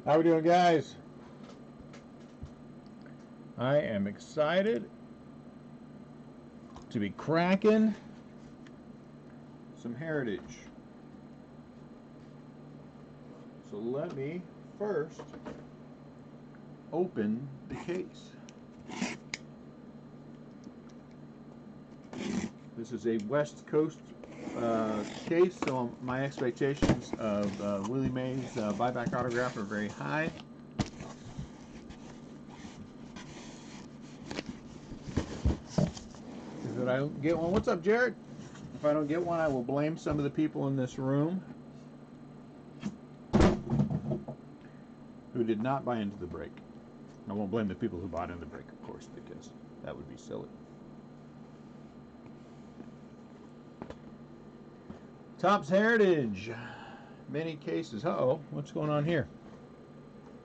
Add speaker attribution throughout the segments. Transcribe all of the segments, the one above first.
Speaker 1: How we doing, guys? I am excited to be cracking some heritage. So let me first open the case. This is a West Coast case, so my expectations of Willie Mays buyback autograph are very high. If I don't get one, what's up, Jared? If I don't get one, I will blame some of the people in this room who did not buy into the break. I won't blame the people who bought into the break, of course, because that would be silly. Topps Heritage, many cases. Uh-oh, what's going on here?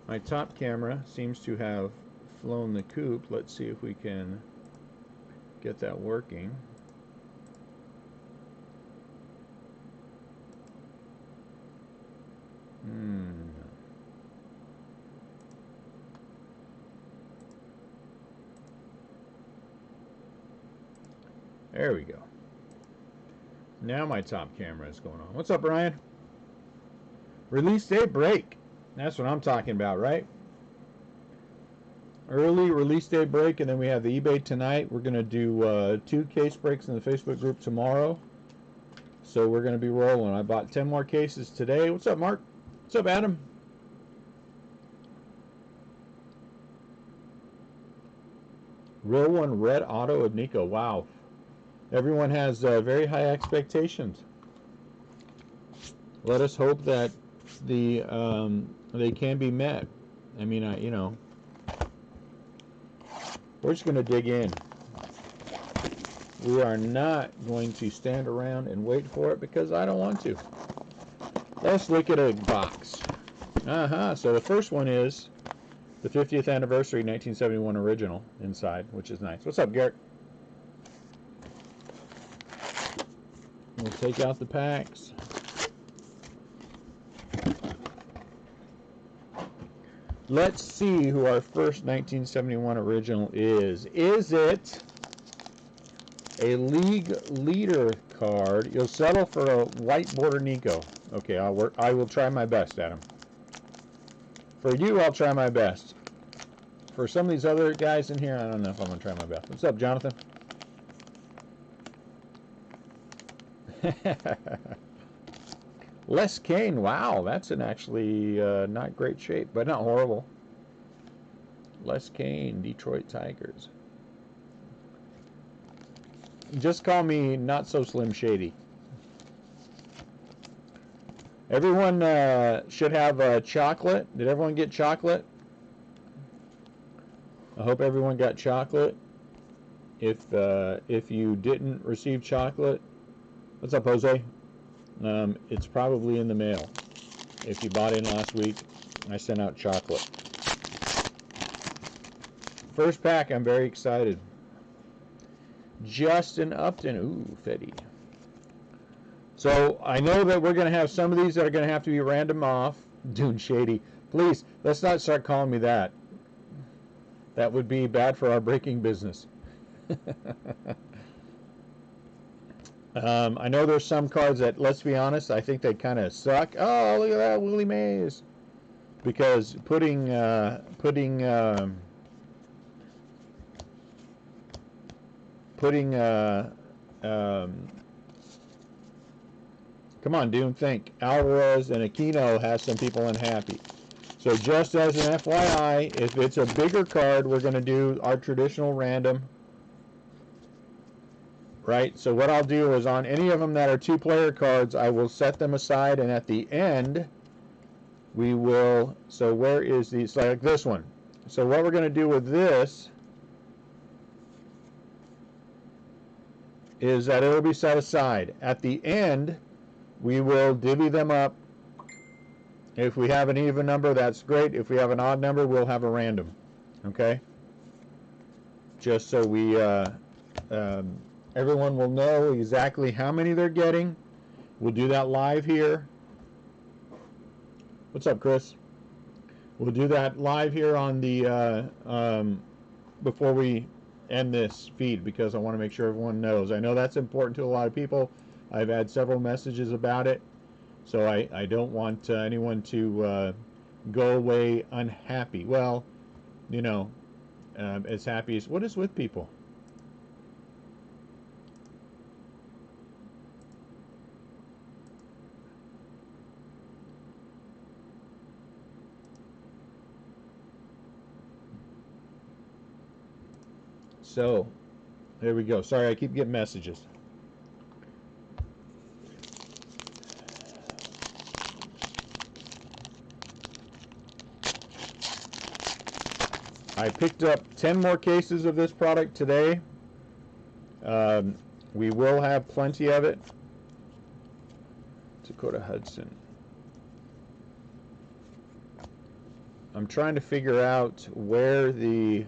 Speaker 1: My top camera seems to have flown the coop. Let's see if we can get that working. There we go. Now my top camera is going on. What's up, Brian? Release day break. That's what I'm talking about, right? Early release day break, and then we have the eBay tonight. We're going to do 2 case breaks in the Facebook group tomorrow. So we're going to be rolling. I bought 10 more cases today. What's up, Mark? What's up, Adam? Real one red auto of Nico. Wow. Everyone has very high expectations. Let us hope that they can be met. I mean, you know, we're just going to dig in. We are not going to stand around and wait for it because I don't want to. Let's look at a box. So the first one is the 50th anniversary 1971 original inside, which is nice. What's up, Garrett? We'll take out the packs. Let's see who our first 1971 original is. Is it a league leader card? You'll settle for a white border Nico. Okay, I will try my best, Adam. For you, I'll try my best. For some of these other guys in here, I don't know if I'm going to try my best. What's up, Jonathan? Les Kane, wow, that's in actually not great shape, but not horrible. Les Kane, Detroit Tigers. Just call me not so Slim Shady. Everyone should have chocolate. Did everyone get chocolate? I hope everyone got chocolate. If you didn't receive chocolate, what's up, Jose? It's probably in the mail. If you bought in last week, I sent out chocolate. First pack, I'm very excited. Justin Upton. Ooh, Fetty. So I know that we're going to have some of these that are going to have to be random off. Dune Shady. Please, let's not start calling me that. That would be bad for our breaking business. I know there's some cards that, let's be honest, I think they kind of suck. Oh, look at that, Willie Mays. Because come on, Doom, think. Alvarez and Aquino has some people unhappy. So just as an FYI, if it's a bigger card, we're going to do our traditional random. Right, so what I'll do is on any of them that are 2-player cards, I will set them aside, and at the end, we will, so where is these, like this one. So what we're going to do with this is that it'll be set aside. At the end, we will divvy them up. If we have an even number, that's great. If we have an odd number, we'll have a random. Okay? Just so we, everyone will know exactly how many they're getting. We'll do that live here. What's up, Chris? We'll do that live here on the before we end this feed, because I want to make sure everyone knows. I know that's important to a lot of people. I've had several messages about it, so I don't want anyone to go away unhappy. Well, you know, as happy as what is with people. So, there we go. Sorry, I keep getting messages. I picked up 10 more cases of this product today. We will have plenty of it. Dakota Hudson. I'm trying to figure out where the...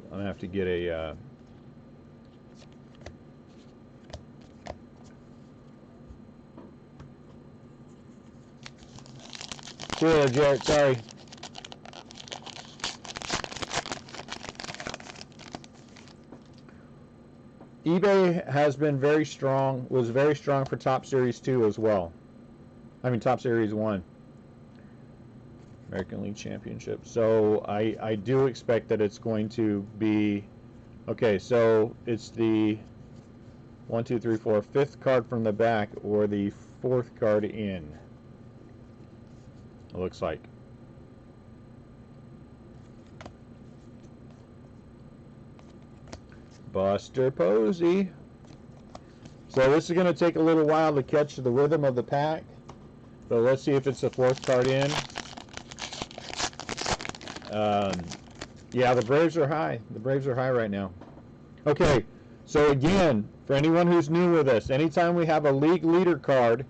Speaker 1: I'm going to have to get a... Sure, Jarrett, sorry. eBay has been very strong, was very strong for Top Series 2 as well. I mean, Top Series 1. American League Championship. So I do expect that it's going to be... Okay, so it's the 1, 2, 3, 4, fifth card from the back, or the fourth card in. It looks like. Buster Posey. So this is going to take a little while to catch the rhythm of the pack. But let's see if it's the fourth card in. Yeah, the Braves are high. The Braves are high right now. Okay, so again, for anyone who's new with us, anytime we have a league leader card,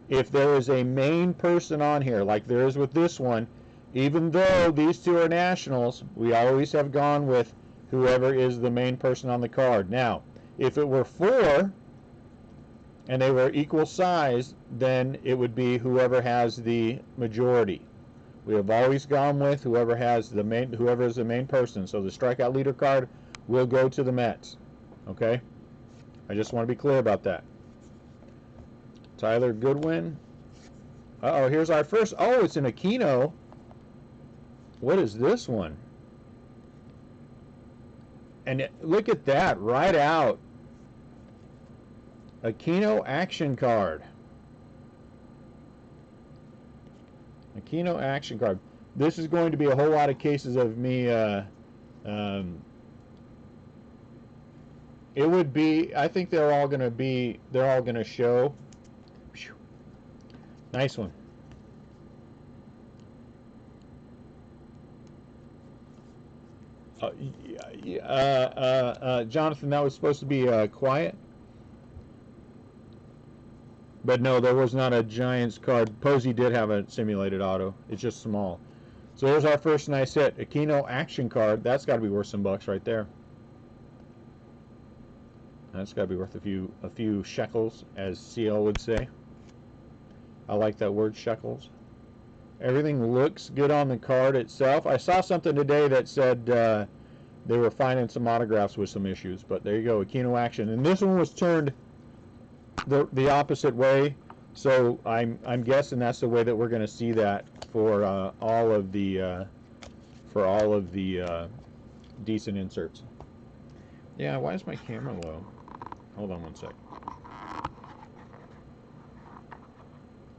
Speaker 1: if there is a main person on here, like there is with this one, even though these two are nationals, we always have gone with whoever is the main person on the card. Now, if it were 4 and they were equal size, then it would be whoever has the majority. We have always gone with whoever is the main person. So the strikeout leader card will go to the Mets. Okay? I just want to be clear about that. Tyler Goodwin. Uh-oh, here's our first. Oh, it's an Aquino. What is this one? And look at that, right out. Aquino action card. Aquino action card. This is going to be a whole lot of cases of me. It would be. I think they're all going to show. Nice one. Jonathan, that was supposed to be quiet. But no, there was not a Giants card. Posey did have a simulated auto. It's just small. So here's our first nice hit. Aquino action card. That's got to be worth some bucks right there. That's got to be worth a few shekels, as CL would say. I like that word, shekels. Everything looks good on the card itself. I saw something today that said they were finding some autographs with some issues. But there you go, Aquino action. And this one was turned the opposite way, so I'm guessing that's the way that we're going to see that for all of the decent inserts. Yeah, why is my camera low? Hold on one sec.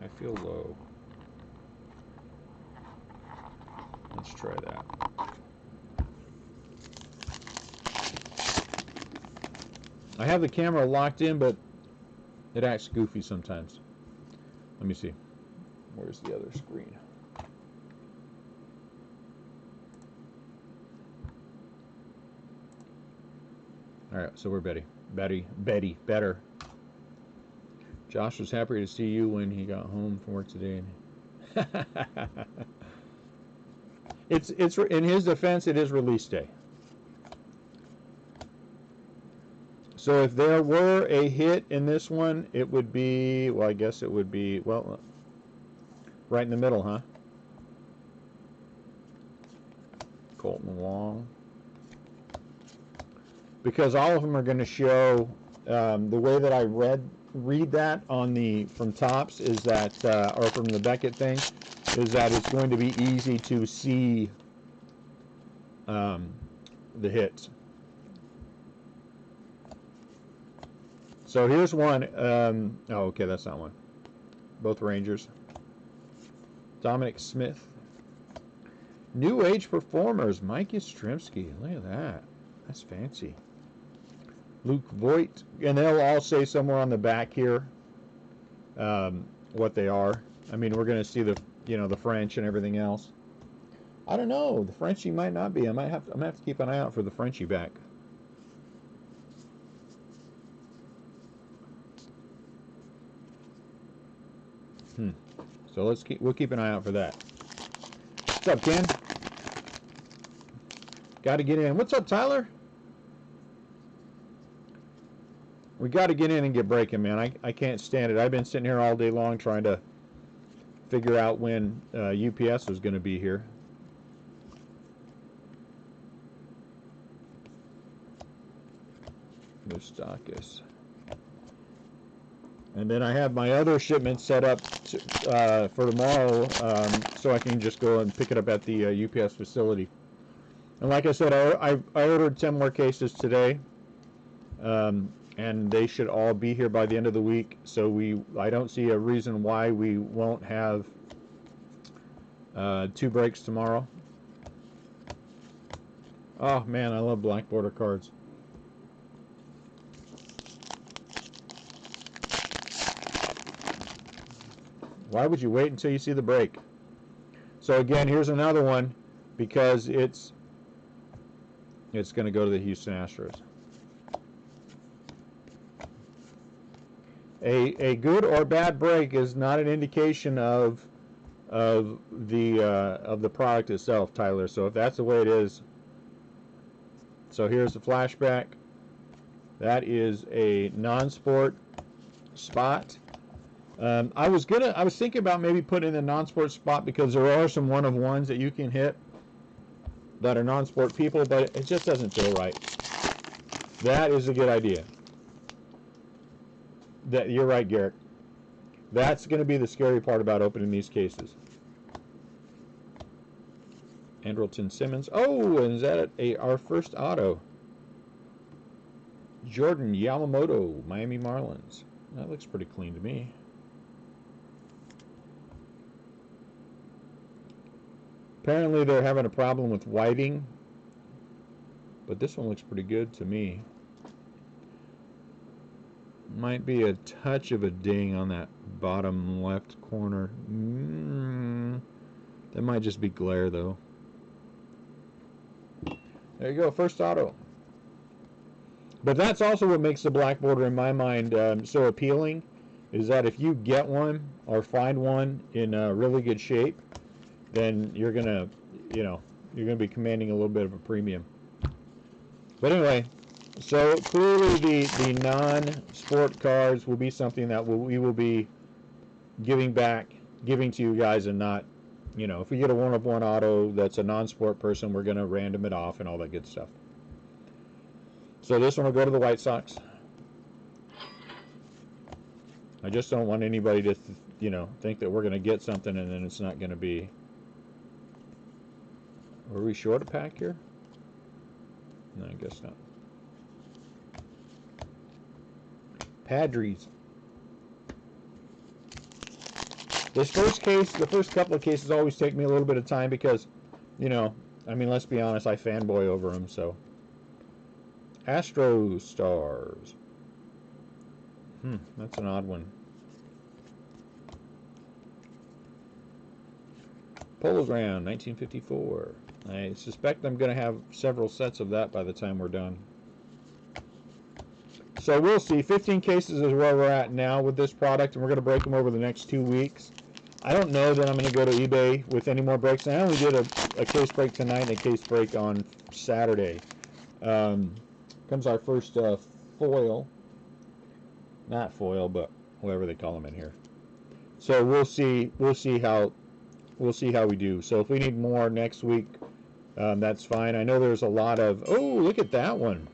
Speaker 1: I feel low. Let's try that. I have the camera locked in, but it acts goofy sometimes. Let me see. Where's the other screen? All right, so we're better. Josh was happy to see you when he got home from work today. It's in his defense, it is release day. So if there were a hit in this one, it would be, well, I guess it would be, well, right in the middle, huh? Colton Wong. Because all of them are going to show, the way that I read that on the from Topps is that, or from the Beckett thing, is that it's going to be easy to see the hits. So here's one. Oh, okay, that's not one. Both Rangers. Dominic Smith. New Age Performers. Mike Yastrzemski. Look at that. That's fancy. Luke Voigt. And they'll all say somewhere on the back here what they are. I mean, we're going to see the, you know, the French and everything else. I don't know. The Frenchie might not be. I'm gonna have to keep an eye out for the Frenchie back. So we'll keep an eye out for that. What's up, Ken? Got to get in. What's up, Tyler? We got to get in and get breaking, man. I can't stand it. I've been sitting here all day long trying to figure out when UPS was going to be here. Moustakis. And then I have my other shipment set up for tomorrow, so I can just go and pick it up at the UPS facility. And like I said, I ordered 10 more cases today, and they should all be here by the end of the week. So I don't see a reason why we won't have 2 breaks tomorrow. Oh man, I love black border cards. Why would you wait until you see the break? So again, here's another one because it's going to go to the Houston Astros. A good or bad break is not an indication of the product itself, Tyler. So if that's the way it is, so here's the flashback. That is a non-sport spot. I was thinking about maybe putting in a non-sport spot because there are some one-of-ones that you can hit that are non-sport people, but it just doesn't feel right. That is a good idea. You're right, Garrett. That's going to be the scary part about opening these cases. Andrelton Simmons. Oh, and is that our first auto? Jordan Yamamoto, Miami Marlins. That looks pretty clean to me. Apparently they're having a problem with whiting, but this one looks pretty good to me. Might be a touch of a ding on that bottom left corner. That might just be glare though. There you go, first auto. But that's also what makes the black border in my mind so appealing, is that if you get one or find one in really good shape, then you're gonna be commanding a little bit of a premium. But anyway, so clearly the non-sport cards will be something that we will be giving to you guys, and not, if we get a one-of-one auto that's a non-sport person, we're gonna random it off and all that good stuff. So this one will go to the White Sox. I just don't want anybody to, think that we're going to get something and then it's not going to be. Were we short a pack here? No, I guess not. Padres. This first case, the first couple of cases always take me a little bit of time because, let's be honest, I fanboy over them, so. Astro Stars. That's an odd one. Pologram, 1954. I suspect I'm going to have several sets of that by the time we're done. So we'll see. 15 cases is where we're at now with this product, and we're going to break them over the next 2 weeks. I don't know that I'm going to go to eBay with any more breaks. I only did a case break tonight and a case break on Saturday. Comes our first foil. Not foil, but whatever they call them in here. So we'll see how we do. So if we need more next week, That's fine. I know there's a lot of... Oh, look at that one.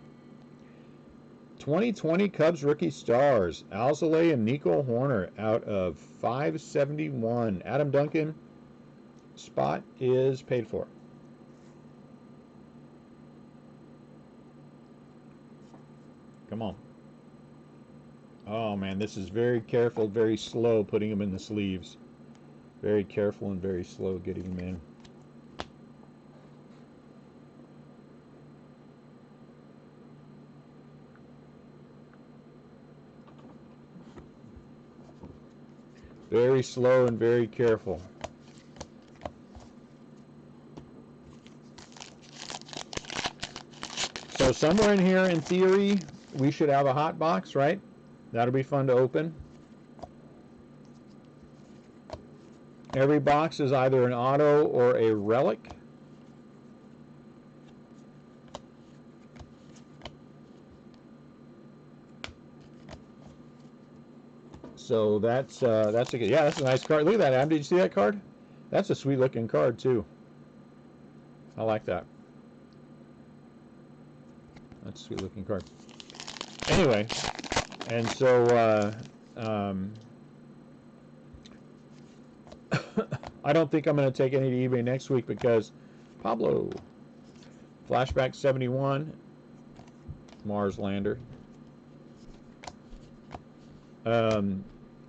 Speaker 1: 2020 Cubs rookie stars. Alzolay and Nico Horner out of 571. Adam Duncan, spot is paid for. Come on. Oh, man, this is very careful, very slow putting them in the sleeves. Very careful and very slow getting them in. Very slow and very careful. So somewhere in here, in theory, we should have a hot box, right? That'll be fun to open. Every box is either an auto or a relic. So that's a good, yeah, that's a nice card. Look at that, Adam. Did you see that card? That's a sweet looking card too. I like that. That's a sweet looking card. Anyway, and so I don't think I'm going to take any to eBay next week because Pablo, Flashback 71, Mars Lander.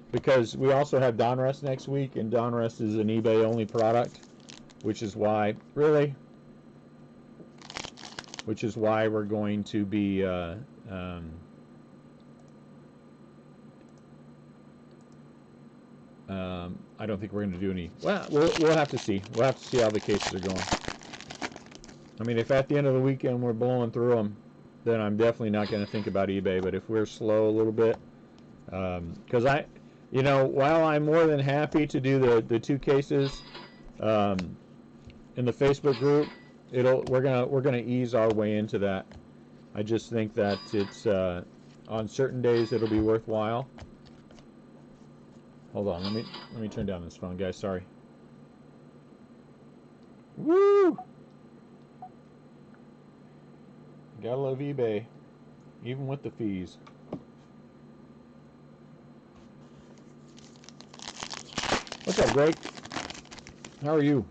Speaker 1: Because we also have Donruss next week, and Donruss is an eBay only product, which is why we're going to be I don't think we're going to do any. Well, we'll have to see. We'll have to see how the cases are going. I mean, if at the end of the weekend we're blowing through them, then I'm definitely not going to think about eBay. But if we're slow a little bit, because while I'm more than happy to do the two cases in the Facebook group, we're gonna ease our way into that. I just think that it's on certain days it'll be worthwhile. Hold on, let me turn down this phone, guys. Sorry. Woo! Gotta love eBay, even with the fees. What's up, Greg? How are you?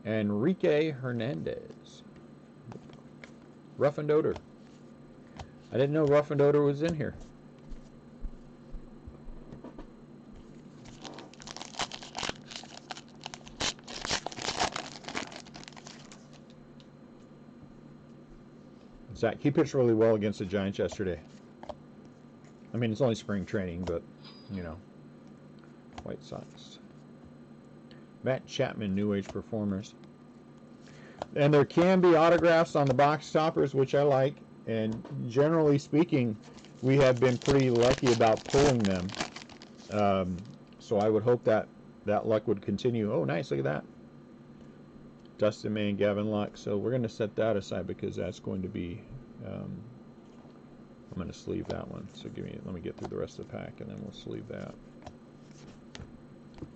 Speaker 1: Enrique Hernandez. Rough and Odor. I didn't know Rough and Odor was in here. Zach, he pitched really well against the Giants yesterday. I mean, it's only spring training, but, White Sox. Matt Chapman, New Age Performers. And there can be autographs on the box toppers, which I like. And generally speaking, we have been pretty lucky about pulling them. So I would hope that luck would continue. Oh, nice. Look at that. Dustin May and Gavin Luck. So we're going to set that aside because that's going to be... I'm going to sleeve that one. So let me get through the rest of the pack, and then we'll sleeve that.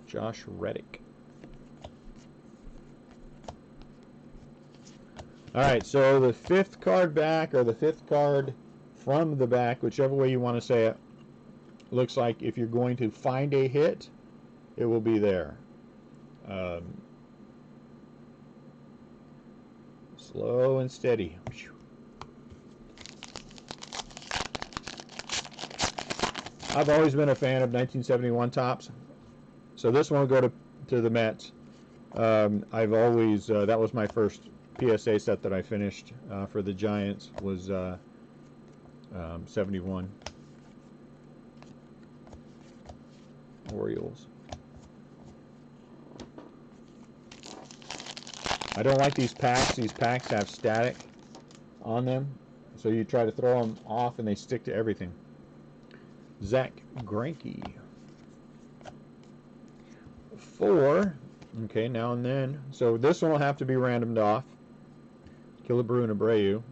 Speaker 1: Josh Reddick. All right, so the fifth card back, or the fifth card from the back, whichever way you want to say it, looks like if you're going to find a hit, it will be there. Slow and steady. I've always been a fan of 1971 tops, so this one will go to the Mets. I've always that was my first PSA set that I finished for the Giants was 71 Orioles. I don't like these packs. These packs have static on them, so you try to throw them off and they stick to everything. Zach Greinke. 4. Okay, now and then. So this one will have to be randomed off. Killebrew and Abreu.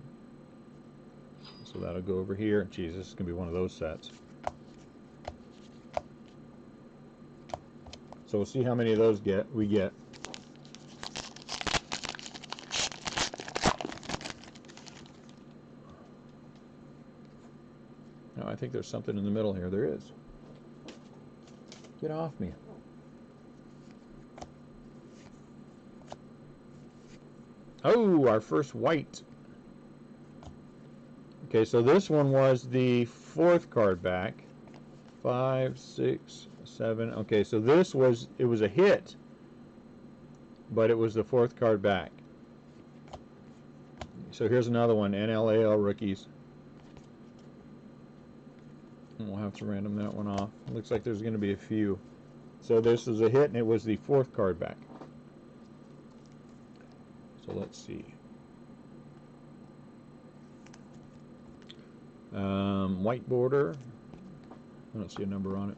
Speaker 1: So that'll go over here. Jeez, this is going to be one of those sets. So we'll see how many of those we get. No, I think there's something in the middle here. There is. Get off me. Oh, our first white. Okay, so this one was the 4th card back. 5, 6, 7. Okay, so this was, it was a hit, but it was the 4th card back. So here's another one, NLAL rookies. And we'll have to random that one off. Looks like there's going to be a few. So this was a hit, and it was the 4th card back. So let's see. White border. I don't see a number on it.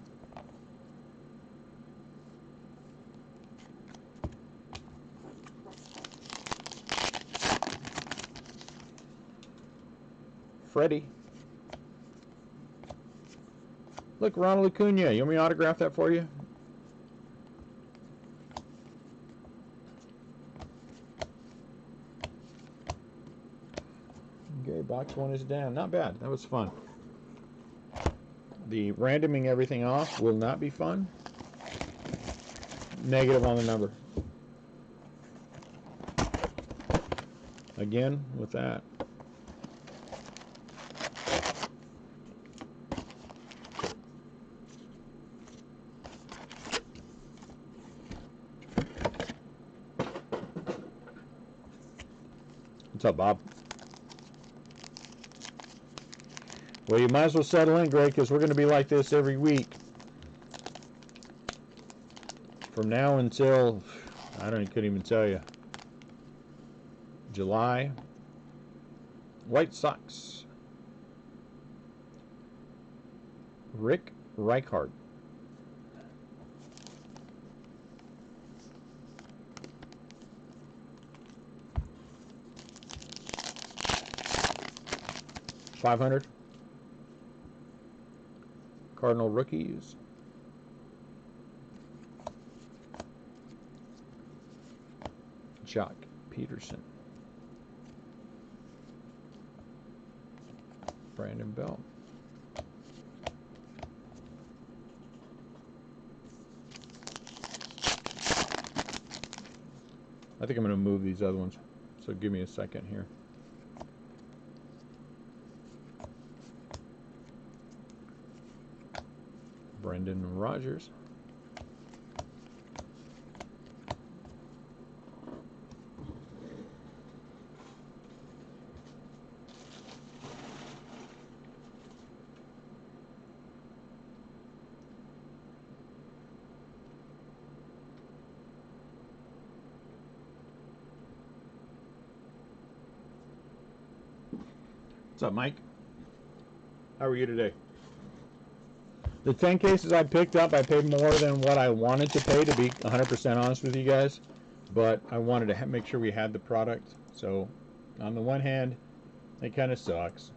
Speaker 1: Freddie. Look, Ronald Acuna. You want me to autograph that for you? Okay, box 1 is down. Not bad. That was fun. The randoming everything off will not be fun. Negative on the number. Again, with that. What's up, Bob? Well, you might as well settle in, Greg, because we're going to be like this every week. From now until, couldn't even tell you. July. White Sox. Rick Reichard. $500. Cardinal rookies. Jock Peterson. Brandon Bell. I think I'm going to move these other ones, so give me a second here. Brendan Rodgers. What's up, Mike? How are you today? The 10 cases I picked up, I paid more than what I wanted to pay, to be 100% honest with you guys. But I wanted to make sure we had the product. So, on the one hand, it kind of sucks.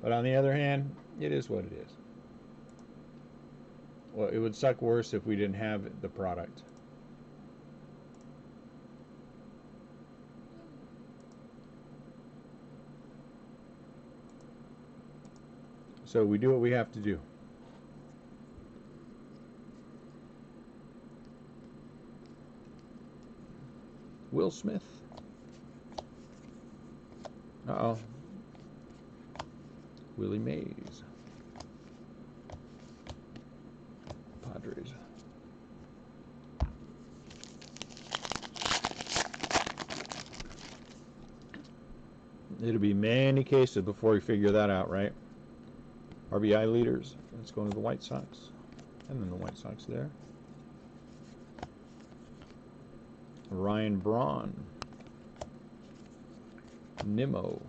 Speaker 1: But on the other hand, it is what it is. Well, it would suck worse if we didn't have the product. So we do what we have to do. Will Smith. Uh-oh. Willie Mays. Padres. It'll be many cases before we figure that out, right? RBI leaders. Let's go to the White Sox. And then the White Sox there. Ryan Braun. Nimmo.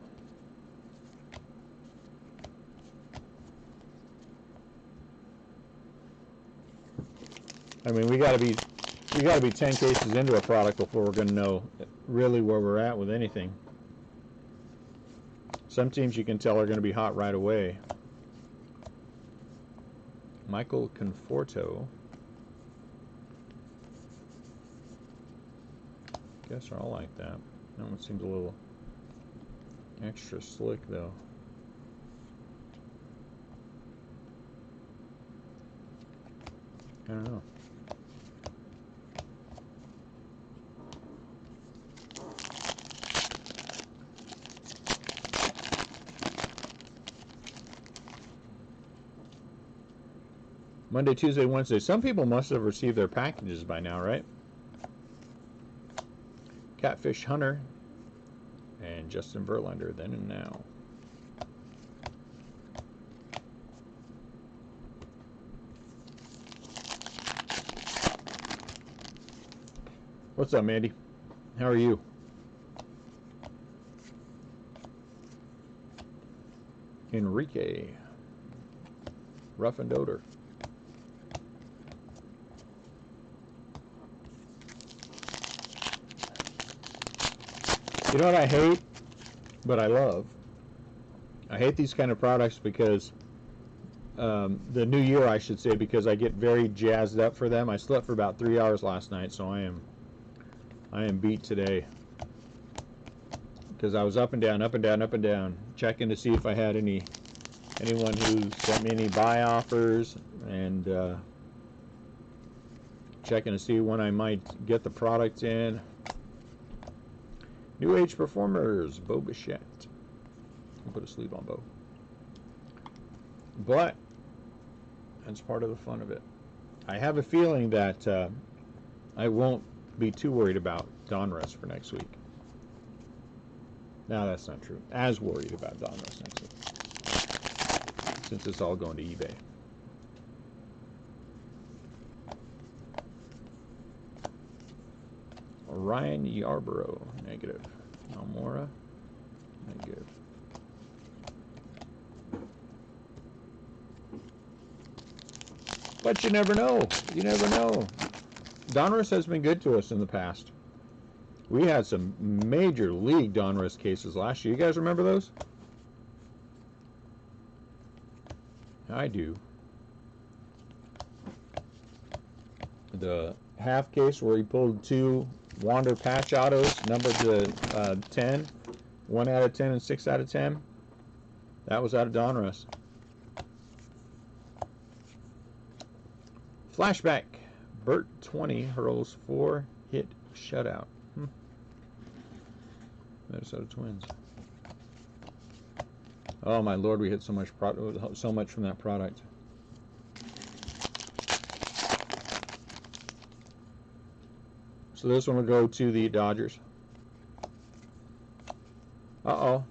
Speaker 1: I mean, we gotta be 10 cases into a product before we're gonna know really where we're at with anything. Some teams you can tell are gonna be hot right away. Michael Conforto. guess they're all like that. That one seems a little extra slick though. I don't know. Monday, Tuesday, Wednesday. Some people must have received their packages by now, right? Catfish Hunter and Justin Verlander, then and now. What's up, Mandy? How are you? Enrique. Rough and Odor. You know what I hate, but I love? I hate these kind of products because the new year, I should say, because I get very jazzed up for them. I slept for about 3 hours last night, so I am beat today because I was up and down, up and down, up and down, checking to see if I had anyone who sent me any buy offers, and checking to see when I might get the product in. New Age Performers, Bo Bichette. I'll put a sleep on Bo. But that's part of the fun of it. I have a feeling that I won't be too worried about Donruss for next week. No, that's not true. As worried about Donruss next week, since it's all going to eBay. Ryan Yarborough, negative. Almora, negative. But you never know. You never know. Donruss has been good to us in the past. We had some major league Donruss cases last year. You guys remember those? I do. The half case where he pulled 2 Wander patch autos numbered to 10, 1 out of 10 and 6 out of 10. That was out of Donruss. Flashback. Bert 20 hurls 4 hit shutout. Minnesota Twins. Oh my lord, we hit so much from that product. So this one will go to the Dodgers. Uh-oh.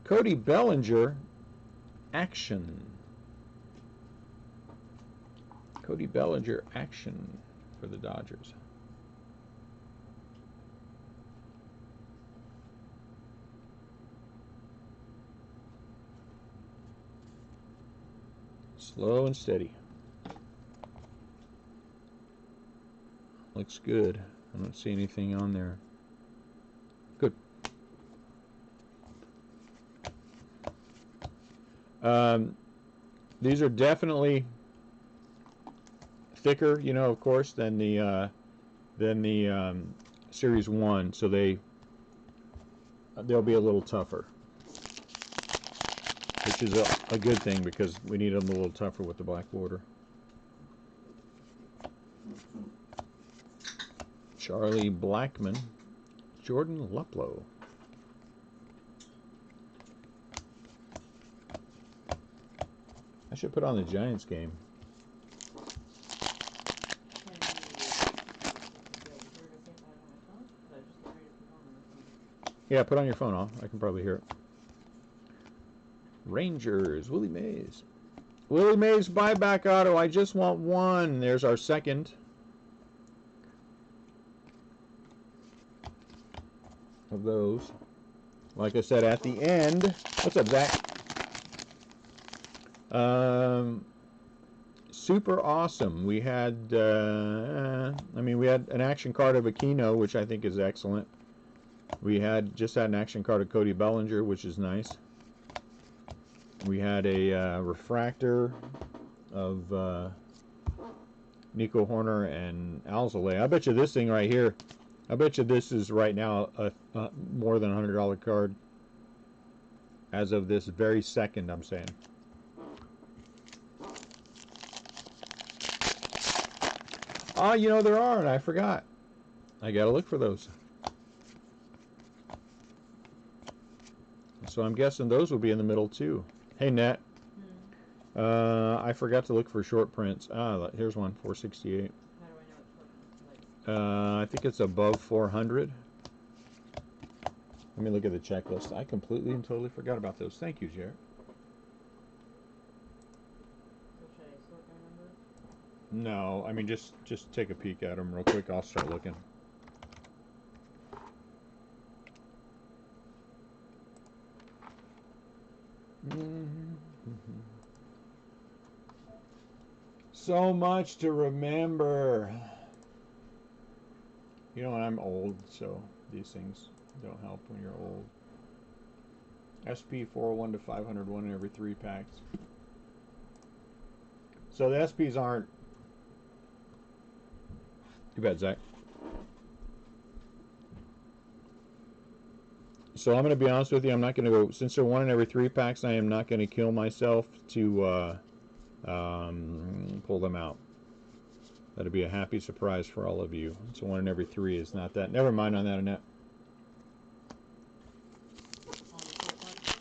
Speaker 1: Cody Bellinger, action. Cody Bellinger, action for the Dodgers. Slow and steady. Looks good. I don't see anything on there. Good. These are definitely thicker, you know, of course, than the Series 1, so they'll be a little tougher, which is a good thing because we need them a little tougher with the black border. Charlie Blackmon, Jordan Luplow. I should put on the Giants game. Yeah, put on your phone. I can probably hear it. Rangers, Willie Mays. Willie Mays buyback auto. I just want one. There's our second. Of those. Like I said, at the end. What's up, Zach? Super awesome. We had, we had an action card of Aquino, which I think is excellent. We just had an action card of Cody Bellinger, which is nice. We had a refractor of Nico Horner and Alzolay. I bet you this thing right here I bet you this is right now a more than $100 card as of this very second. I'm saying. Ah, you know there are, and I forgot. I gotta look for those. So I'm guessing those will be in the middle too. Hey, Nat. I forgot to look for short prints. Ah, here's one, 468.
Speaker 2: How do I know what short prints like?
Speaker 1: I think it's above 400. Let me look at the checklist. I completely and totally forgot about those. Thank you, Jared.
Speaker 2: So should I sort my numbers?
Speaker 1: No, I mean just take a peek at them real quick. I'll start looking. So much to remember. You know, I'm old, so these things don't help when you're old. SP 401 to 501 in every 3 packs. So the SPs aren't. Too bad, Zach. So I'm going to be honest with you. I'm not going to go, since they're 1 in every 3 packs, I am not going to kill myself to pull them out. That'll be a happy surprise for all of you. So 1 in every 3 is not that. Never mind on that, Annette.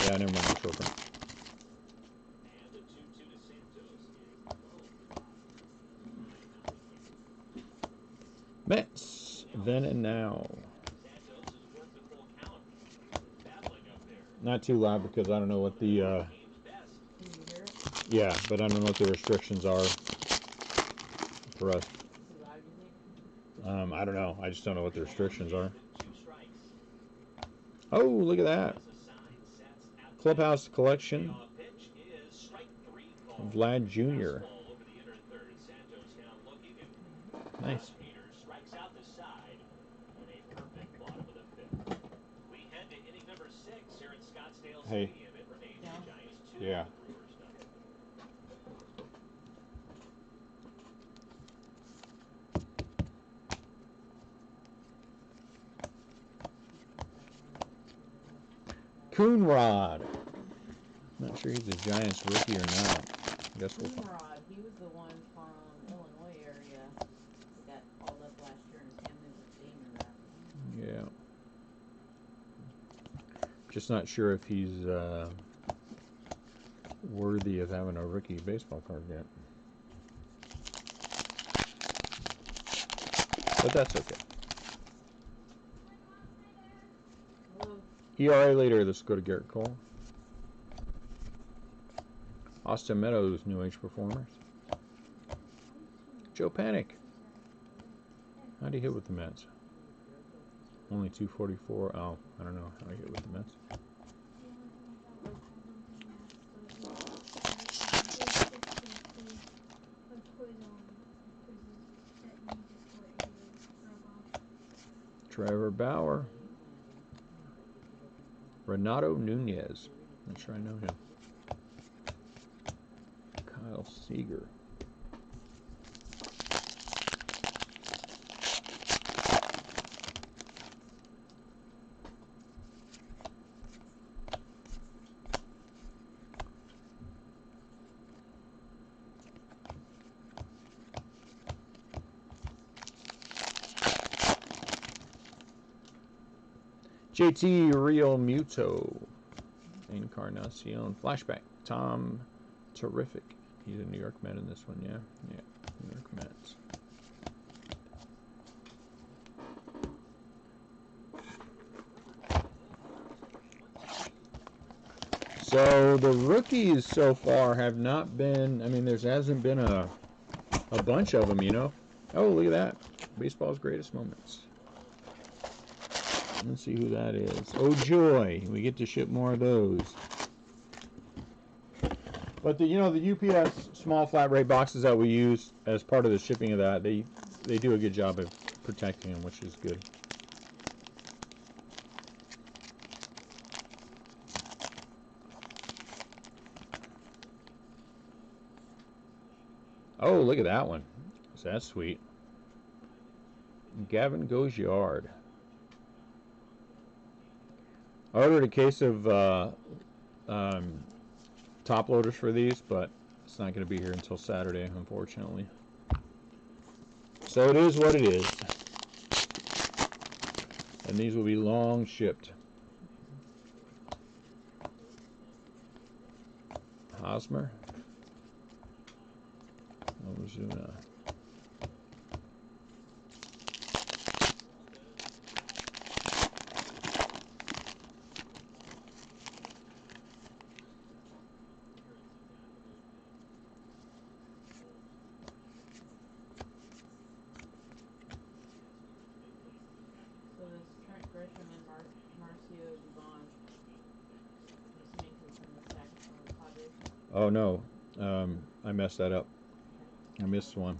Speaker 1: Yeah, never mind the short print. Mets, then and now. Not too loud because I don't know what the yeah, but I don't know what the restrictions are for us. I don't know. I just don't know what the restrictions are. Oh, look at that. Clubhouse collection. Vlad Jr. Nice. Hey. Yeah. Coonrod. Not sure he's a Giants rookie or not. I guess we'll find.
Speaker 2: Coonrod, he was the one from Illinois area that got called up last year and his family was staying in that.
Speaker 1: Yeah. Just not sure if he's worthy of having a rookie baseball card yet. But that's okay. ERA later, let's go to Garrett Cole. Austin Meadows, New Age Performers. Joe Panic. How'd he hit with the Mets? Only 244. Oh, I don't know how he hit with the Mets. Trevor Bauer. Renato Nunez. Not sure I know him. Kyle Seager. JT Real Muto. Encarnacion. Flashback. Tom Terrific. He's a New York Met in this one, yeah? Yeah, New York Mets. So the rookies so far have not been, I mean, there hasn't been a bunch of them, you know? Oh, look at that. Baseball's greatest moments. Let's see who that is. Oh, joy. We get to ship more of those. But the UPS small flat rate boxes that we use as part of the shipping of that, they do a good job of protecting them, which is good. Oh, look at that one. That's sweet. Gavin Goes Yard. I ordered a case of top loaders for these, but it's not going to be here until Saturday, unfortunately. So it is what it is. And these will be long shipped. Hosmer. Ozuna.
Speaker 2: Gresham and Marcio Dubon. I'm assuming because from the stack from the Padres.
Speaker 1: Oh no, I messed that up. I missed one.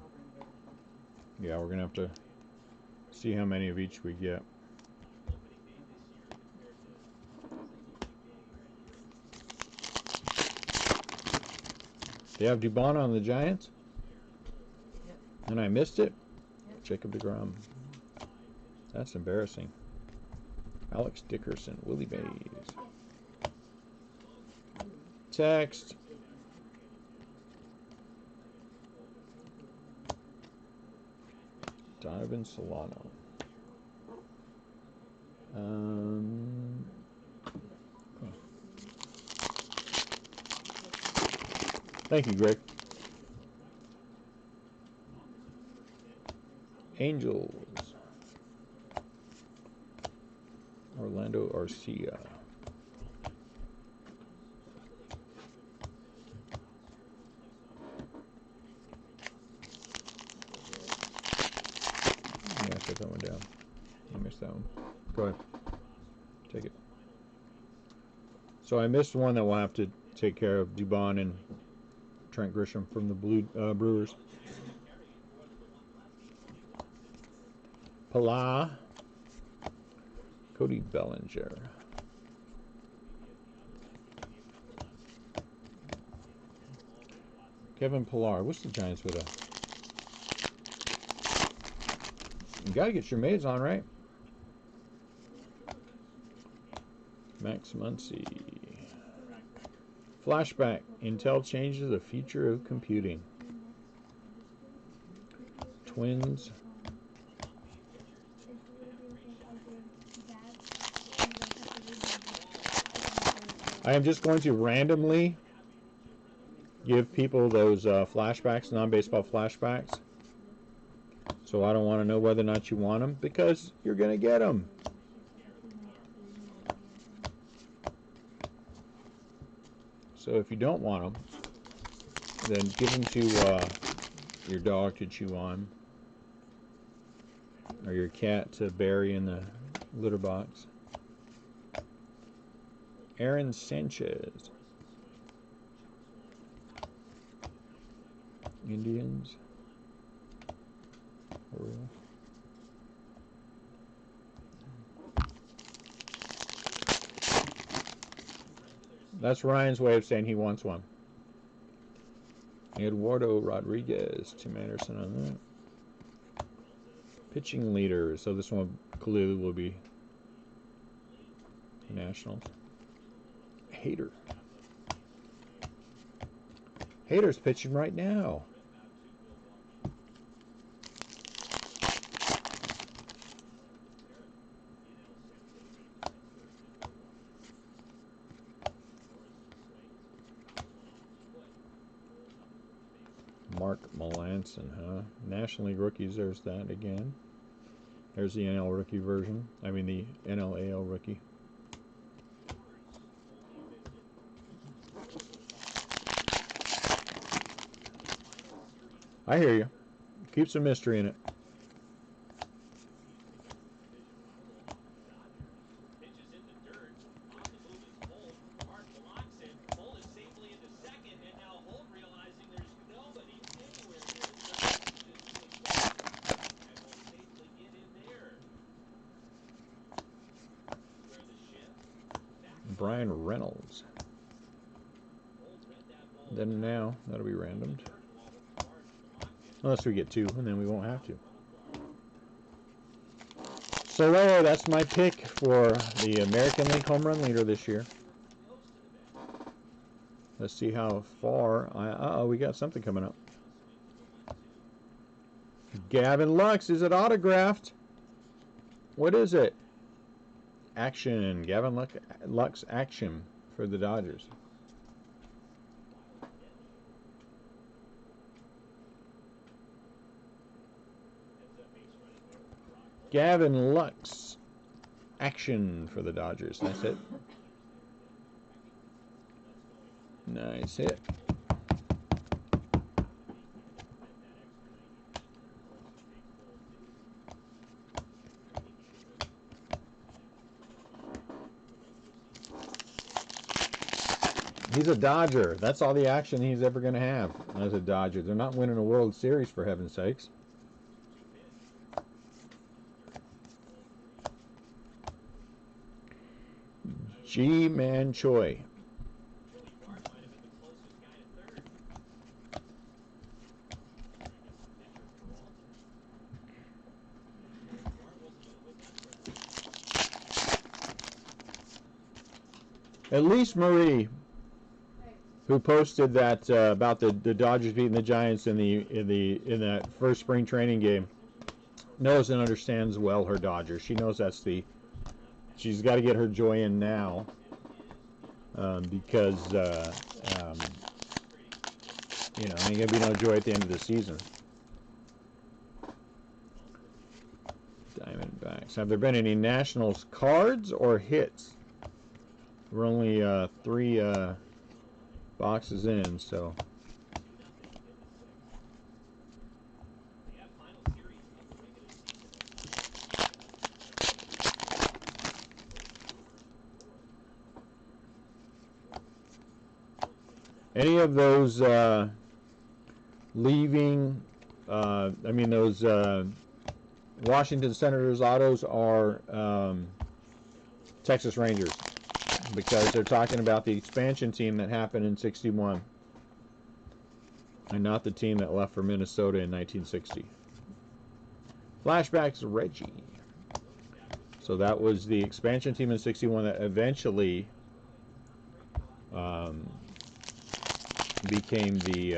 Speaker 1: Yeah, we're gonna have to see how many of each we get. They have Dubon on the Giants?
Speaker 2: Yep.
Speaker 1: And I missed it?
Speaker 2: Yep.
Speaker 1: Jacob deGrom. That's embarrassing. Alex Dickerson, Willie Mays. Text. Donovan Solano. Thank you, Greg. Angels. Orlando Arcia. Yeah, shut that one down. I missed that one. Go ahead. Take it. So I missed one that we'll have to take care of. Dubon and Trent Grisham from the Brewers. Pala. Cody Bellinger. Kevin Pillar. What's the Giants with a? You gotta get your maids on, right? Max Muncy. Flashback. Intel changes the future of computing. Twins. I am just going to randomly give people those flashbacks, non-baseball flashbacks. So I don't want to know whether or not you want them, because you're going to get them. So if you don't want them, then give them to your dog to chew on, or your cat to bury in the litter box. Aaron Sanchez. Indians. Orioles. That's Ryan's way of saying he wants one. Eduardo Rodriguez. Tim Anderson on that. Pitching leader. So this one clearly will be Nationals. Hader. Hader's pitching right now. Mark Melanson, huh? National League rookies, there's that again. There's the NL rookie version. I mean the NLAL rookie. I hear you. Keep some mystery in it. Brian Reynolds. Then now, that'll be randomed. Unless we get two, and then we won't have to. Soler, that's my pick for the American League home run leader this year. Let's see how far. Uh-oh, we got something coming up. Gavin Lux, is it autographed? What is it? Action. Gavin Lux action for the Dodgers. Gavin Lux action for the Dodgers. That's it. Nice hit. He's a Dodger. That's all the action he's ever going to have as a Dodger. They're not winning a World Series, for heaven's sakes. G-Man Choi. Elise Marie, who posted that about the Dodgers beating the Giants in that first spring training game, knows and understands well her Dodgers. She knows she's got to get her joy in now, because ain't gonna be no joy at the end of the season. Diamondbacks. Have there been any Nationals cards or hits? We're only 3 boxes in, so. Any of those those Washington Senators autos are Texas Rangers, because they're talking about the expansion team that happened in '61 and not the team that left for Minnesota in 1960. Flashbacks Reggie. So that was the expansion team in '61 that eventually became the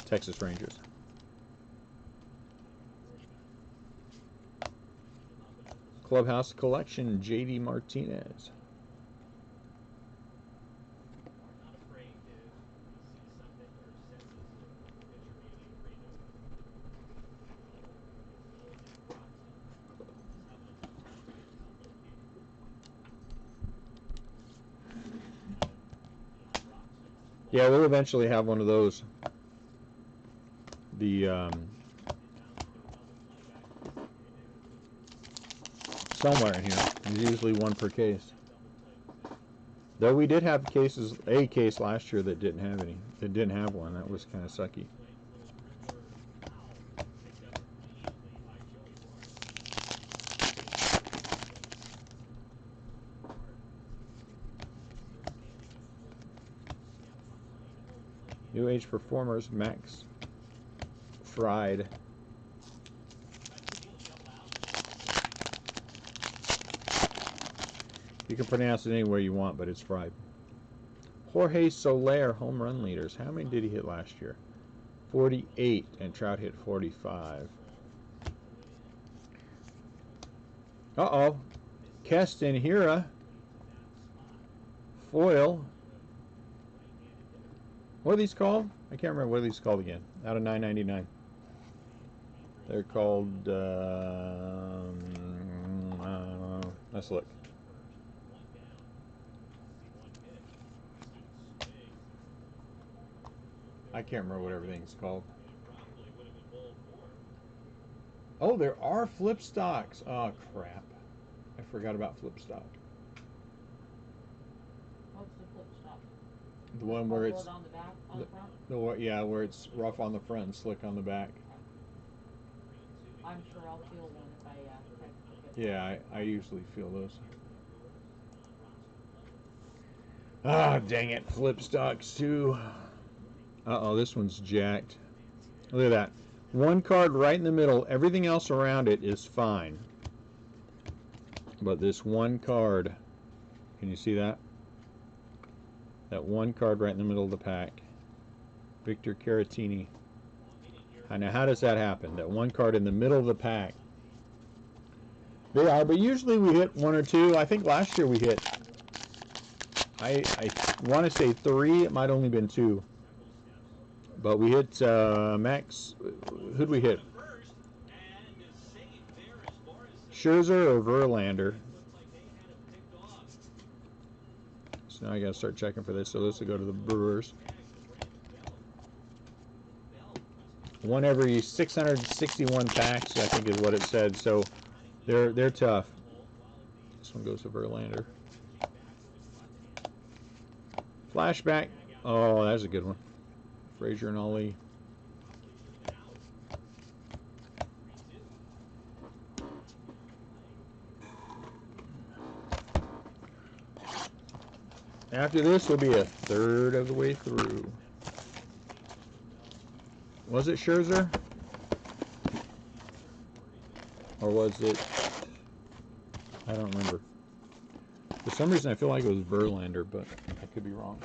Speaker 1: Texas Rangers. Clubhouse Collection, J.D. Martinez. Yeah, we'll eventually have one of those. Somewhere in here. There's usually one per case. Though we did have a case last year that didn't have any. That didn't have one. That was kind of sucky. New Age Performers, Max Fried. You can pronounce it anywhere you want, but it's Fried. Jorge Soler, home run leaders. How many did he hit last year? 48, and Trout hit 45. Uh-oh. Keston Hira. Foil. What are these called? I can't remember what are these called again. Out of $9.99. They're called, I don't know. Let's look. I can't remember what everything's called. Oh, there are flip stocks. Oh, crap. I forgot about flip stock.
Speaker 2: What's the flip stock?
Speaker 1: The one where it's
Speaker 2: on the back, on the front?
Speaker 1: where it's rough on the front and slick on the back.
Speaker 2: I'm sure I'll feel one if I
Speaker 1: Yeah, I usually feel those. Ah, dang it, flip stocks too. Uh-oh, this one's jacked. Look at that. One card right in the middle. Everything else around it is fine. But this one card, can you see that? That one card right in the middle of the pack. Victor Caratini. Now, how does that happen? That one card in the middle of the pack. They are, but usually we hit one or two. I think last year we hit, I want to say 3. It might only been 2. But we hit Max. Who'd we hit? Scherzer or Verlander? So now I got to start checking for this. So this will go to the Brewers. One every 661 packs, I think is what it said. So they're tough. This one goes to Verlander. Flashback. Oh, that's a good one. Frazier and Ali. After this, we'll be a third of the way through. Was it Scherzer? Or was it... I don't remember. For some reason, I feel like it was Verlander, but I could be wrong.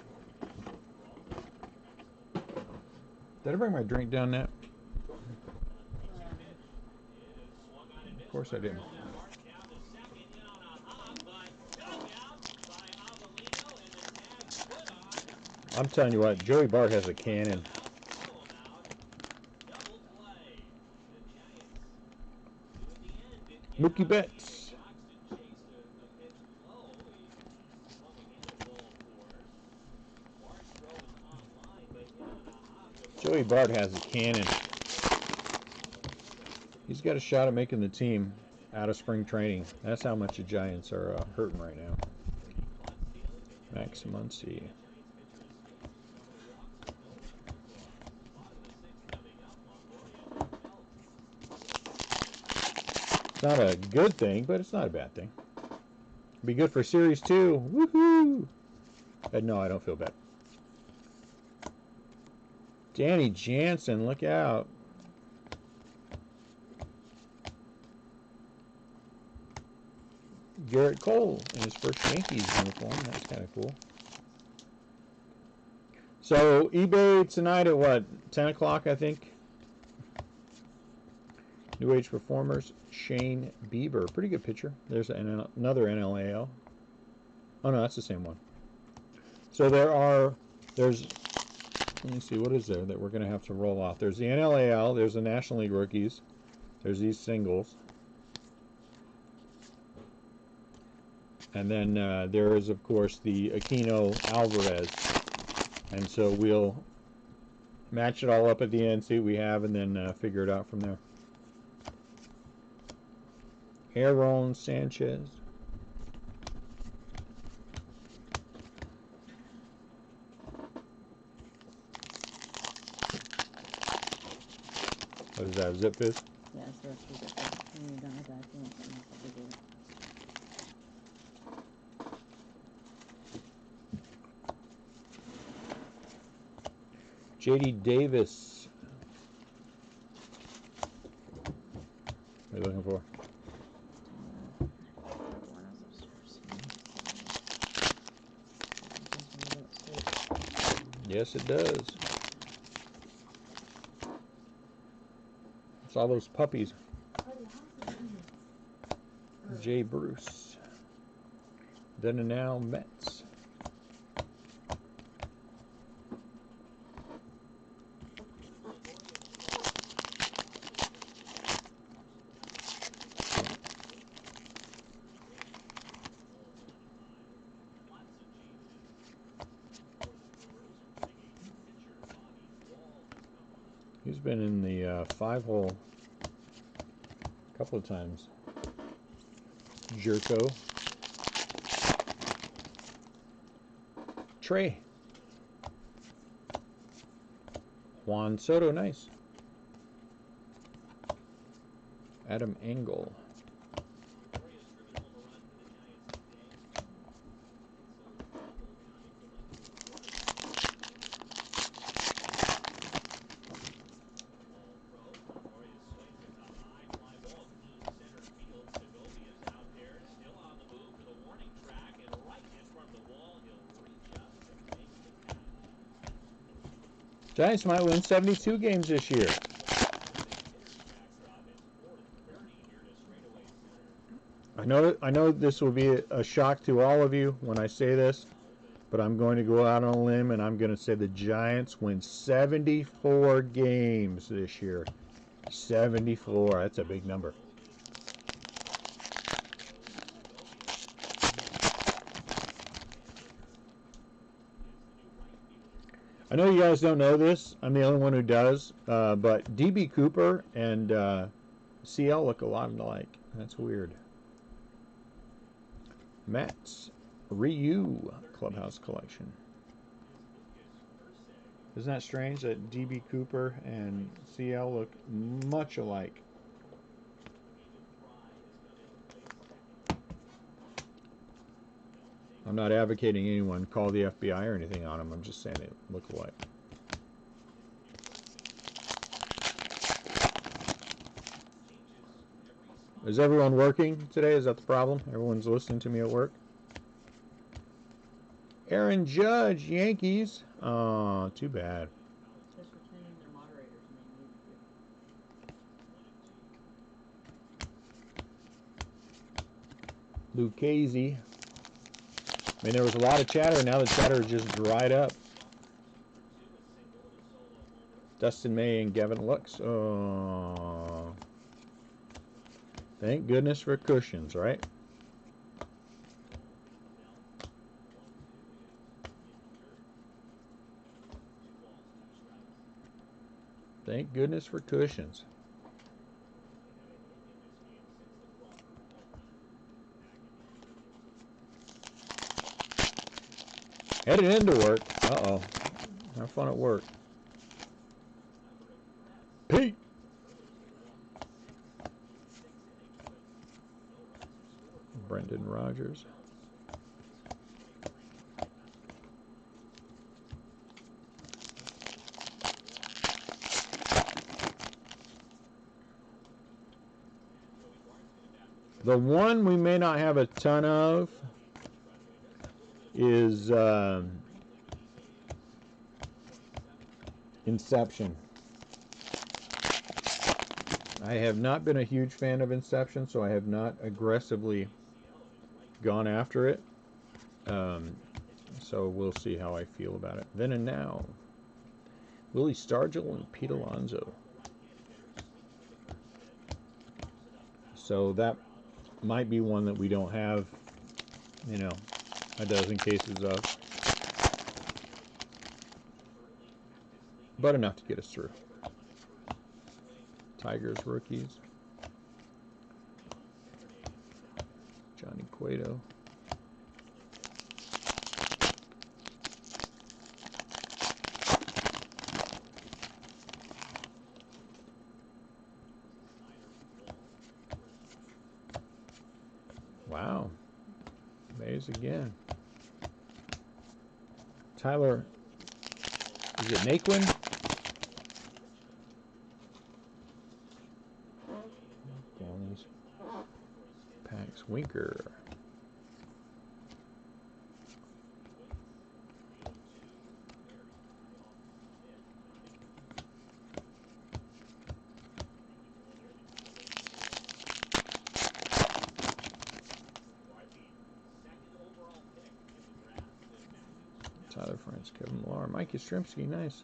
Speaker 1: Did I bring my drink down, Nat? Of course I didn't. I'm telling you what, Joey Bart has a cannon. Mookie Betts. Joey Bart has a cannon. He's got a shot at making the team out of spring training. That's how much the Giants are hurting right now. Max Muncy. It's not a good thing, but it's not a bad thing. Be good for Series 2. Woohoo! No, I don't feel bad. Danny Jansen, look out. Garrett Cole in his first Yankees uniform. That's kind of cool. So, eBay tonight at what? 10 o'clock, I think. New Age Performers, Shane Bieber. Pretty good picture. There's another NLAL. Oh, no, that's the same one. So there's, let me see, what is there that we're going to have to roll off? There's the NLAL, there's the National League rookies, there's these singles. And then there is, of course, the Aquino Alvarez. And so we'll match it all up at the end, see what we have, and then figure it out from there. Aaron Sanchez. What is that, Zip Fizz?
Speaker 2: Yeah, it's supposed to be Zip Fizz. When you're done with that, if you want something else, I'll do it.
Speaker 1: J.D. Davis. What are you looking for? Yes, it does. It's all those puppies. Jay Bruce. Then and now Mets. He's been in the 5-hole a couple of times. Jerko. Trey. Juan Soto, nice. Adam Engel. Giants might win 72 games this year. I know this will be a shock to all of you when I say this, but I'm going to go out on a limb and I'm going to say the Giants win 74 games this year. 74, that's a big number. I know you guys don't know this. I'm the only one who does. But D.B. Cooper and CL look a lot alike. That's weird. Matt's Ryu Clubhouse Collection. Isn't that strange that D.B. Cooper and CL look much alike? I'm not advocating anyone call the FBI or anything on them. I'm just saying they look alike. Is everyone working today? Is that the problem? Everyone's listening to me at work? Aaron Judge, Yankees. Oh, too bad.
Speaker 2: Just pretending they're moderators and they need to.
Speaker 1: Lucchese. I mean, there was a lot of chatter. Now the chatter just dried up. Dustin May and Gavin Lux. Oh. Thank goodness for cushions, right? Thank goodness for cushions. Headed into work. Uh-oh. Have fun at work. Pete! Brendan Rodgers. The one we may not have a ton of is Inception. I have not been a huge fan of Inception, so I have not aggressively gone after it. So we'll see how I feel about it. Then and Now. Willie Stargell and Pete Alonso. So that might be one that we don't have, you know, a dozen cases of. But enough to get us through. Tigers rookies. Johnny Cueto. Wow. Mays again. Tyler, is it Naquin? Downey's. Pax Winker. Tyler France, Kevin Millar, Mike Yastrzemski, nice.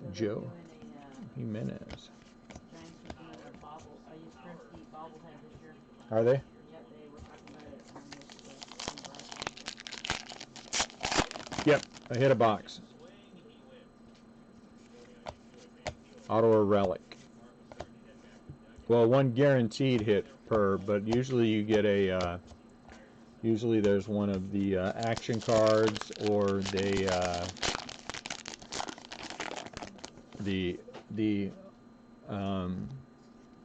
Speaker 2: So
Speaker 1: Joe Jimenez.
Speaker 2: Giants are doing a Yastrzemski bobblehead this year.
Speaker 1: Are they?
Speaker 2: Yep, they were talking about it on this
Speaker 1: Yep, I hit a box. Auto or relic. Well, one guaranteed hit per, but usually you get a. Usually there's one of the action cards or the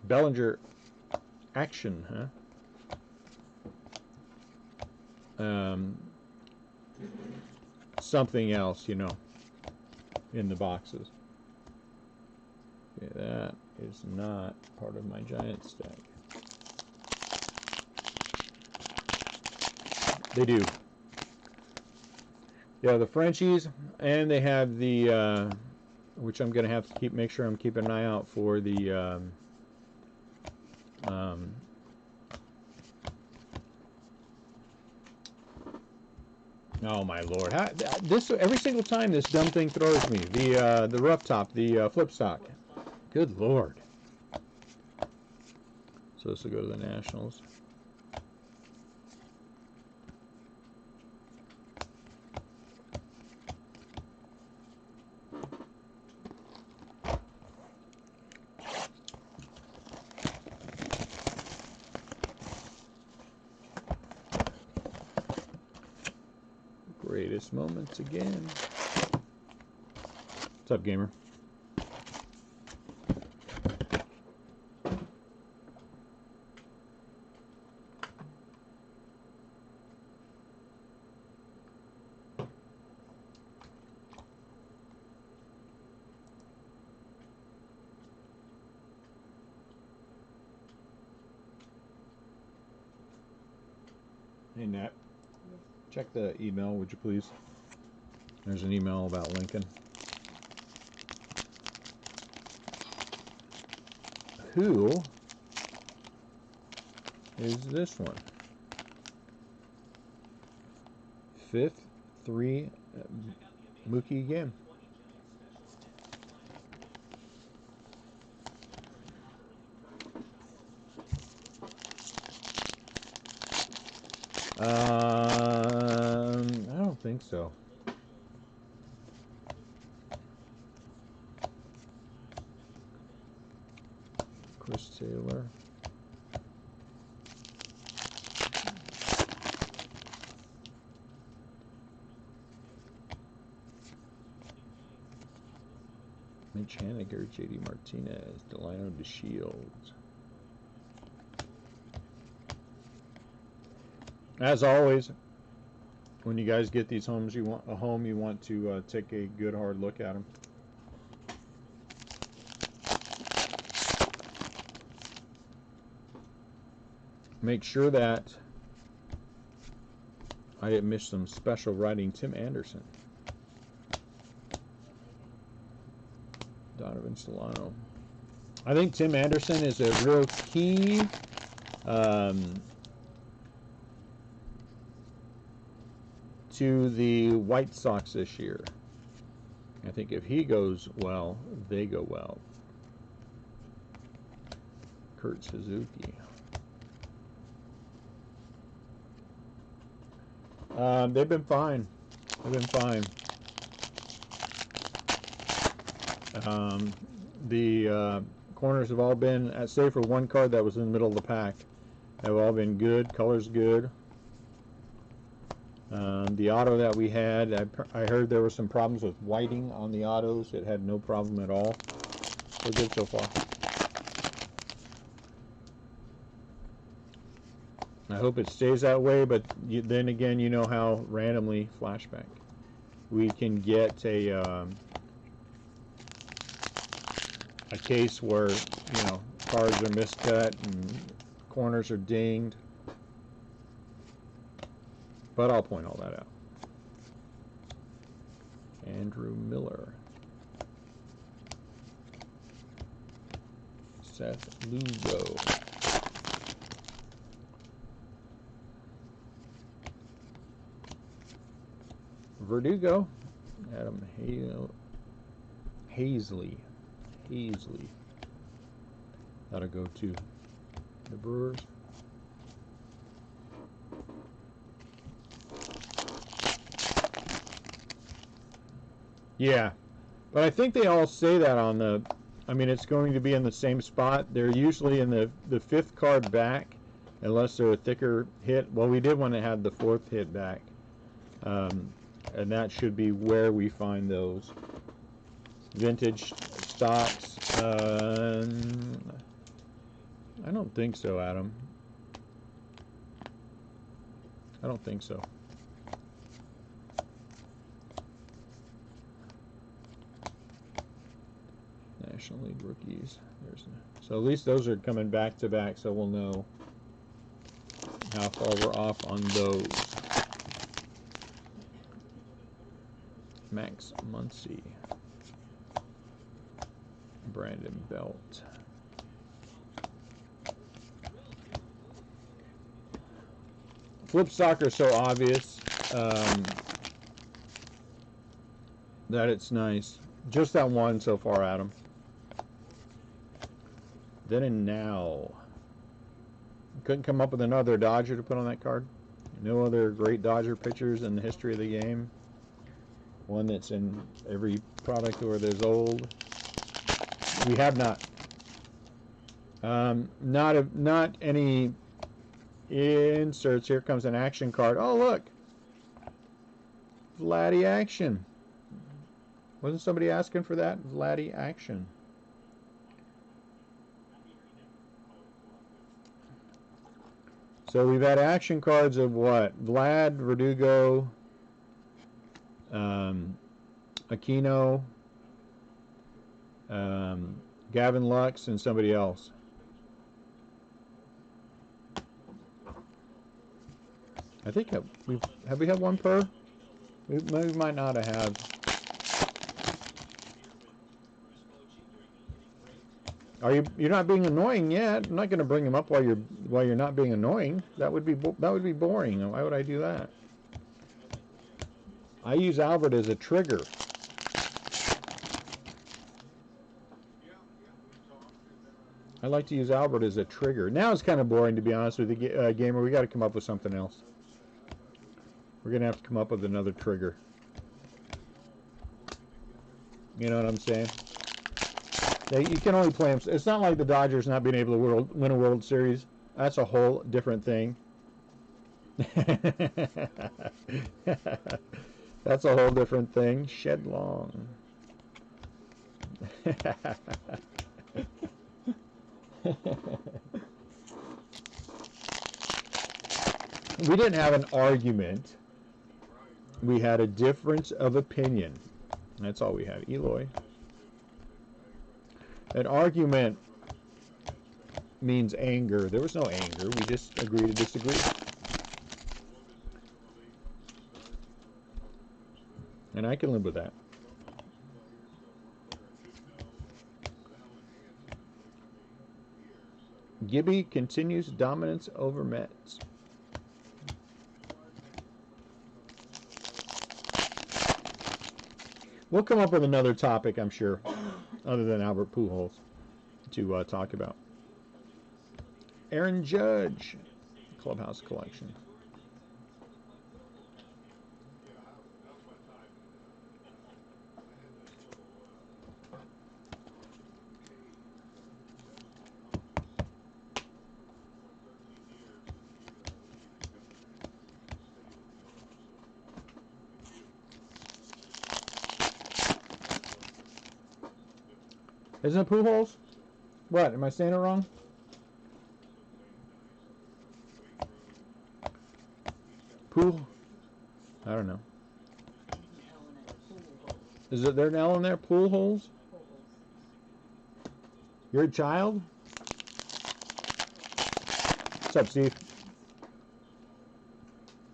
Speaker 1: Bellinger action, huh? Something else, you know, in the boxes. Okay, that is not part of my giant stack. They do. Yeah, the Frenchies, and they have the, which I'm gonna have to make sure I'm keeping an eye out for the, oh my lord! This every single time this dumb thing throws me. The rough top, the flip stock. Good lord! So this will go to the Nationals. Greatest moments again. What's up, gamer? Hey, Nat. Check the email, would you please? There's an email about Lincoln. Who is this one? Fifth, 3, Mookie again. I don't think so. Chris Taylor. Mitch Haniger, JD Martinez, Delino DeShields. As always, when you guys get these homes, you want to take a good hard look at them. Make sure that I didn't miss some special writing. Tim Anderson, Donovan Solano. I think Tim Anderson is a real key to the White Sox this year. I think if he goes well, they go well. Kurt Suzuki. They've been fine. They've been fine. The corners have all been, save for one card that was in the middle of the pack, have all been good. Color's good. The auto that we had, I heard there were some problems with whiting on the autos. It had no problem at all. So good so far. I hope it stays that way, but then again, you know how randomly flashback we can get a case where, you know, cards are miscut and corners are dinged. But I'll point all that out. Andrew Miller. Seth Lugo. Verdugo. Adam Hazley. That'll go to the Brewers. Yeah, but I think they all say that on the, I mean, it's going to be in the same spot. They're usually in the fifth card back, unless they're a thicker hit. Well, we did one that had the fourth hit back, and that should be where we find those. Vintage stocks. I don't think so, Adam. I don't think so. National League rookies. So at least those are coming back to back, so we'll know how far we're off on those. Max Muncy. Brandon Belt. Flip Soccer is so obvious that it's nice. Just that one so far, Adam. Then and now. Couldn't come up with another Dodger to put on that card. No other great Dodger pitchers in the history of the game. One that's in every product where there's old. We have not. Not any inserts. Here comes an action card. Oh, look. Vladdy action. Wasn't somebody asking for that? Vladdy action. So we've had action cards of what? Vlad, Verdugo, Aquino, Gavin Lux, and somebody else. I think have we had one per? We might not have. You're not being annoying yet? I'm not going to bring him up while you're not being annoying. That would be boring. Why would I do that? I use Albert as a trigger. I like to use Albert as a trigger. Now it's kind of boring, to be honest with you, gamer. We got to come up with something else. We're going to have to come up with another trigger. You know what I'm saying? You can only play them. It's not like the Dodgers not being able to win a World Series. That's a whole different thing. That's a whole different thing. Shed long. We didn't have an argument. We had a difference of opinion. That's all we had. Eloy. An argument means anger. There was no anger. We just agree to disagree. And I can live with that. Gibby continues dominance over Mets. We'll come up with another topic, I'm sure, other than Albert Pujols, to talk about. Aaron Judge, Clubhouse Collection. Isn't it Pujols? What? Am I saying it wrong? Pool? I don't know. Is there an L in there? Pool holes? You're a child? What's up, Steve?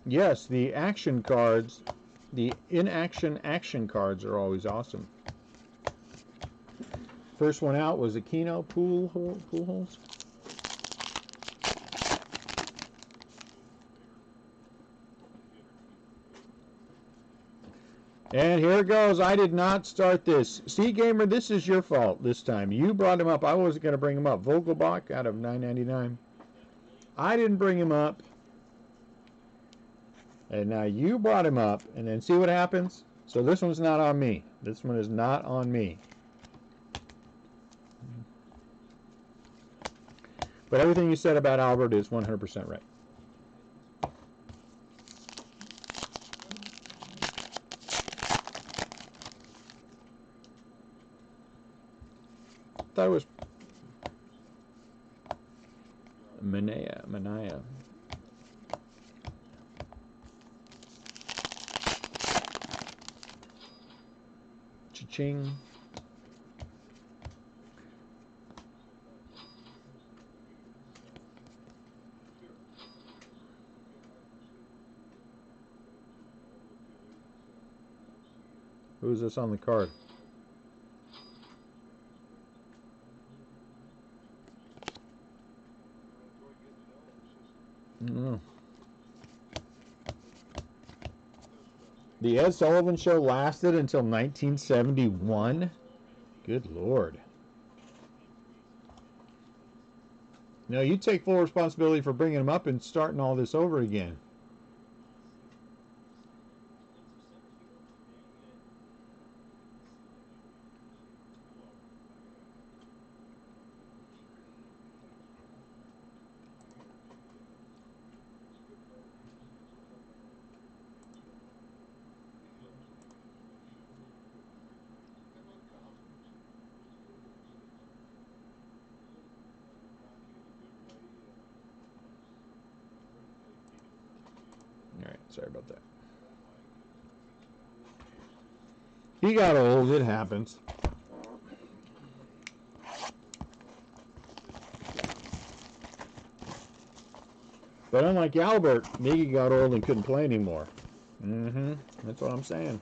Speaker 1: Yes, the action cards, the in-action action cards are always awesome. First one out was Aquino pool holes. And here it goes. I did not start this. See, Gamer, this is your fault this time. You brought him up. I wasn't going to bring him up. Vogelbach out of $9.99. I didn't bring him up. And now you brought him up. And then see what happens? So this one's not on me. This one is not on me. But everything you said about Albert is 100% right. I thought it was Mania. Cha-ching. Who's this on the card? Mm. The Ed Sullivan Show lasted until 1971. Good Lord. No, you take full responsibility for bringing him up and starting all this over again. Alright, sorry about that. He got old, it happens. But unlike Albert, Miggy got old and couldn't play anymore. That's what I'm saying.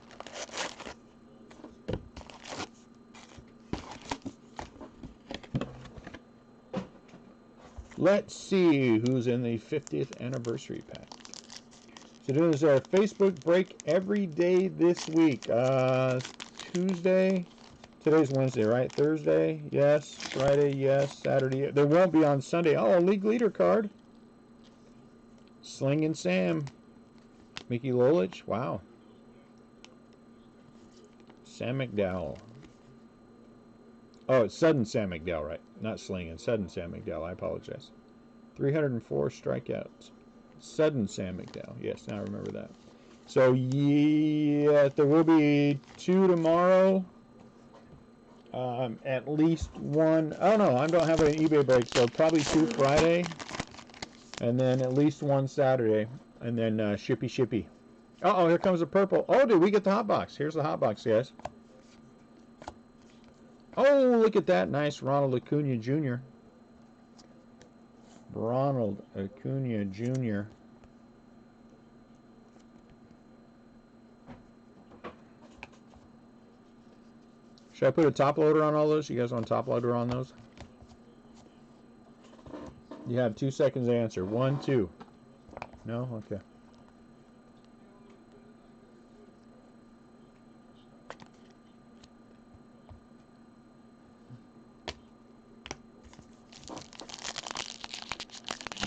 Speaker 1: Let's see who's in the 50th anniversary pack. So doing this Facebook break every day this week. Tuesday. Today's Wednesday, right? Thursday, yes. Friday, yes. Saturday. There won't be on Sunday. Oh, a league leader card. Slingin' Sam. Mickey Lolich. Wow. Sam McDowell. Oh, it's Sudden Sam McDowell, right? Not Slingin'. Sudden Sam McDowell. I apologize. 304 strikeouts. Sudden Sam McDowell. Yes, now I remember that. So, yeah, there will be 2 tomorrow. At least 1. Oh, no, I don't have an eBay break, so probably 2 Friday. And then at least 1 Saturday. And then shippy. Uh-oh, here comes the purple. Oh, did we get the hot box? Here's the hot box, guys. Oh, look at that. Nice Ronald Acuna Jr. Ronald Acuna Jr. Should I put a top loader on all those? You guys want a top loader on those? You have 2 seconds to answer. 1, 2. No? Okay.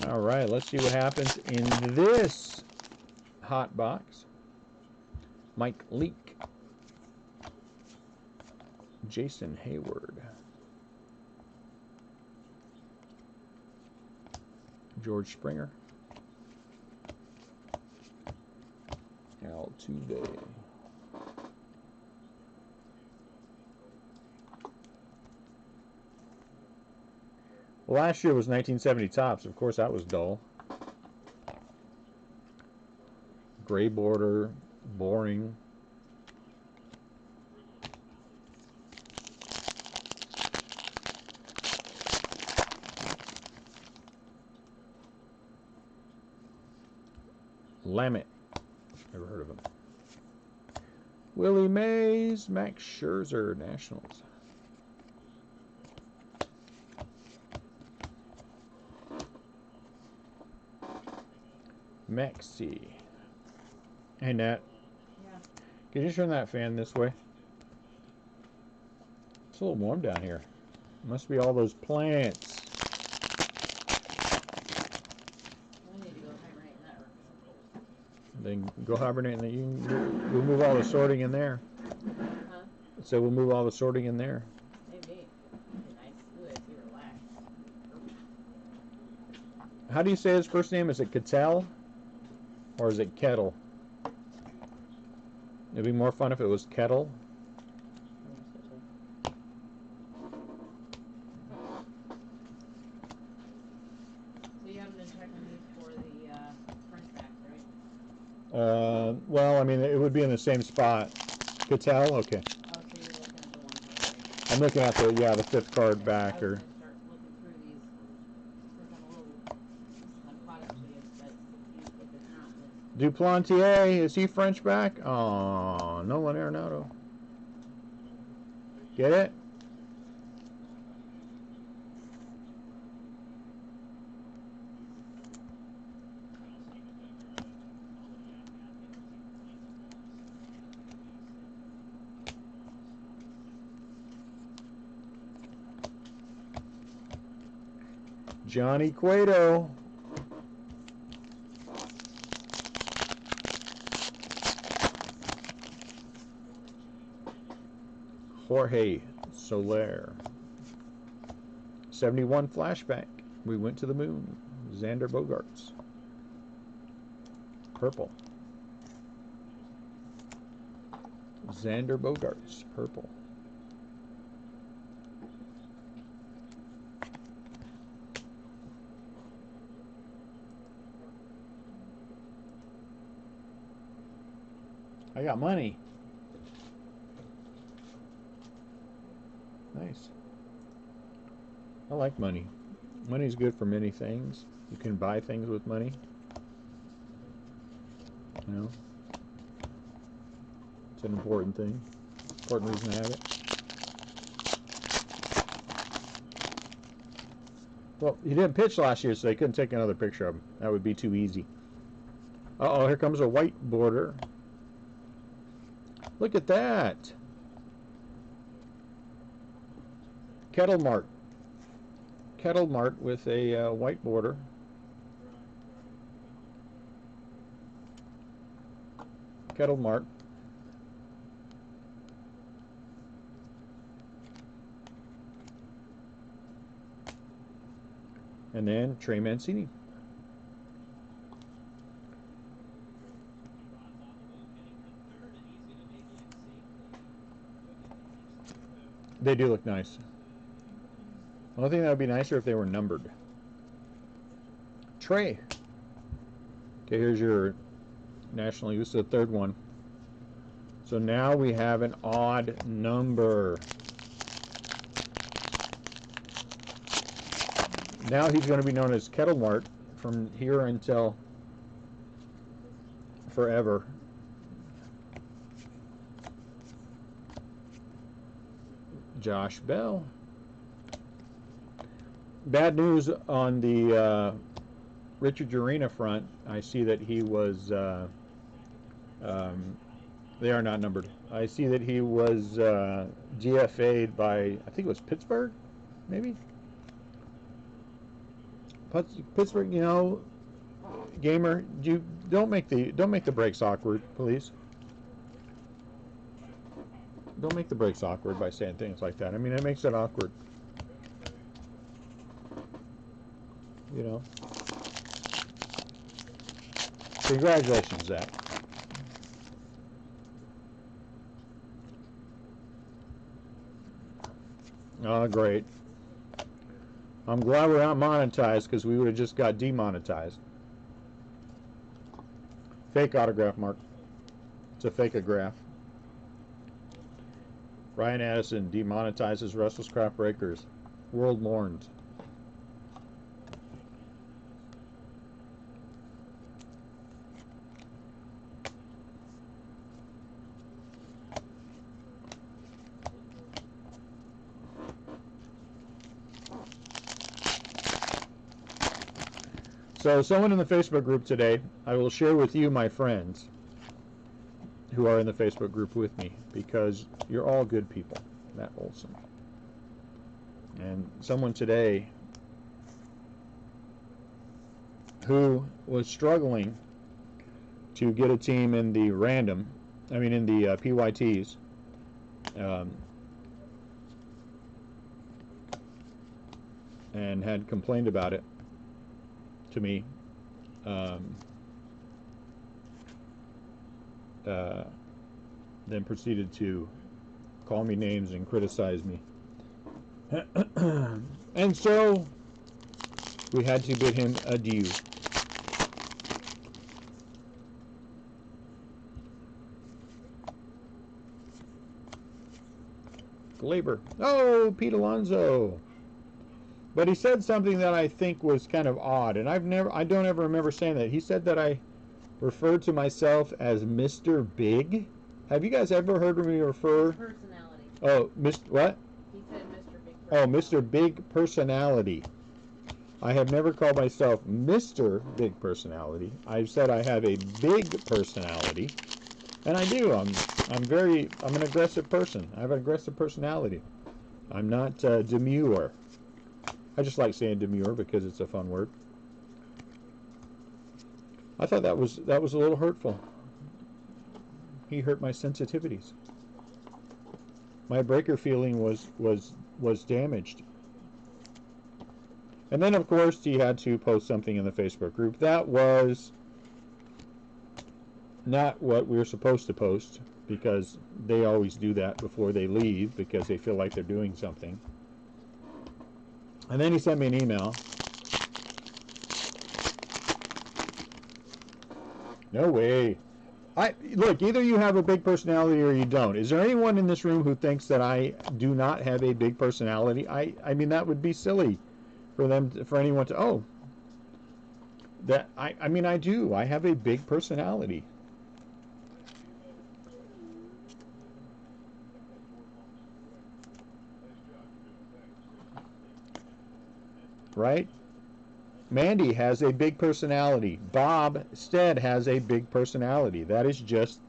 Speaker 1: All right, let's see what happens in this hot box. Mike Leake. Jason Hayward. George Springer. Altuve. Well, last year was 1970 Topps. Of course, that was dull. Gray border, boring. Lamet. Never heard of him. Willie Mays, Max Scherzer, Nationals. Maxi. Hey, Nat.
Speaker 2: Yeah.
Speaker 1: Can you turn that fan this way? It's a little warm down here. Must be all those plants.
Speaker 2: We need to go hibernate in that room.
Speaker 1: Then go hibernate and we'll move all the sorting in there.
Speaker 2: Huh?
Speaker 1: So we'll move all the sorting in there.
Speaker 2: Maybe. It'd be nice. Ooh, I'd be relaxed.
Speaker 1: How do you say his first name? Is it Cattell? Or is it Kettle? It'd be more fun if it was Kettle.
Speaker 2: So you haven't been checking these for the French max, right?
Speaker 1: Well, I mean, it would be in the same spot. Cattell? Okay.
Speaker 2: Oh, so you're looking at the one card.
Speaker 1: I'm looking at the 5th card back.
Speaker 2: I
Speaker 1: Or
Speaker 2: was gonna start looking through these since I'm caught up to you, but if it's not, then
Speaker 1: Duplantier, is he French back? Oh, Nolan Arenado. Get it? Johnny Cueto. Jorge Soler. 71 flashback. We went to the moon. Xander Bogaerts. Purple. Xander Bogaerts. Purple. I got money. Nice. I like money. Money's good for many things. You can buy things with money. You know, it's an important thing. Important reason to have it. Well, he didn't pitch last year, so they couldn't take another picture of him. That would be too easy. Uh-oh, here comes a white border. Look at that. Kettle Mart. Kettle Mart with a white border. Kettle Mart. And then Trey Mancini. They do look nice. The only thing that would be nicer if they were numbered. Trey. Okay, here's your National League. This is the third one. So now we have an odd number. Now he's going to be known as Kettle Mart from here until forever. Josh Bell. Bad news on the Richard Urena front. I see that he was, they are not numbered. I see that he was GFA'd by, I think it was Pittsburgh, maybe? Pittsburgh, you know, gamer, you don't make the breaks awkward, please. Don't make the breaks awkward by saying things like that. I mean, it makes it awkward. You know. Congratulations, Zach. Oh, great. I'm glad we're not monetized because we would have just got demonetized. Fake autograph, Mark. It's a fake autograph. Ryan Addison demonetizes Restlesscraft Breakers. World mourns. So someone in the Facebook group today, I will share with you, my friends, who are in the Facebook group with me, because you're all good people, Matt Olson. And someone today who was struggling to get a team in the in the PYTs, and had complained about it to me, then proceeded to call me names and criticize me. And so we had to bid him adieu. Glaber. Oh, Pete Alonso. But he said something that I think was kind of odd, and I don't ever remember saying that. He said that I referred to myself as Mr. Big. Have you guys ever heard me refer?
Speaker 2: Personality
Speaker 1: Oh, what?
Speaker 2: He said Mr. Big
Speaker 1: Oh,
Speaker 2: Personality.
Speaker 1: Mr. Big Personality. I have never called myself Mr. Big Personality. I've said I have a big personality, and I do. I'm an aggressive person. I have an aggressive personality. I'm not demure. I just like saying demure because it's a fun word. I thought that was a little hurtful. He hurt my sensitivities. My breaker feeling was damaged. And then, of course, he had to post something in the Facebook group. That was not what we were supposed to post, because they always do that before they leave because they feel like they're doing something. And then he sent me an email. No way. Look, either you have a big personality or you don't. Is there anyone in this room who thinks that I do not have a big personality? I mean, that would be silly for anyone to, oh, that I mean, I do. I have a big personality. Right? Mandy has a big personality. Bob Stead has a big personality. That is just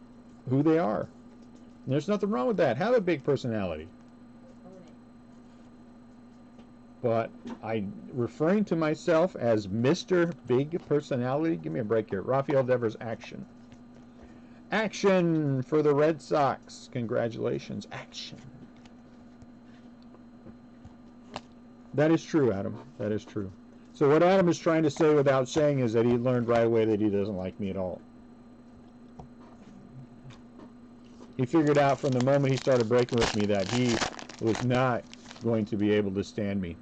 Speaker 1: who they are. And there's nothing wrong with that. Have a big personality. But referring to myself as Mr. Big Personality, give me a break here. Rafael Devers, action. Action for the Red Sox. Congratulations. Action. That is true, Adam. That is true. So what Adam is trying to say without saying is that he learned right away that he doesn't like me at all. He figured out from the moment he started breaking with me that he was not going to be able to stand me.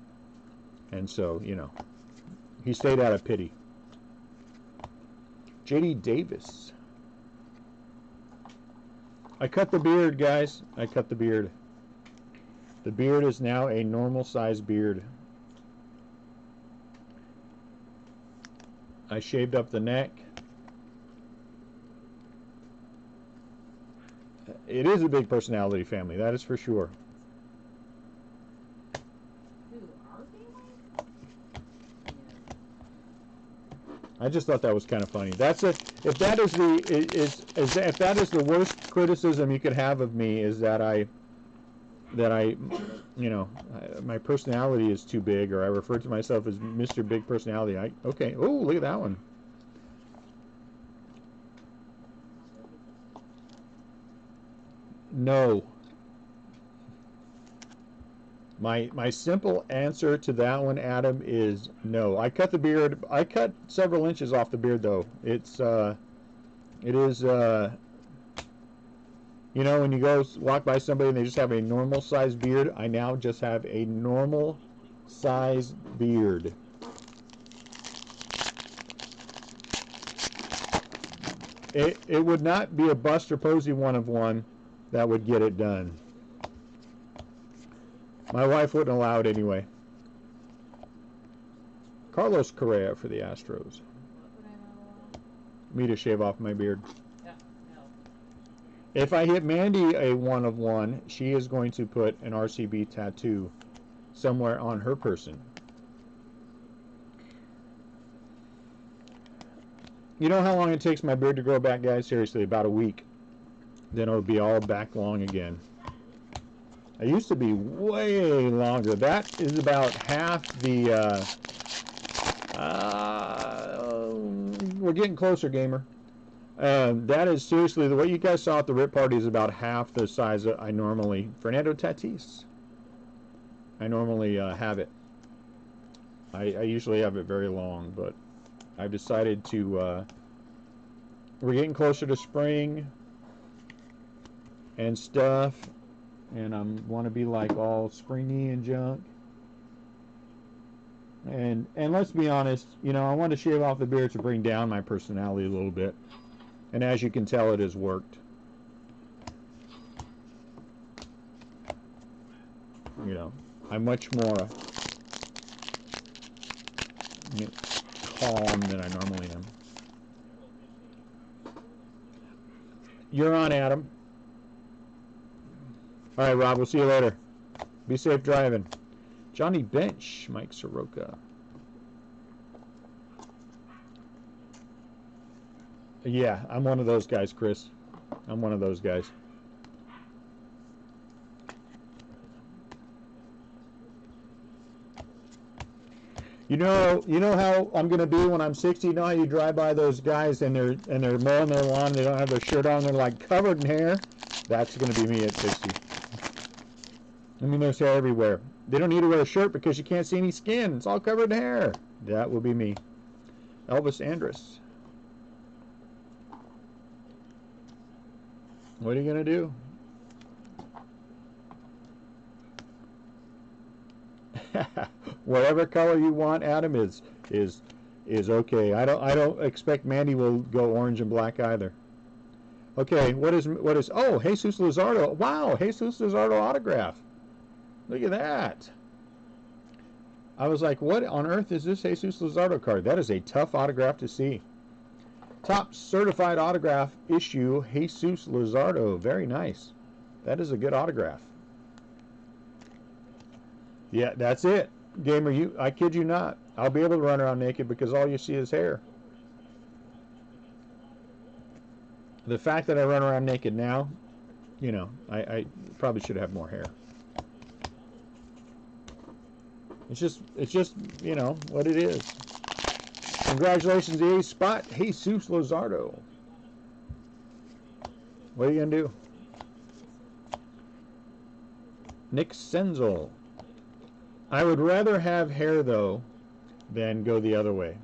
Speaker 1: And so, you know, he stayed out of pity. J.D. Davis. I cut the beard, guys. I cut the beard. The beard is now a normal size beard. I shaved up the neck. It is a big personality family, that is for sure.
Speaker 2: Who, our family?
Speaker 1: I just thought that was kind of funny. If that is the worst criticism you could have of me, is that I you know, my personality is too big, or I refer to myself as Mr. Big Personality. Okay. Oh, look at that one. No. My simple answer to that one, Adam, is no. I cut the beard. I cut several inches off the beard, though. It is you know, when you go walk by somebody and they just have a normal size beard, I now just have a normal size beard. It would not be a Buster Posey one that would get it done. My wife wouldn't allow it anyway. Carlos Correa for the Astros.
Speaker 2: What would I not allow?
Speaker 1: Me to shave off my beard.
Speaker 2: Yeah, no.
Speaker 1: If I hit Mandy a 1 of 1, she is going to put an RCB tattoo somewhere on her person. You know how long it takes my beard to grow back, guys? Seriously, about a week. Then it'll be all back long again. I used to be way longer. That is about half the... we're getting closer, gamer. That is seriously, what you guys saw at the Rip Party is about half the size that I normally... Fernando Tatis. I normally have it. I usually have it very long, but I've decided to... we're getting closer to spring and stuff, and I want to be like all springy and junk. And let's be honest, you know, I want to shave off the beard to bring down my personality a little bit. And as you can tell, it has worked. You know, I'm much more calm than I normally am. You're on, Adam. All right, Rob, we'll see you later. Be safe driving. Johnny Bench, Mike Soroka. Yeah, I'm one of those guys, Chris. I'm one of those guys. You know how I'm gonna be when I'm 60. You know how you drive by those guys and they're mowing their lawn, they don't have their shirt on, they're like covered in hair. That's gonna be me at 60. I mean, there's hair everywhere. They don't need to wear a shirt because you can't see any skin. It's all covered in hair. That will be me. Elvis Andrus. What are you gonna do? Whatever color you want, Adam, is okay. I don't expect Mandy will go orange and black either. Okay, what is oh, Jesus Luzardo. Wow, Jesus Luzardo autograph. Look at that. I was like, what on earth is this Jesus Luzardo card? That is a tough autograph to see. Top certified autograph issue, Jesus Luzardo. Very nice. That is a good autograph. Yeah, that's it. Gamer, I kid you not. I'll be able to run around naked because all you see is hair. The fact that I run around naked now, you know, I probably should have more hair. It's just, you know, what it is. Congratulations, the ace spot, Jesus Luzardo. What are you going to do? Nick Senzel. I would rather have hair, though, than go the other way.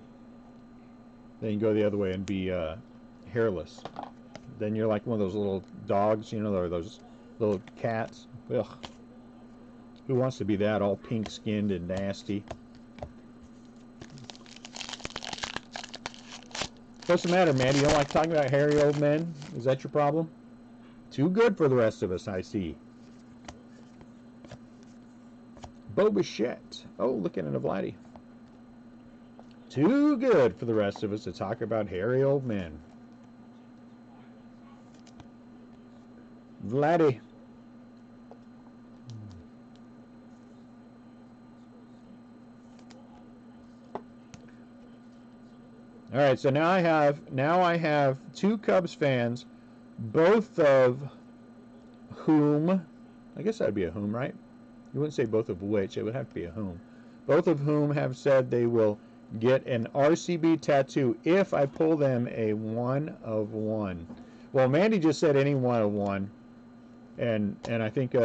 Speaker 1: Then go the other way and be hairless. Then you're like one of those little dogs, you know, or those little cats. Ugh. Who wants to be that, all pink-skinned and nasty? What's the matter, man? You don't like talking about hairy old men? Is that your problem? Too good for the rest of us, I see. Bo Bichette. Oh, looking at a Vladdy. Too good for the rest of us to talk about hairy old men. Vladdy. All right, so now I have two Cubs fans, both of whom, I guess that'd be a whom, right? You wouldn't say both of which, it would have to be a whom. Both of whom have said they will get an RCB tattoo if I pull them a 1 of 1. Well, Mandy just said any 1 of 1, and I think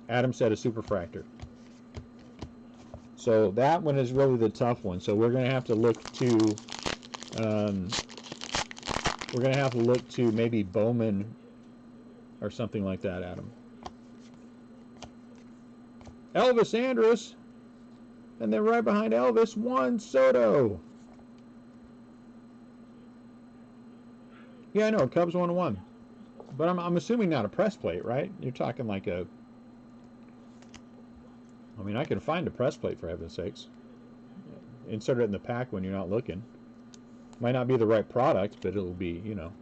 Speaker 1: Adam said a superfractor. So that one is really the tough one. So we're going to have to look to maybe Bowman or something like that, Adam. Elvis Andrus, and then right behind Elvis, Juan Soto. Yeah, I know, Cubs 1 of 1. But I'm assuming not a press plate, right? You're talking like a... I mean, I can find a press plate, for heaven's sakes. Insert it in the pack when you're not looking. Might not be the right product, but it'll be, you know.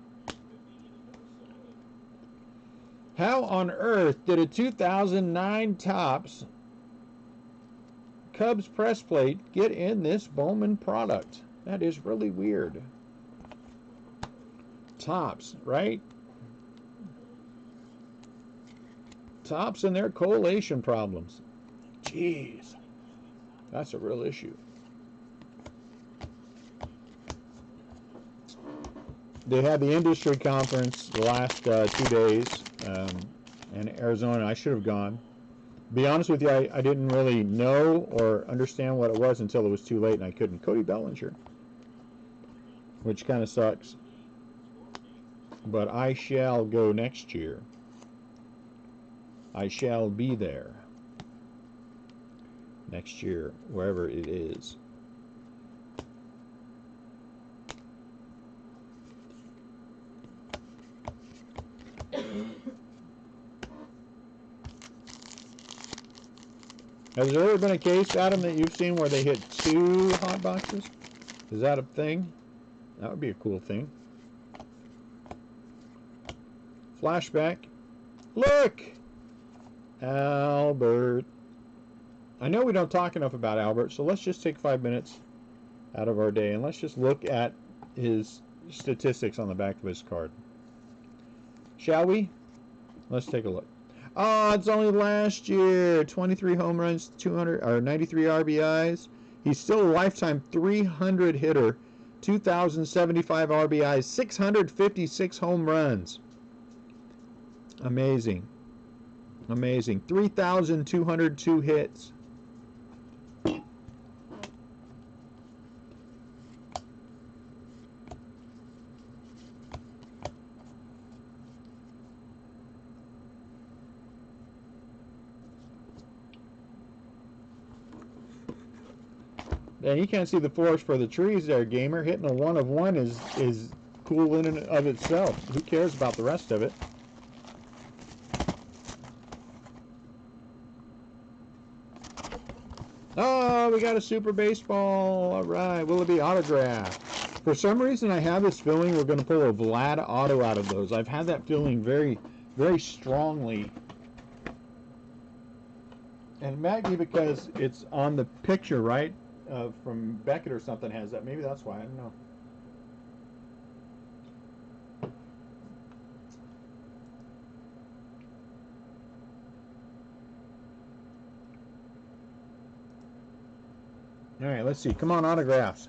Speaker 1: How on earth did a 2009 Topps Cubs press plate get in this Bowman product? That is really weird. Topps, right? Topps and their collation problems. Jeez. That's a real issue. They had the industry conference the last 2 days in Arizona. I should have gone. Be honest with you, I didn't really know or understand what it was until it was too late and I couldn't. Cody Bellinger, which kind of sucks. But I shall go next year. I shall be there next year, wherever it is. Has there ever been a case, Adam, that you've seen where they hit 2 hot boxes? Is that a thing? That would be a cool thing. Flashback. Look! Albert. I know we don't talk enough about Albert, so let's just take 5 minutes out of our day and let's just look at his statistics on the back of his card. Shall we? Let's take a look. Oh, it's only last year. 23 home runs, 93 RBIs. He's still a lifetime 300 hitter, 2,075 RBIs, 656 home runs. Amazing. Amazing. 3,202 hits. And you can't see the forest for the trees there, gamer. Hitting a 1 of 1 is cool in and of itself. Who cares about the rest of it? Oh, we got a super baseball. All right. Will it be autographed? For some reason, I have this feeling we're going to pull a Vlad auto out of those. I've had that feeling very, very strongly. And it might be because it's on the picture, right? From Beckett or something has that. Maybe that's why. I don't know. All right, let's see. Come on, autographs.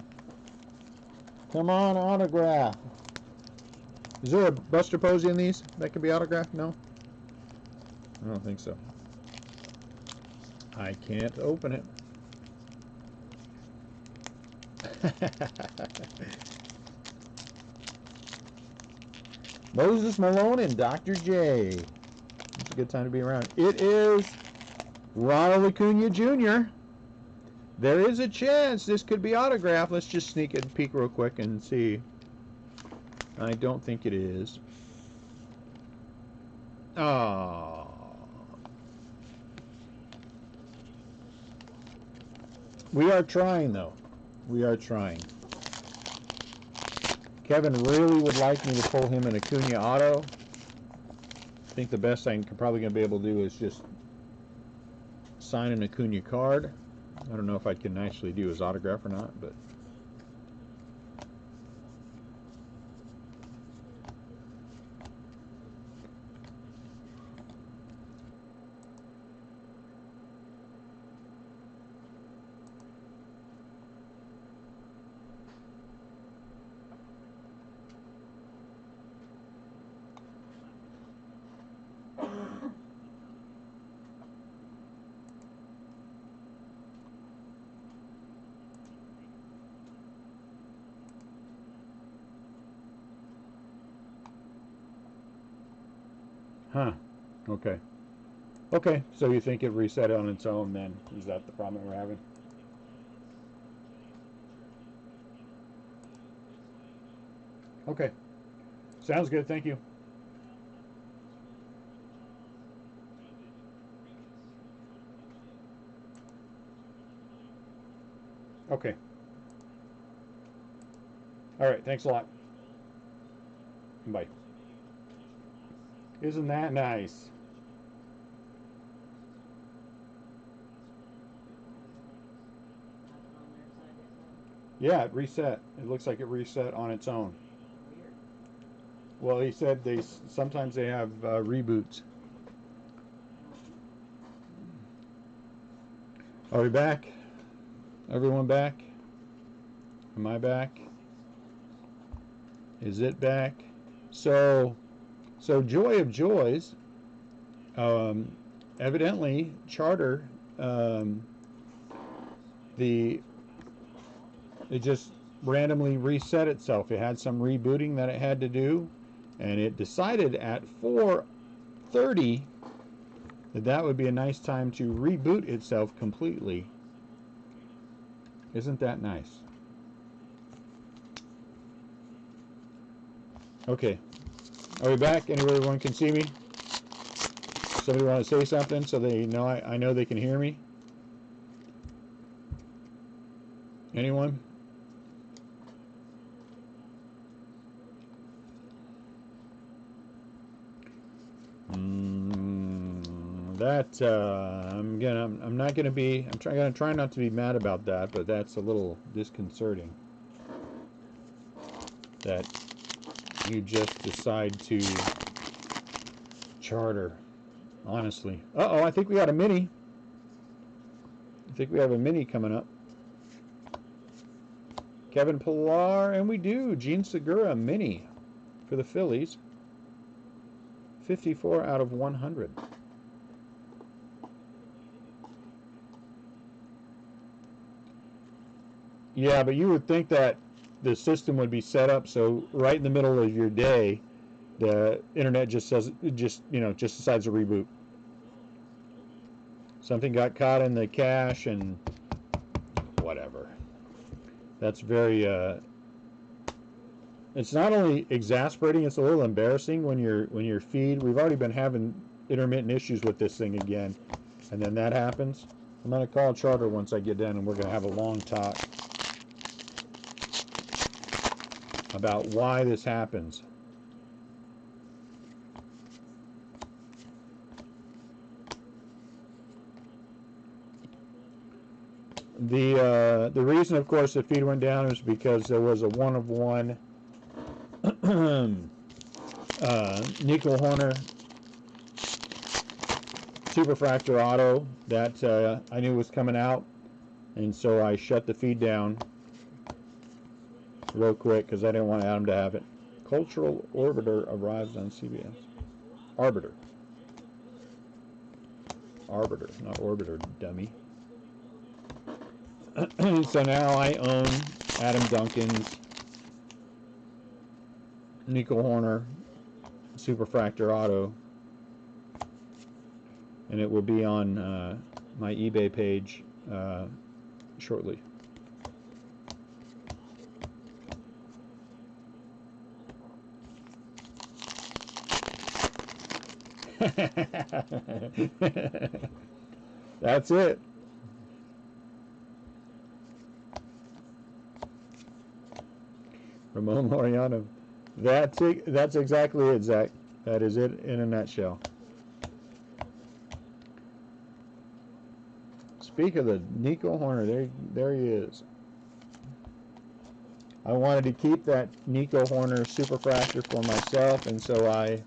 Speaker 1: Come on, autograph. Is there a Buster Posey in these that could be autographed? No? I don't think so. I can't open it. Moses Malone and Dr. J. It's a good time to be around. It is Ronald Acuna Jr. There is a chance this could be autographed. Let's just sneak it and peek real quick and see. I don't think it is. Oh. We are trying, though. We are trying. Kevin really would like me to pull him an Acuna auto. I think the best I'm probably going to be able to do is just sign an Acuna card. I don't know if I can actually do his autograph or not, but... Huh. Okay. Okay, so you think it reset on its own then? Is that the problem we're having? Okay. Sounds good, thank you. Okay. Alright, thanks a lot. Bye. Isn't that nice? Yeah, it reset. It looks like it reset on its own. Well, he said sometimes they have reboots. Are we back? Everyone back? Am I back? Is it back? So Joy of Joys, evidently Charter, it just randomly reset itself. It had some rebooting that it had to do, and it decided at 4:30 that would be a nice time to reboot itself completely. Isn't that nice? Okay. Are we back? Everyone can see me? Somebody want to say something so they know I know they can hear me? Anyone? That I'm gonna try not to be mad about that, but that's a little disconcerting that you just decide to charter. Honestly. Uh-oh, I think we got a mini. I think we have a mini coming up. Kevin Pillar, and we do. Gene Segura mini for the Phillies. 54 out of 100. Yeah, but you would think that the system would be set up so right in the middle of your day, the internet just decides to reboot. Something got caught in the cache and whatever. That's very it's not only exasperating, it's a little embarrassing when your feed, we've already been having intermittent issues with this thing again, and then that happens. I'm going to call Charter once I get done, and we're going to have a long talk about why this happens. The reason, of course, the feed went down is because there was a 1-of-1 Nico Horner Superfractor Auto that I knew was coming out, and so I shut the feed down real quick because I didn't want Adam to have it. Cultural Orbiter arrives on CBS. Arbiter, not Orbiter, dummy. So now I own Adam Duncan's Nico Horner Superfractor Auto, and it will be on my eBay page shortly. That's it. Ramon Laureano. That's exactly it, Zach. That is it in a nutshell. Speak of the Nico Horner, there he is. I wanted to keep that Nico Horner Superfractor for myself, and so I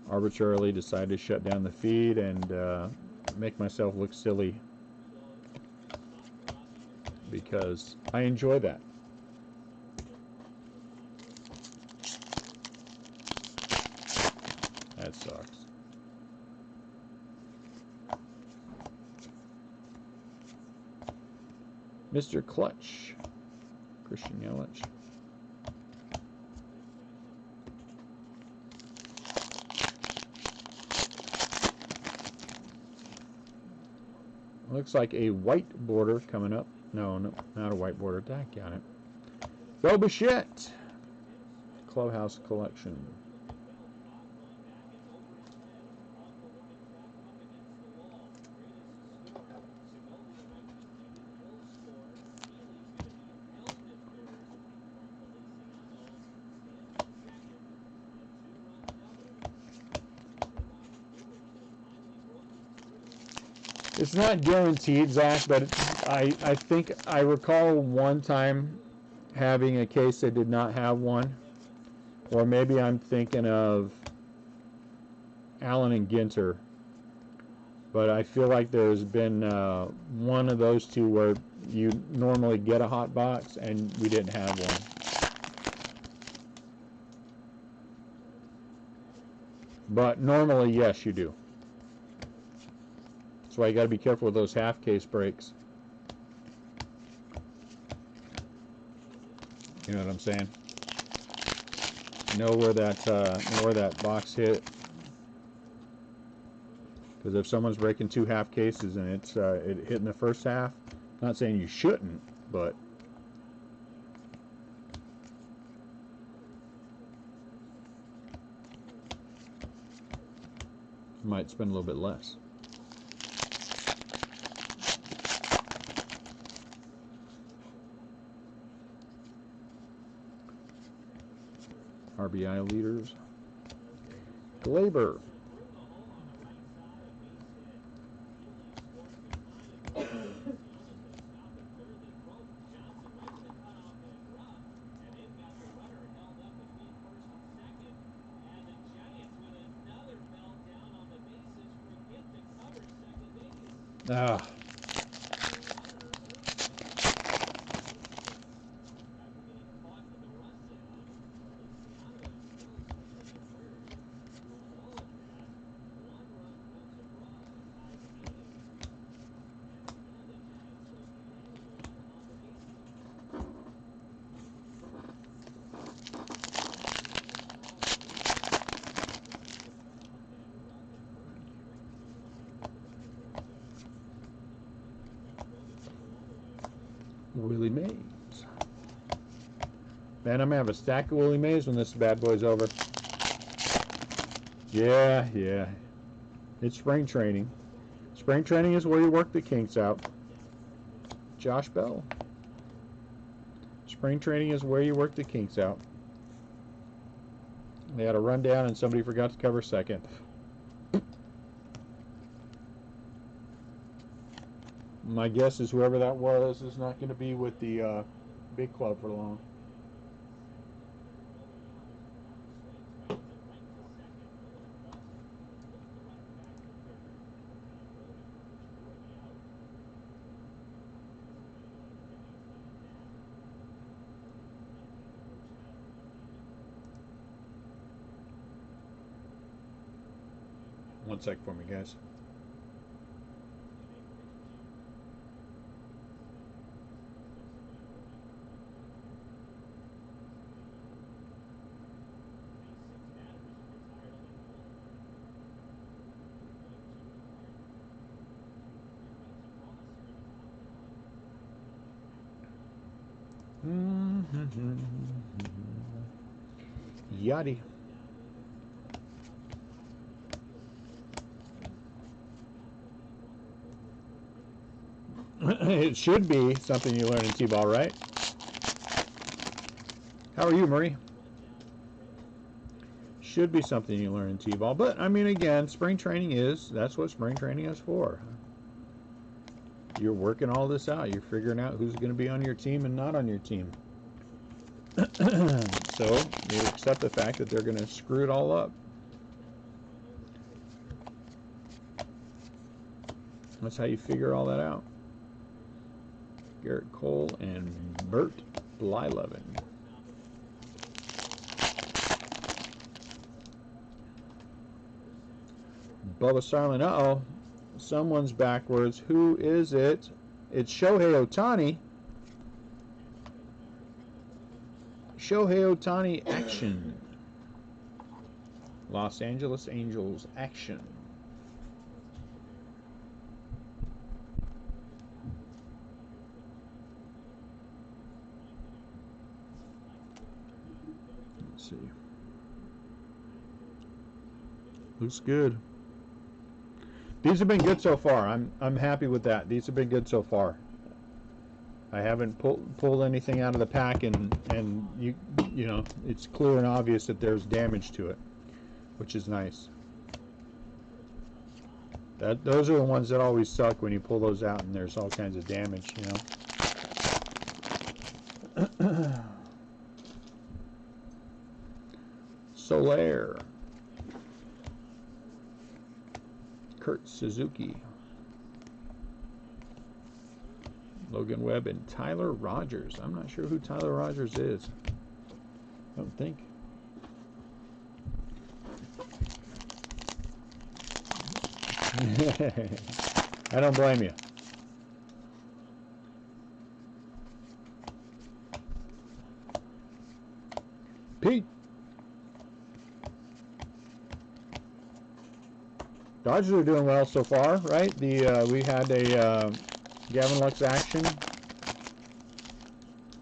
Speaker 1: arbitrarily decided to shut down the feed and make myself look silly because I enjoy that. That sucks. Mr. Clutch, Christian Yelich. Looks like a white border coming up. No, not a white border. Got it. Bo Bichette, Clubhouse Collection. It's not guaranteed, Zach, but I think I recall one time having a case that did not have one. Or maybe I'm thinking of Allen and Ginter. But I feel like there's been one of those two where you normally get a hot box and we didn't have one. But normally, yes, you do. That's why you got to be careful with those half case breaks. You know what I'm saying? Know where that box hit. Because if someone's breaking two half cases and it hit in the first half, I'm not saying you shouldn't, but you might spend a little bit less. RBI leaders. Glaber. Ah. Willie Mays. Man, I'm gonna have a stack of Willie Mays when this bad boy's over. Yeah, yeah. It's spring training. Spring training is where you work the kinks out. Josh Bell. Spring training is where you work the kinks out. They had a rundown and somebody forgot to cover second. My guess is whoever that was is not going to be with the big club for long. One sec for me, guys. Yachty. It should be something you learn in T-ball, right? How are you, Marie? Should be something you learn in T-ball, but I mean, again, spring training that's what spring training is for. You're working all this out. You're figuring out who's going to be on your team and not on your team. So you accept the fact that they're going to screw it all up. That's how you figure all that out. Garrett Cole and Bert Blyleven. Bubba Starlin. Uh-oh. Someone's backwards. Who is it? It's Shohei Ohtani. Shohei Ohtani action. Los Angeles Angels action. Let's see. Looks good. These have been good so far. I'm happy with that. These have been good so far. I haven't pulled anything out of the pack, and you know, it's clear and obvious that there's damage to it, which is nice. Those are the ones that always suck when you pull those out and there's all kinds of damage, you know. Soler. Kurt Suzuki. Logan Webb and Tyler Rogers. I'm not sure who Tyler Rogers is. I don't think. I don't blame you. Pete. Dodgers are doing well so far, right? We had a Gavin Lux action.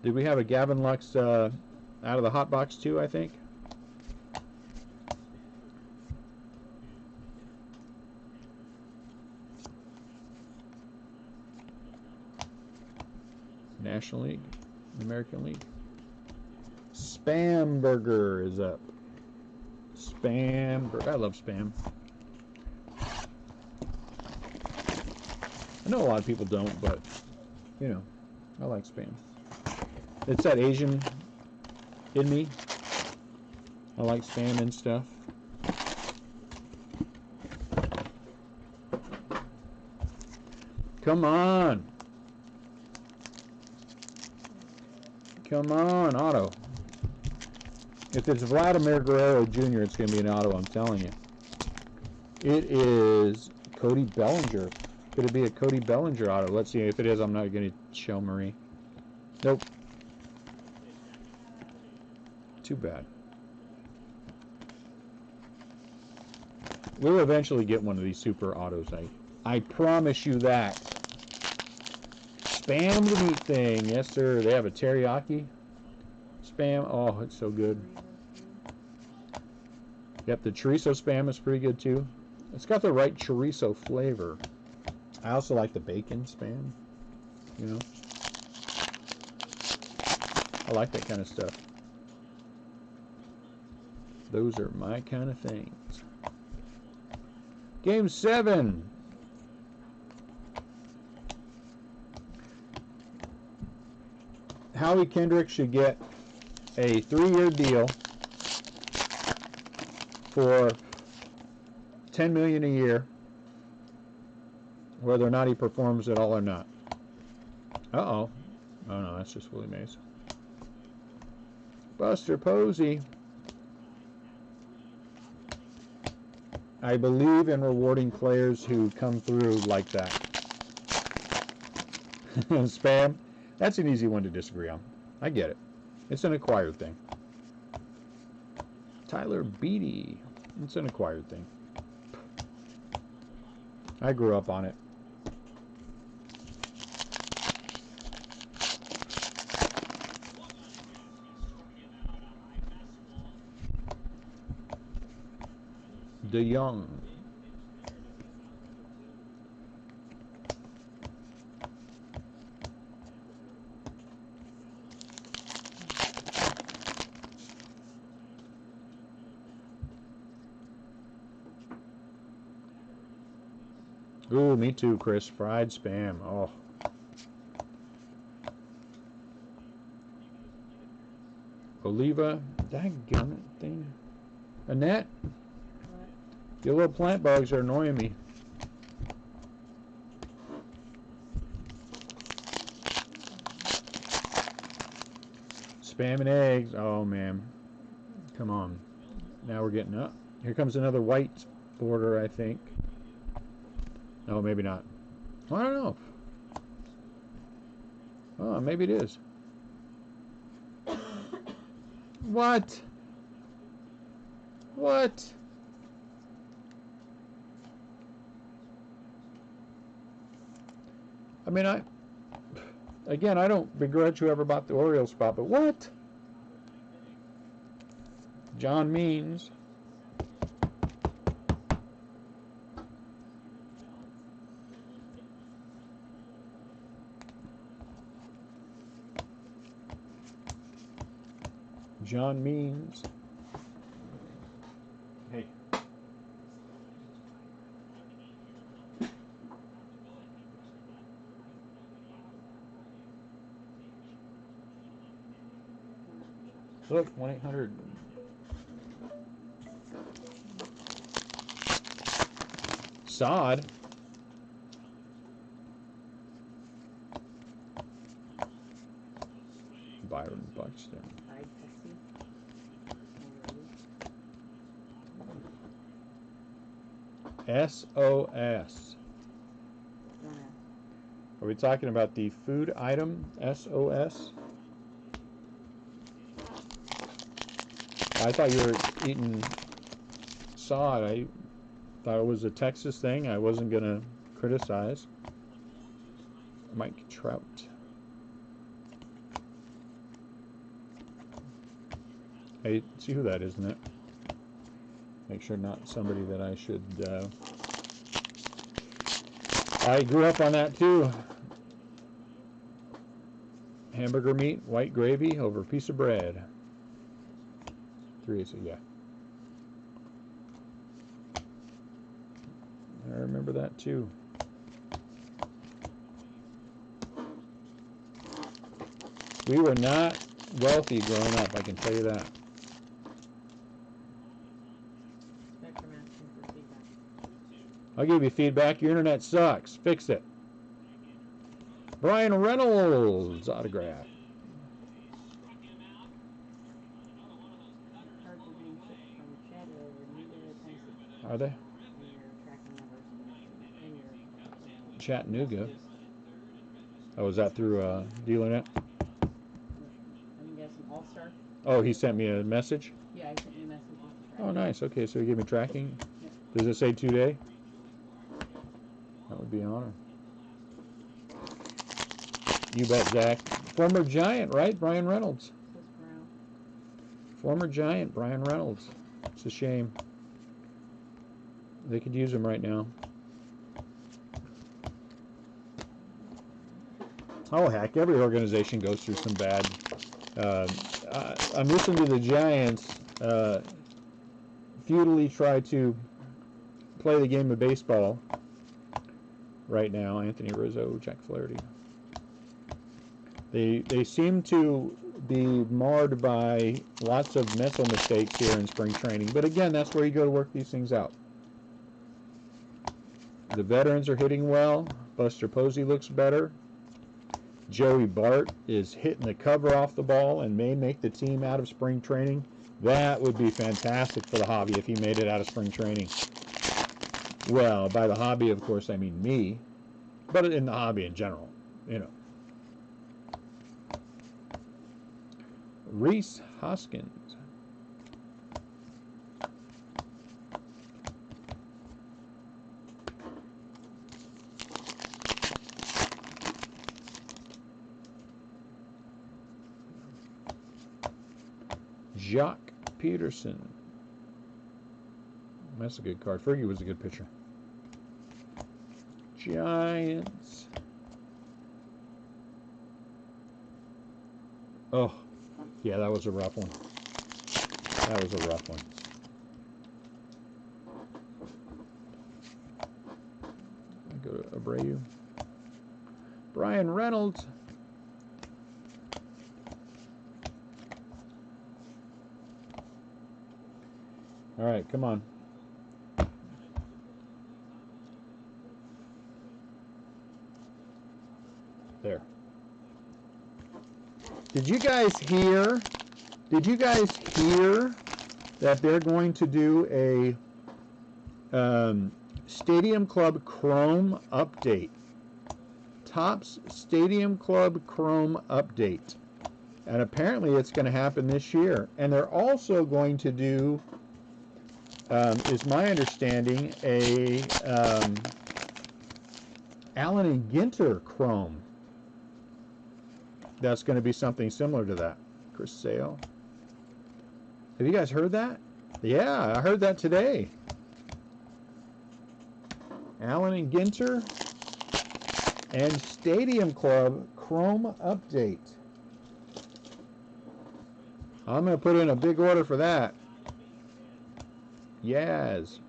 Speaker 1: Did we have a Gavin Lux out of the hot box too, I think? National League, American League. Spam Burger is up. Spam Burger. I love Spam. I know a lot of people don't, but you know, I like Spam. It's that Asian in me. I like Spam and stuff. Come on. Come on, auto. If it's Vladimir Guerrero Jr., it's going to be an auto, I'm telling you. It is Cody Bellinger. Could it be a Cody Bellinger auto? Let's see. If it is, I'm not going to show Marie. Nope. Too bad. We'll eventually get one of these super autos. I promise you that. Spam the meat thing. Yes, sir. They have a teriyaki spam. Oh, it's so good. Yep, the chorizo spam is pretty good too. It's got the right chorizo flavor. I also like the bacon spam. You know, I like that kind of stuff. Those are my kind of things. Game 7. Howie Kendrick should get a 3-year deal for $10 million a year, whether or not he performs at all or not. Uh-oh. Oh, no, that's just Willie Mays. Buster Posey. I believe in rewarding players who come through like that. Spam. That's an easy one to disagree on. I get it. It's an acquired thing. Tyler Beatty. It's an acquired thing. I grew up on it. De Young. Ooh, me too, Chris. Fried spam. Oh. Oliva. Dadgummit thing. Annette? Your little plant bugs are annoying me. Spam and eggs. Oh, man. Come on. Now we're getting up. Here comes another white border, I think. No, maybe not. I don't know. Oh, maybe it is. What? What? I mean, again, I don't begrudge whoever bought the Orioles spot, but what? John Means. John Means. Hey. Look, 1-800. Sod. Byron Buxton. SOS. Are we talking about the food item SOS? I thought you were eating sod. I thought it was a Texas thing. I wasn't going to criticize. Mike Trout. Hey, see who that is, isn't it? Make sure not somebody that I should... I grew up on that too. Hamburger meat, white gravy over a piece of bread. 3 is yeah. I remember that too. We were not wealthy growing up, I can tell you that. I'll give you feedback. Your internet sucks. Fix it. Brian Reynolds autograph.
Speaker 2: Cards are being shipped from Chattanooga, Tennessee.
Speaker 1: Are they?
Speaker 2: And your tracking numbers and your
Speaker 1: Chattanooga.
Speaker 2: messages.
Speaker 1: Oh, is that through DealerNet?
Speaker 2: I'm guessing All-Star.
Speaker 1: Oh, he sent me a message?
Speaker 2: Yeah, I sent you a message with the tracking.
Speaker 1: Oh, nice. Okay, so he gave me tracking.
Speaker 2: Yep.
Speaker 1: Does it say today? That would be an honor. You bet, Zach. Former Giant, right? Brian Reynolds. Former Giant, Brian Reynolds. It's a shame. They could use him right now. Oh, heck, every organization goes through some bad. I'm listening to the Giants futilely try to play the game of baseball right now. Anthony Rizzo, Jack Flaherty. They seem to be marred by lots of mental mistakes here in spring training. But again, that's where you go to work these things out. The veterans are hitting well. Buster Posey looks better. Joey Bart is hitting the cover off the ball and may make the team out of spring training. That would be fantastic for the hobby if he made it out of spring training. Well, by the hobby, of course, I mean me. But in the hobby in general, you know. Reese Hoskins. Jock Peterson. That's a good card. Fergie was a good pitcher. Giants. Oh, yeah, that was a rough one. That was a rough one. I go to Abreu. Brian Reynolds. All right, come on. There. Did you guys hear that they're going to do a Stadium Club Chrome update? Topps Stadium Club Chrome update. And apparently it's going to happen this year. And they're also going to do, is my understanding, a Allen and Ginter Chrome. That's going to be something similar to that. Chris Sale. Have you guys heard that? Yeah, I heard that today. Allen and Ginter and Stadium Club Chrome update. I'm going to put in a big order for that. Yes.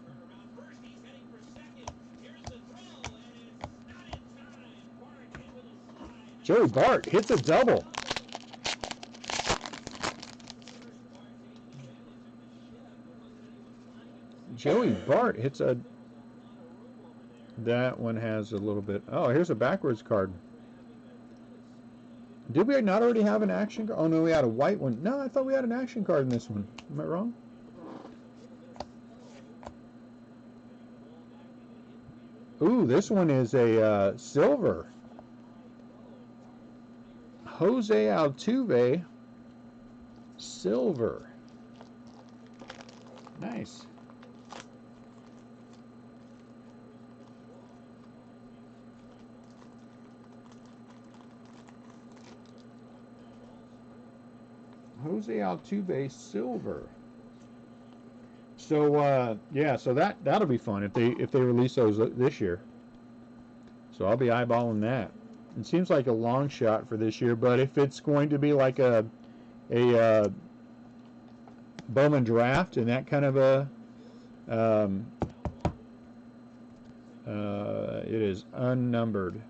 Speaker 1: Joey Bart hits a double. Joey Bart hits a... That one has a little bit... Oh, here's a backwards card. Did we not already have an action card? Oh, no, we had a white one. No, I thought we had an action card in this one. Am I wrong? Ooh, this one is a silver. Jose Altuve, silver. Nice. Jose Altuve, silver. So yeah, so that'll be fun if they release those this year. So I'll be eyeballing that. It seems like a long shot for this year, but if it's going to be like a Bowman draft and that kind of a it is unnumbered.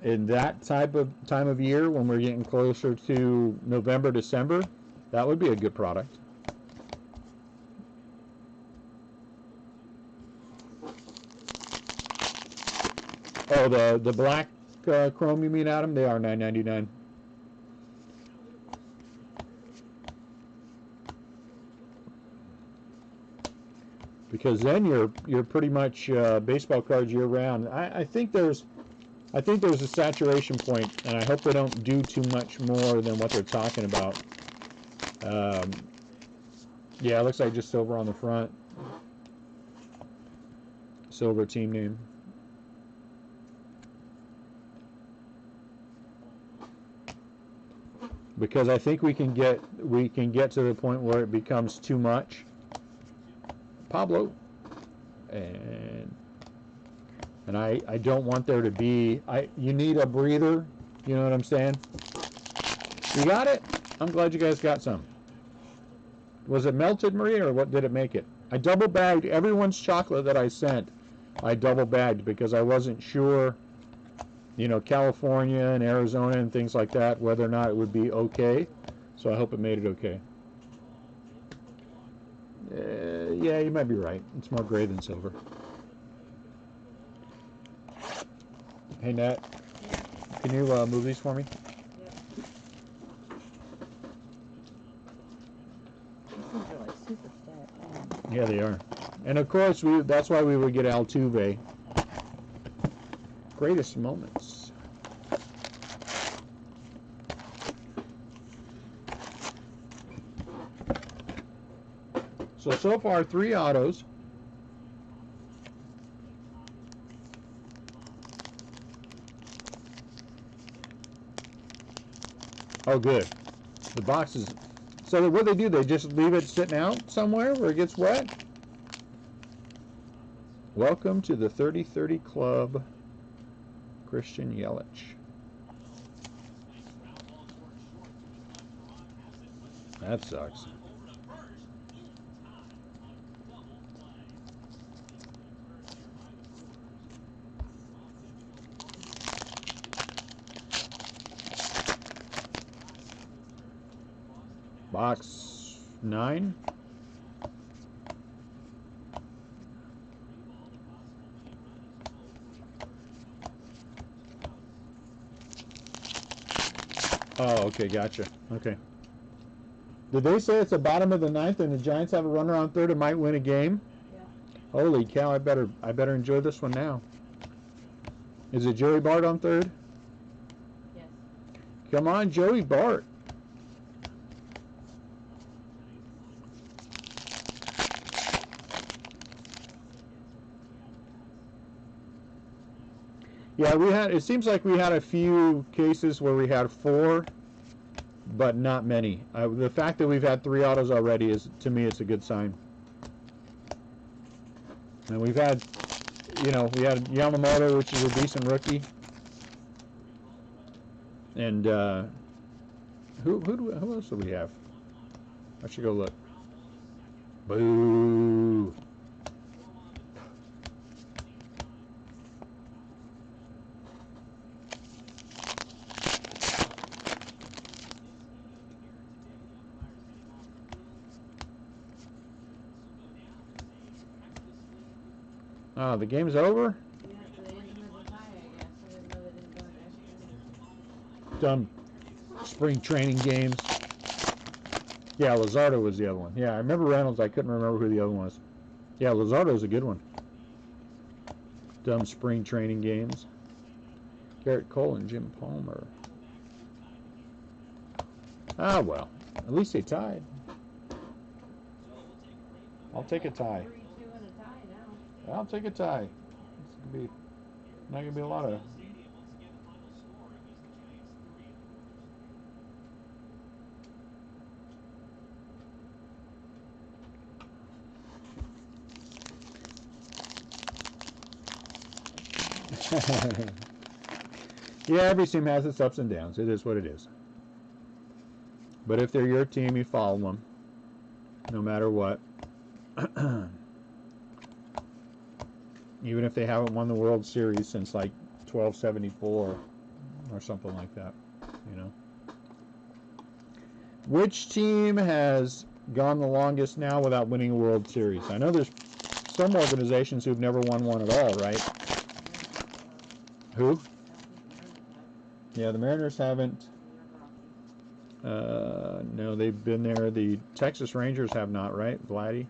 Speaker 1: In that type of time of year, when we're getting closer to November, December, that would be a good product. Oh, the black chrome, you mean, Adam? They are $9.99. Because then you're pretty much baseball cards year round. I think there's a saturation point, and I hope they don't do too much more than what they're talking about. Yeah, it looks like just silver on the front. Silver team name. Because I think we can get to the point where it becomes too much. Pablo. And I don't want there to be, you need a breather, you know what I'm saying? You got it? I'm glad you guys got some. Was it melted, Maria, or what did it make it? I double bagged everyone's chocolate that I sent. I double bagged because I wasn't sure, you know, California and Arizona and things like that, whether or not it would be okay. So I hope it made it okay. Yeah, you might be right. It's more gray than silver. Hey, Nat, can you move these for me?
Speaker 2: Yep. These are like super stacked.
Speaker 1: Yeah, they are. And of course, that's why we would get Altuve. Greatest moments. So far, 3 autos. Oh, good. The boxes. So what do? They just leave it sitting out somewhere where it gets wet? Welcome to the 30-30 Club, Christian Yelich. That sucks. Box 9. Oh, okay, gotcha. Okay. Did they say it's the bottom of the 9th and the Giants have a runner on third and might win a game?
Speaker 2: Yeah.
Speaker 1: Holy cow! I better enjoy this one now. Is it Joey Bart on third?
Speaker 2: Yes.
Speaker 1: Come on, Joey Bart. Yeah, it seems like we had a few cases where we had 4, but not many. The fact that we've had 3 autos already to me, it's a good sign. And we've had, we had Yamamoto, which is a decent rookie. And who else do we have? I should go look. Boo. Oh, the game's over?
Speaker 2: Yeah, so they ended with a tie, I guess. I didn't know they didn't go into extra.
Speaker 1: Dumb spring training games. Yeah, Luzardo was the other one. Yeah, I remember Reynolds. I couldn't remember who the other one was. Yeah, Luzardo's a good one. Dumb spring training games. Garrett Cole and Jim Palmer. Ah, well. At least they tied. I'll take a tie.
Speaker 2: 3-2 and a tie now.
Speaker 1: I'll take a tie. It's not gonna be a lot of. Yeah, every team has its ups and downs. It is what it is. But if they're your team, you follow them, no matter what. Even if they haven't won the World Series since like 1274 or something like that, Which team has gone the longest now without winning a World Series? I know there's some organizations who've never won one at all, right? Who?
Speaker 2: I don't think the Mariners have.
Speaker 1: Yeah, the Mariners haven't. No, they've been there. The Texas Rangers have not, right, Vladdy?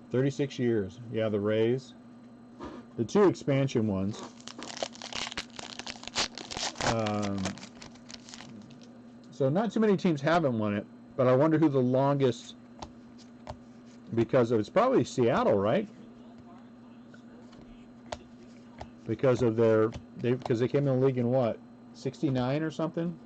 Speaker 1: "36 years." Yeah, the Rays. The two expansion ones. So not too many teams haven't won it, but I wonder who the longest, because it's probably Seattle, right? Because of because they came in the league in what, 69 or something?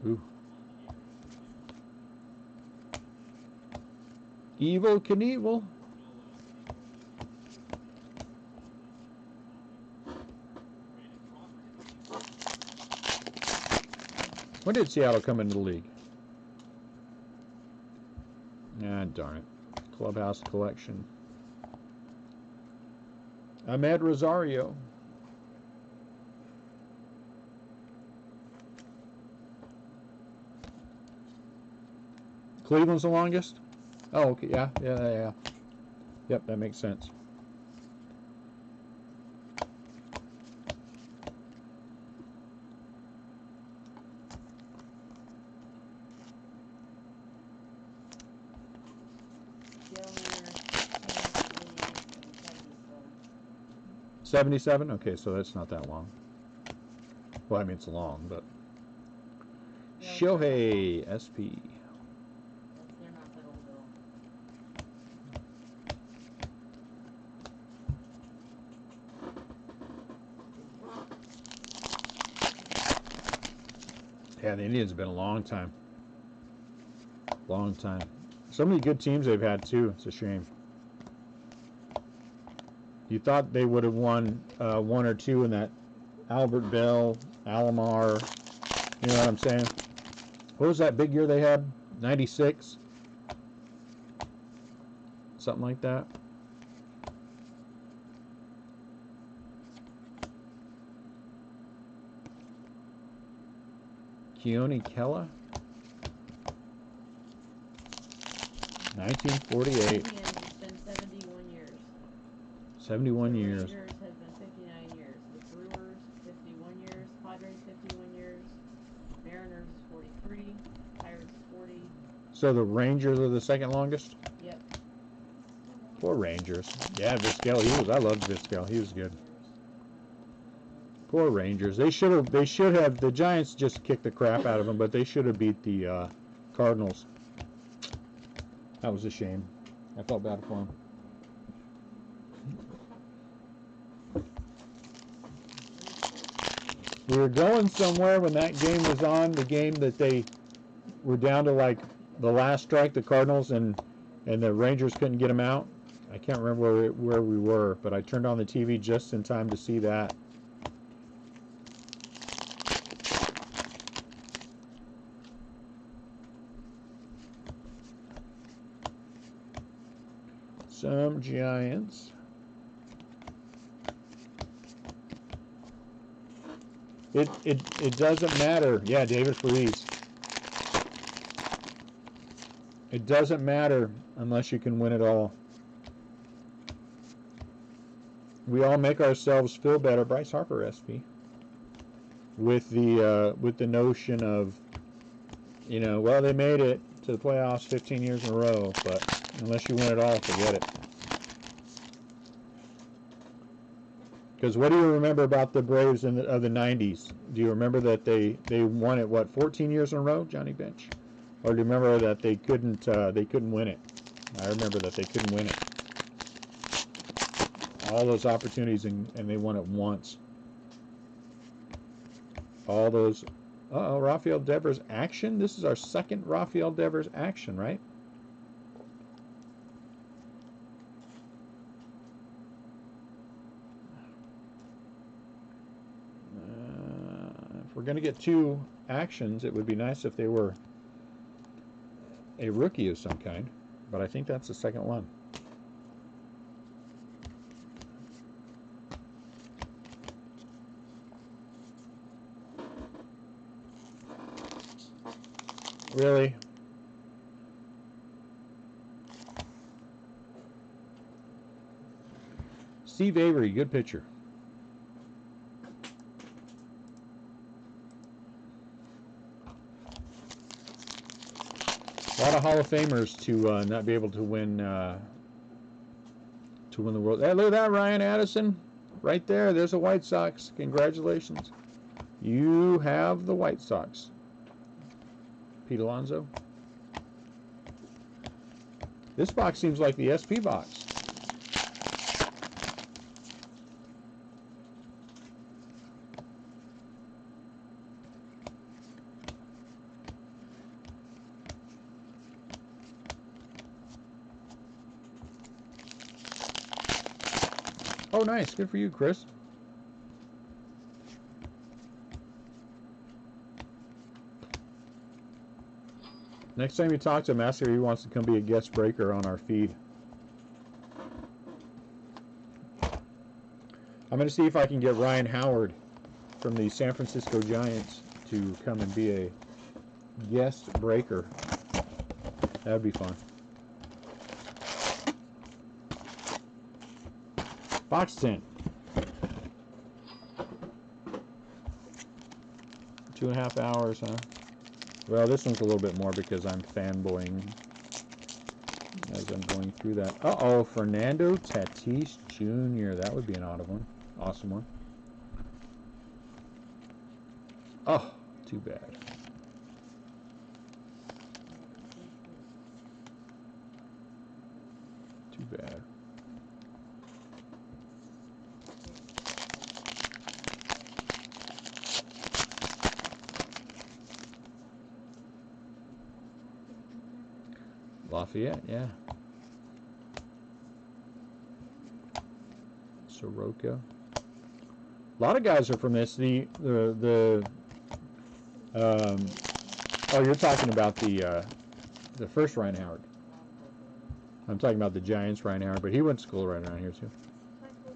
Speaker 1: Ooh. Evil Knievel. When did Seattle come into the league? Ah, darn it. Clubhouse collection. Ahmed Rosario. Cleveland's the longest? Oh, okay. Yeah. Yep, that makes sense.
Speaker 2: Gilmore,
Speaker 1: 77? Okay, so that's not that long. Well, I mean, it's long, but.
Speaker 2: Yeah,
Speaker 1: Shohei SP.
Speaker 2: they're not that old though.
Speaker 1: Yeah, the Indians have been a long time. Long time. So many good teams they've had, too. It's a shame. You thought they would have won one or two in that Albert Bell, Alomar. You know what I'm saying? What was that big year they had? 96? Something like that. Keone Kela? 1948.
Speaker 2: Indians, it's been 71 years.
Speaker 1: 71
Speaker 2: the
Speaker 1: years.
Speaker 2: Rangers have been 59 years. The Brewers, 51 years. Padres, 51 years. Mariners, 43. Pirates, 40.
Speaker 1: So the Rangers are the second longest?
Speaker 2: Yep.
Speaker 1: Poor Rangers. Yeah, Vizquel, I loved Vizquel. He was good. Poor Rangers. They should have, the Giants just kicked the crap out of them, but they should have beat the Cardinals. That was a shame. I felt bad for them. We were going somewhere when that game was on, the game that they were down to like the last strike, the Cardinals, and the Rangers couldn't get them out. I can't remember where we were, but I turned on the TV just in time to see that. Some Giants. It doesn't matter. Yeah, David Feliz. It doesn't matter unless you can win it all. We all make ourselves feel better. Bryce Harper, SP. With the notion of, well, they made it to the playoffs 15 years in a row, but unless you win it all, forget it. Because what do you remember about the Braves of the 90s? Do you remember that they won it, 14 years in a row, Johnny Bench? Or do you remember that they couldn't win it? I remember that they couldn't win it. All those opportunities, and they won it once. All those. Rafael Devers action. This is our second Rafael Devers action, right? If we're going to get two actions, it would be nice if they were a rookie of some kind, but I think that's the second one. Really? Steve Avery, good pitcher. A lot of Hall of Famers to not be able to win the world. Hey, look at that, Ryan Addison, right there. There's the White Sox. Congratulations, you have the White Sox. Pete Alonso. This box seems like the SP box. Oh, nice. Good for you, Chris. Next time you talk to him, ask if he wants to come be a guest breaker on our feed. I'm going to see if I can get Ryan Howard from the San Francisco Giants to come and be a guest breaker. That would be fun. Box 10. 2.5 hours, huh? Well, this one's a little bit more because I'm fanboying as I'm going through that. Uh-oh, Fernando Tatis Jr. That would be an odd one. Awesome one. Oh, too bad. Too bad. Lafayette, yeah. Soroka. A lot of guys are from this. Oh, you're talking about the first Ryan Howard. I'm talking about the Giants Ryan Howard, but he went to school right around here too.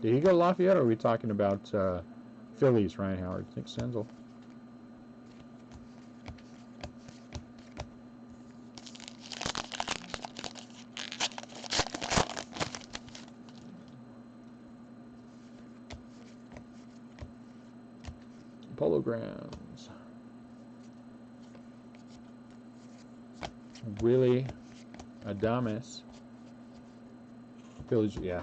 Speaker 1: Did he go to Lafayette, or are we talking about Phillies Ryan Howard? I think Senzel. Polograms. Willie Adames. Phillies, yeah.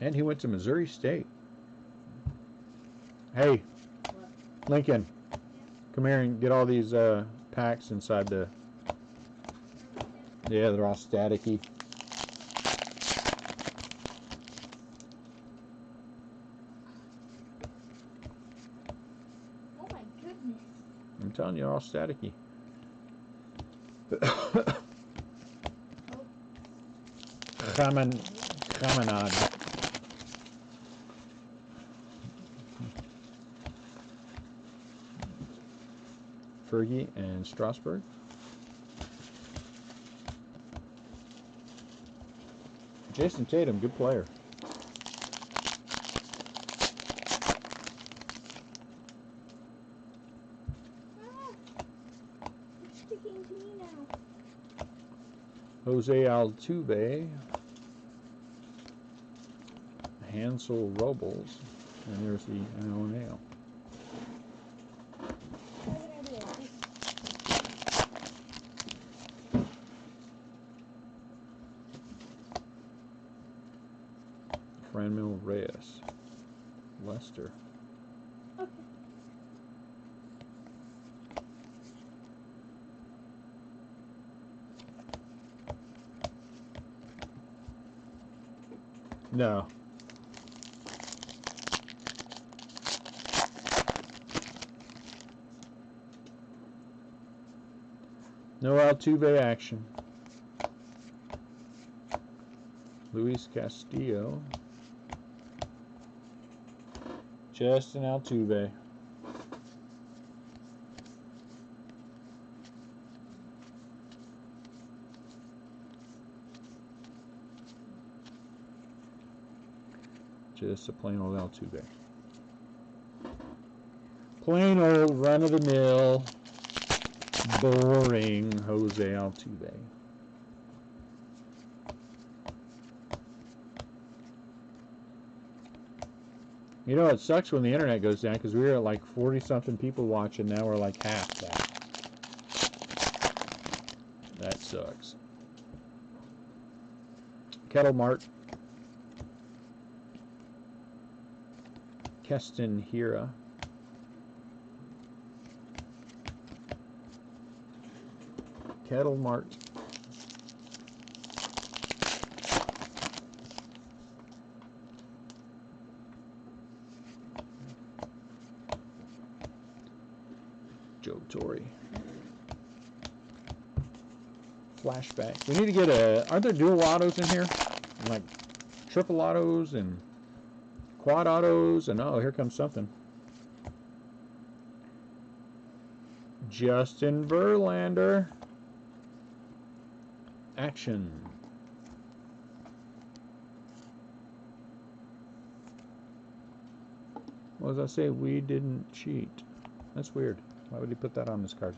Speaker 1: And he went to Missouri State. Hey, Lincoln, come here and get all these packs inside the... Yeah, they're all staticky.
Speaker 3: Oh my goodness.
Speaker 1: I'm telling you, they're all staticky. Chaminade. Fergie and Strasburg. Jason Tatum, good player.
Speaker 3: It's sticking to me now.
Speaker 1: Jose Altuve. Hansel Robles. And there's the NL. Franmil Reyes. Lester.
Speaker 3: Okay.
Speaker 1: No. No Altuve action. Luis Castillo. Justin Altuve. Just a plain old Altuve. Plain old run-of-the-mill, boring Jose Altuve. You know, it sucks when the internet goes down because we were at like 40-something people watching. Now we're like half that. That sucks. Kettle Mart. Keston Hira. Kettle Mart. Joe Torre. Flashback. We need to get aren't there dual autos in here? Like triple autos and quad autos, and oh, here comes something. Justin Verlander. Action. What does that say? We didn't cheat. That's weird. Why would he put that on this card?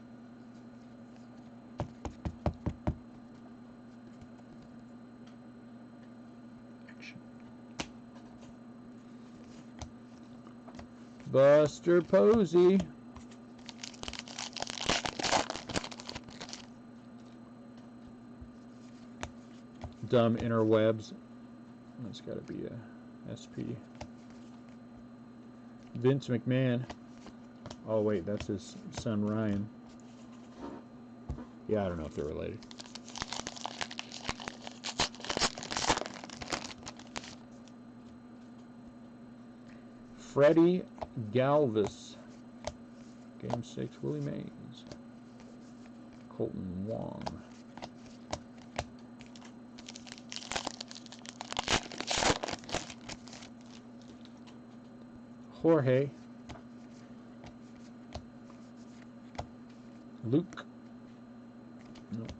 Speaker 1: Action. Buster Posey. Dumb interwebs. That's got to be a SP. Vince McMahon. Oh wait, that's his son Ryan. Yeah, I don't know if they're related. Freddie Galvis. Game 6, Willie Mays. Colton Wong. Jorge. Luke. Nope.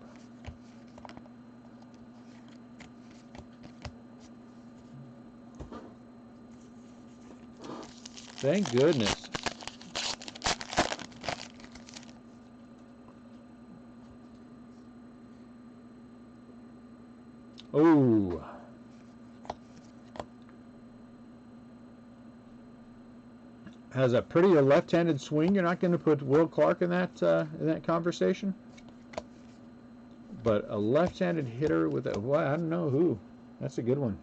Speaker 1: Thank goodness. Oh. Has a prettier left-handed swing. You're not going to put Will Clark in that conversation. But a left-handed hitter with a, well, I don't know who. That's a good one.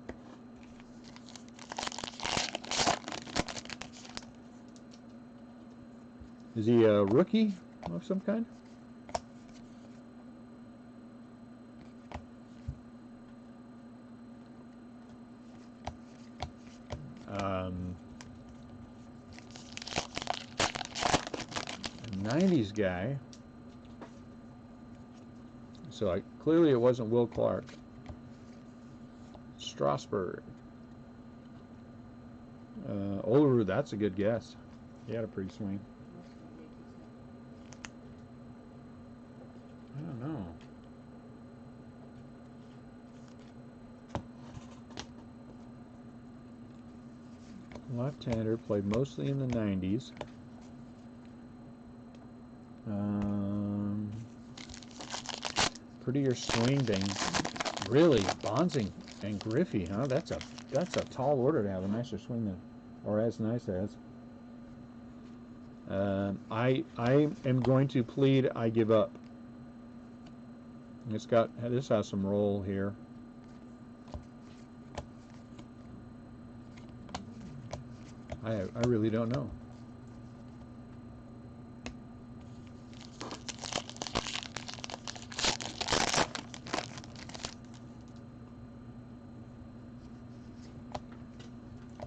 Speaker 1: Is he a rookie of some kind? 90s guy. So clearly it wasn't Will Clark. Strasburg. Olerud, that's a good guess. He had a pretty swing. I don't know. Left-hander, played mostly in the 90s. Prettier swing than really Bonds and Griffey, huh? That's a tall order to have a nicer swing than, or as nice as. I am going to plead I give up. This has some roll here. I really don't know.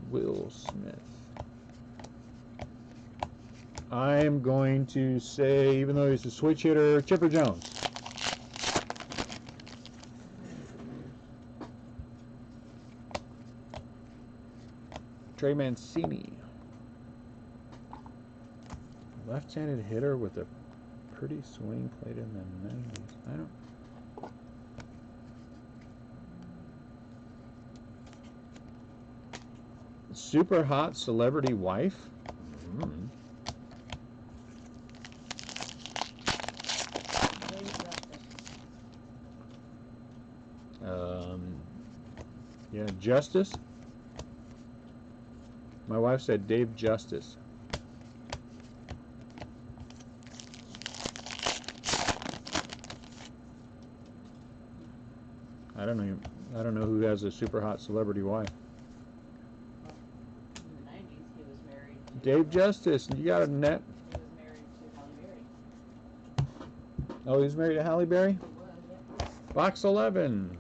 Speaker 1: Will Smith. I'm going to say, even though he's a switch hitter, Chipper Jones. Trey Mancini. Left-handed hitter with a pretty swing, played in the 90s. I don't. Super hot celebrity wife? Justice. My wife said Dave Justice. I don't know who has a super hot celebrity wife.
Speaker 2: In the 90s, he was married to...
Speaker 1: Dave Justice, you got a net.
Speaker 2: He was married to Halle Berry.
Speaker 1: Oh, he's married to Halle Berry?
Speaker 2: He was, yeah.
Speaker 1: Box 11.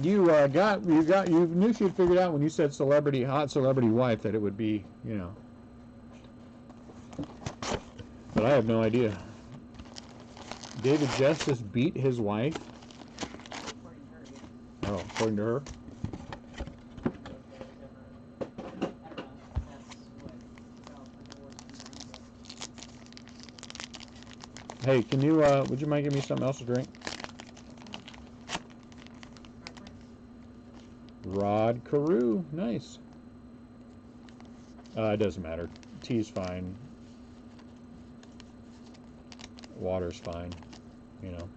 Speaker 1: You knew she'd figured out when you said hot celebrity wife that it would be, you know. But I have no idea. David Justice beat his wife?
Speaker 2: According to her, yeah.
Speaker 1: Oh, according to her? Hey, can you, would you mind giving me something else to drink? Rod Carew, nice. It doesn't matter. Tea's fine. Water's fine, you know.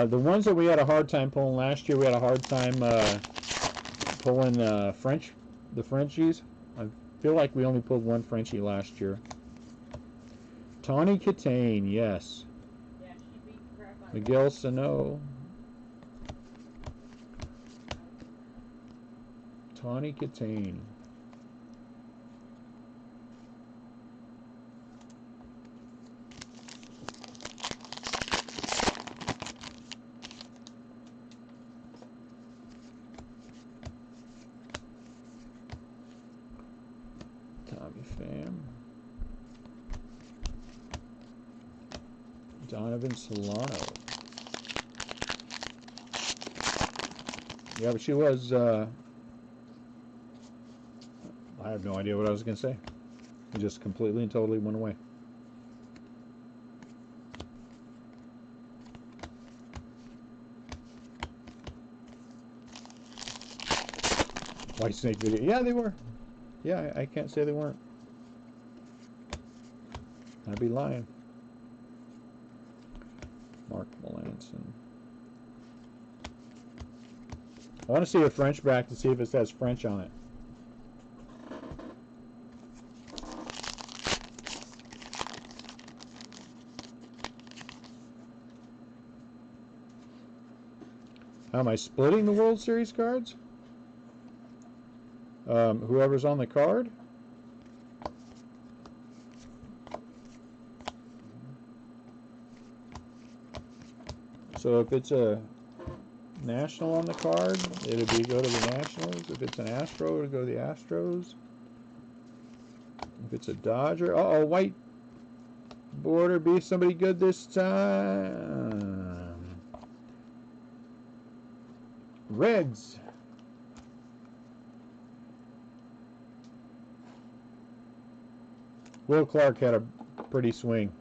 Speaker 1: The ones that we had a hard time pulling last year, we had a hard time pulling the Frenchies. I feel like we only pulled one Frenchie last year. Tawny Catane, yes.
Speaker 2: Yeah, she beat crap out of
Speaker 1: Miguel Sano. Tawny Catane. Tommy Pham. Donovan Solano. Yeah, but she was, I have no idea what I was going to say. It just completely and totally went away. White Snake video. Yeah, they were. Yeah, I can't say they weren't. I'd be lying. Mark Melanson. I want to see a French back to see if it says French on it. How am I splitting the World Series cards? Whoever's on the card? So if it's a National on the card, it'll be go to the Nationals. If it's an Astro, it'll go to the Astros. If it's a Dodger, uh-oh, white border, be somebody good this time. Reds. Will Clark had a pretty swing.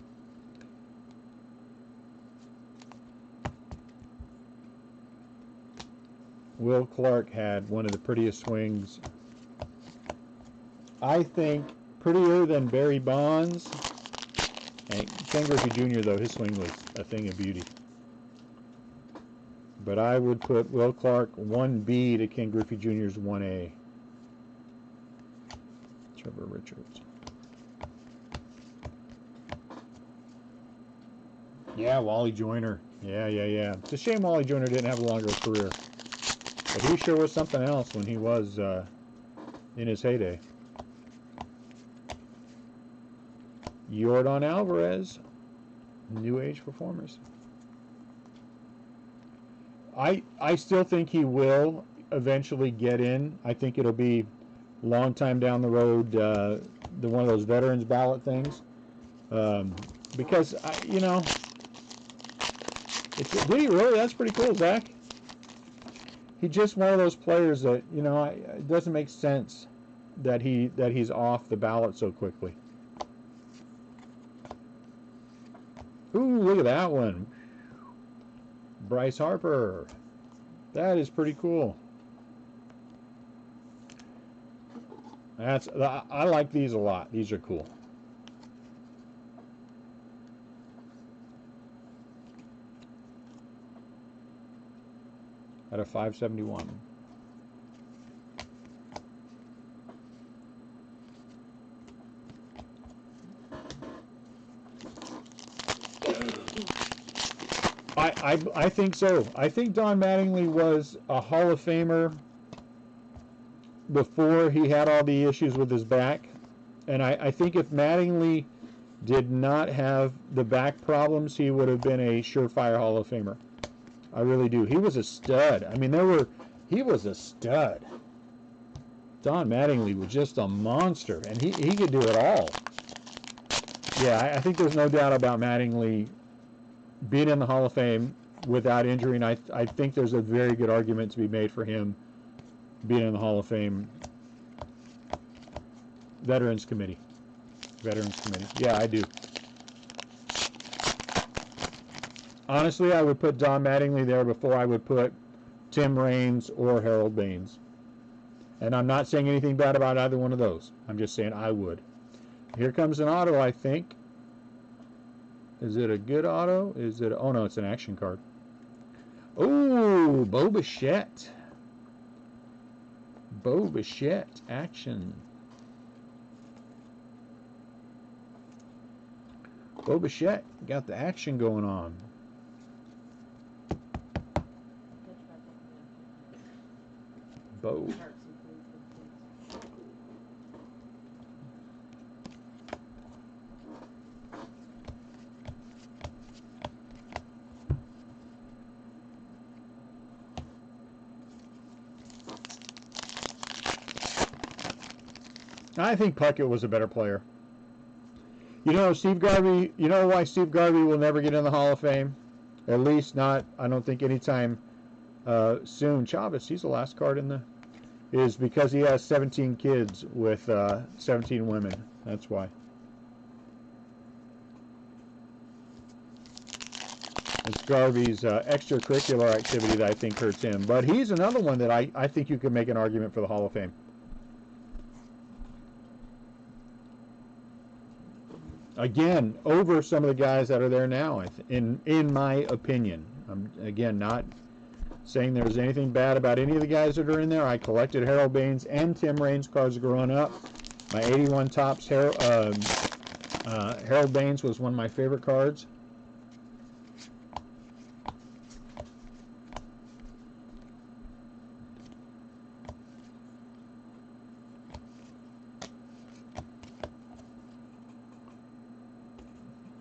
Speaker 1: Will Clark had one of the prettiest swings. I think prettier than Barry Bonds. And Ken Griffey Jr., though, his swing was a thing of beauty. But I would put Will Clark 1B to Ken Griffey Jr.'s 1A. Trevor Richards. Yeah, Wally Joyner. Yeah. It's a shame Wally Joyner didn't have a longer career. But he sure was something else when he was in his heyday. Yordan Alvarez, New Age Performers. I still think he will eventually get in. I think it'll be a long time down the road, one of those veterans ballot things. Because, you know, did he really? That's pretty cool, Zach. He's just one of those players that, you know, it doesn't make sense that he's off the ballot so quickly. Ooh, look at that one. Bryce Harper. That is pretty cool. I like these a lot. These are cool. At a 571. I think so. I think Don Mattingly was a Hall of Famer before he had all the issues with his back. And I think if Mattingly did not have the back problems, he would have been a surefire Hall of Famer. I really do. He was a stud. I mean, he was a stud. Don Mattingly was just a monster, and he could do it all. Yeah, I think there's no doubt about Mattingly being in the Hall of Fame without injury, and I think there's a very good argument to be made for him being in the Hall of Fame Veterans Committee. Yeah, I do. Honestly, I would put Don Mattingly there before I would put Tim Raines or Harold Baines. And I'm not saying anything bad about either one of those. I'm just saying I would. Here comes an auto, I think. Is it a good auto? Is it? Oh no, it's an action card. Oh, Bo Bichette. Bo Bichette action. Bo Bichette got the action going on. Bo. I think Puckett was a better player. You know, Steve Garvey, you know why Steve Garvey will never get in the Hall of Fame? At least not, I don't think anytime soon. Chavez, he's the last card in the... is because he has 17 kids with 17 women. That's why. It's Garvey's extracurricular activity that I think hurts him. But he's another one that I think you could make an argument for the Hall of Fame. Again, over some of the guys that are there now, in my opinion. I'm, again, not saying there's anything bad about any of the guys that are in there. I collected Harold Baines and Tim Raines cards growing up. My 81 Topps Harold Baines was one of my favorite cards.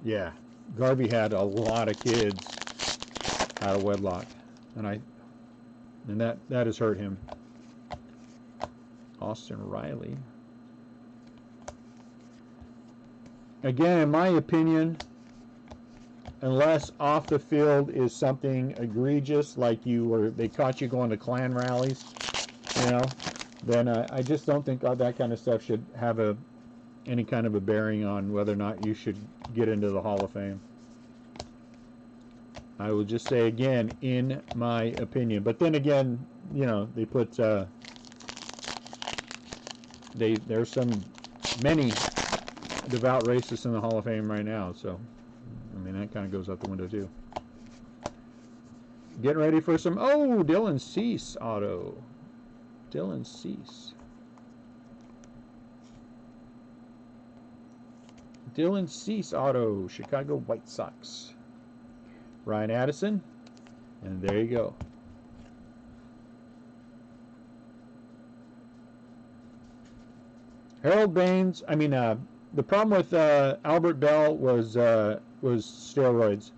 Speaker 1: Yeah, Garvey had a lot of kids out of wedlock, and that has hurt him. Austin Riley. Again, in my opinion, unless off the field is something egregious, like they caught you going to Klan rallies, then I just don't think that kind of stuff should have any kind of a bearing on whether or not you should get into the Hall of Fame. I will just say again, in my opinion. But then again, they put there's many devout racists in the Hall of Fame right now, so I mean that kind of goes out the window too. Getting ready for some Dylan Cease auto. Dylan Cease. Dylan Cease auto, Chicago White Sox. Ryan Addison, and there you go. Harold Baines, the problem with Albert Bell was steroids.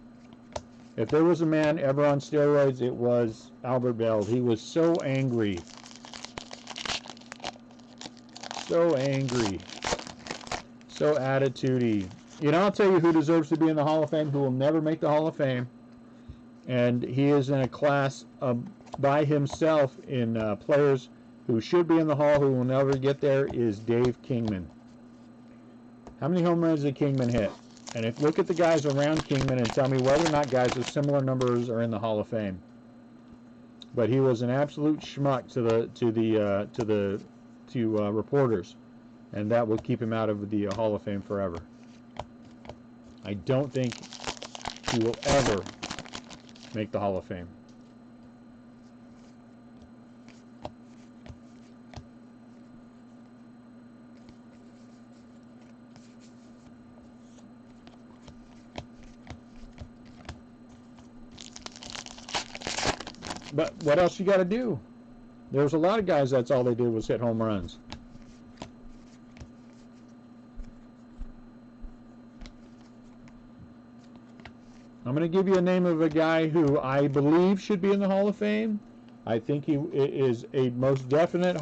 Speaker 1: If there was a man ever on steroids, it was Albert Bell. He was so angry. So angry. So attitudey. I'll tell you who deserves to be in the Hall of Fame, who will never make the Hall of Fame. And he is in a class by himself in players who should be in the Hall, who will never get there, is Dave Kingman. How many home runs did Kingman hit? And if look at the guys around Kingman and tell me whether or not guys with similar numbers are in the Hall of Fame. But he was an absolute schmuck to reporters, and that will keep him out of the Hall of Fame forever. I don't think he will ever make the Hall of Fame. But what else you got to do? There was a lot of guys that's all they did was hit home runs. I'm going to give you a name of a guy who I believe should be in the Hall of Fame. I think he is a most definite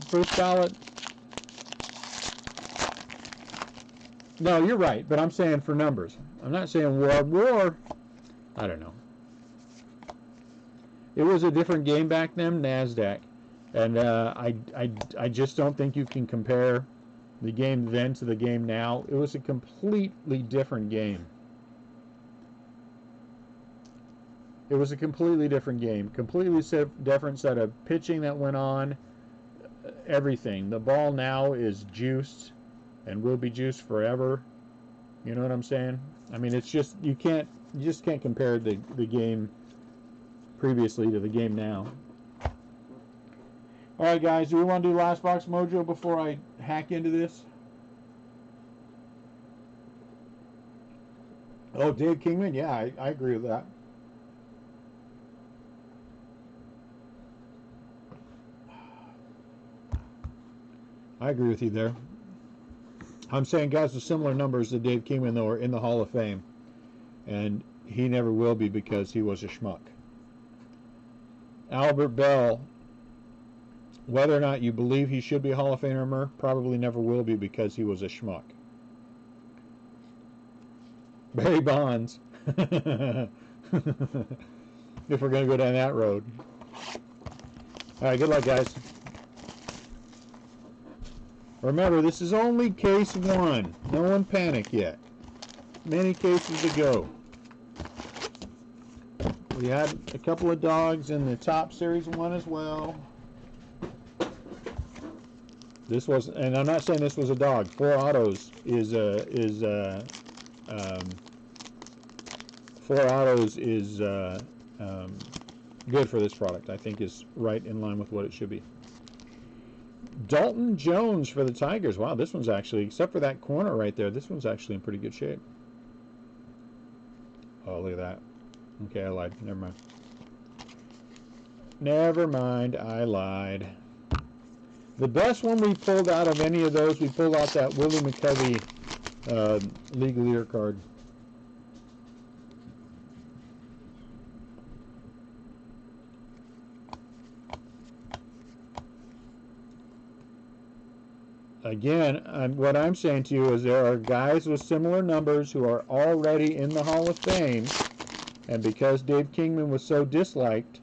Speaker 1: first ballot. No, you're right, but I'm saying for numbers. I'm not saying war. I don't know. It was a different game back then, NASDAQ, and I just don't think you can compare the game then to the game now. It was a completely different game. It was a completely different game, completely different set of pitching that went on, everything. The ball now is juiced and will be juiced forever. You know what I'm saying? I mean, it's just you just can't compare the game previously to the game now. All right, guys, do we want to do Last Box Mojo before I hack into this? Oh, Dave Kingman? Yeah, I agree with that. I agree with you there. I'm saying guys with similar numbers to Dave Kingman, though, are in the Hall of Fame. And he never will be because he was a schmuck. Albert Bell, whether or not you believe he should be a Hall of Famer, probably never will be because he was a schmuck. Barry Bonds, if we're going to go down that road. All right, good luck, guys. Remember, this is only case one. No one panic yet. Many cases to go. We had a couple of dogs in the top series one as well. This was, and I'm not saying this was a dog. 4 Autos is 4 Autos is good for this product. I think is right in line with what it should be. Dalton Jones for the Tigers. Wow, this one's actually, except for that corner right there, this one's actually in pretty good shape. Oh, look at that. Okay, I lied. Never mind. Never mind, I lied. The best one we pulled out of any of those, we pulled out that Willie McCovey League Leader card. Again, what I'm saying to you is there are guys with similar numbers who are already in the Hall of Fame, and because Dave Kingman was so disliked,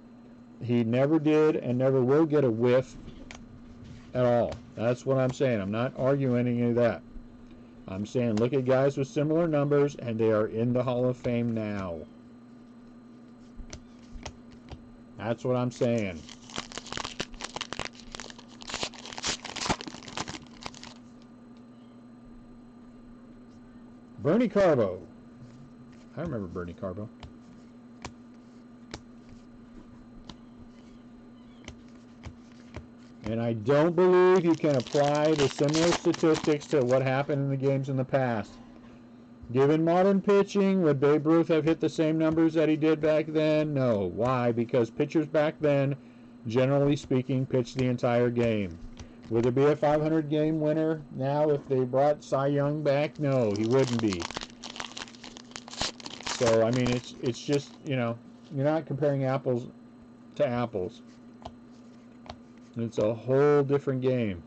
Speaker 1: he never did and never will get a whiff at all. That's what I'm saying. I'm not arguing any of that. I'm saying look at guys with similar numbers, and they are in the Hall of Fame now. That's what I'm saying. Bernie Carbo. I remember Bernie Carbo. And I don't believe you can apply the similar statistics to what happened in the games in the past. Given modern pitching, would Babe Ruth have hit the same numbers that he did back then? No. Why? Because pitchers back then, generally speaking, pitched the entire game. Would there be a 500 game winner now if they brought Cy Young back? No, he wouldn't be. So, I mean, it's just, you know, you're not comparing apples to apples. It's a whole different game.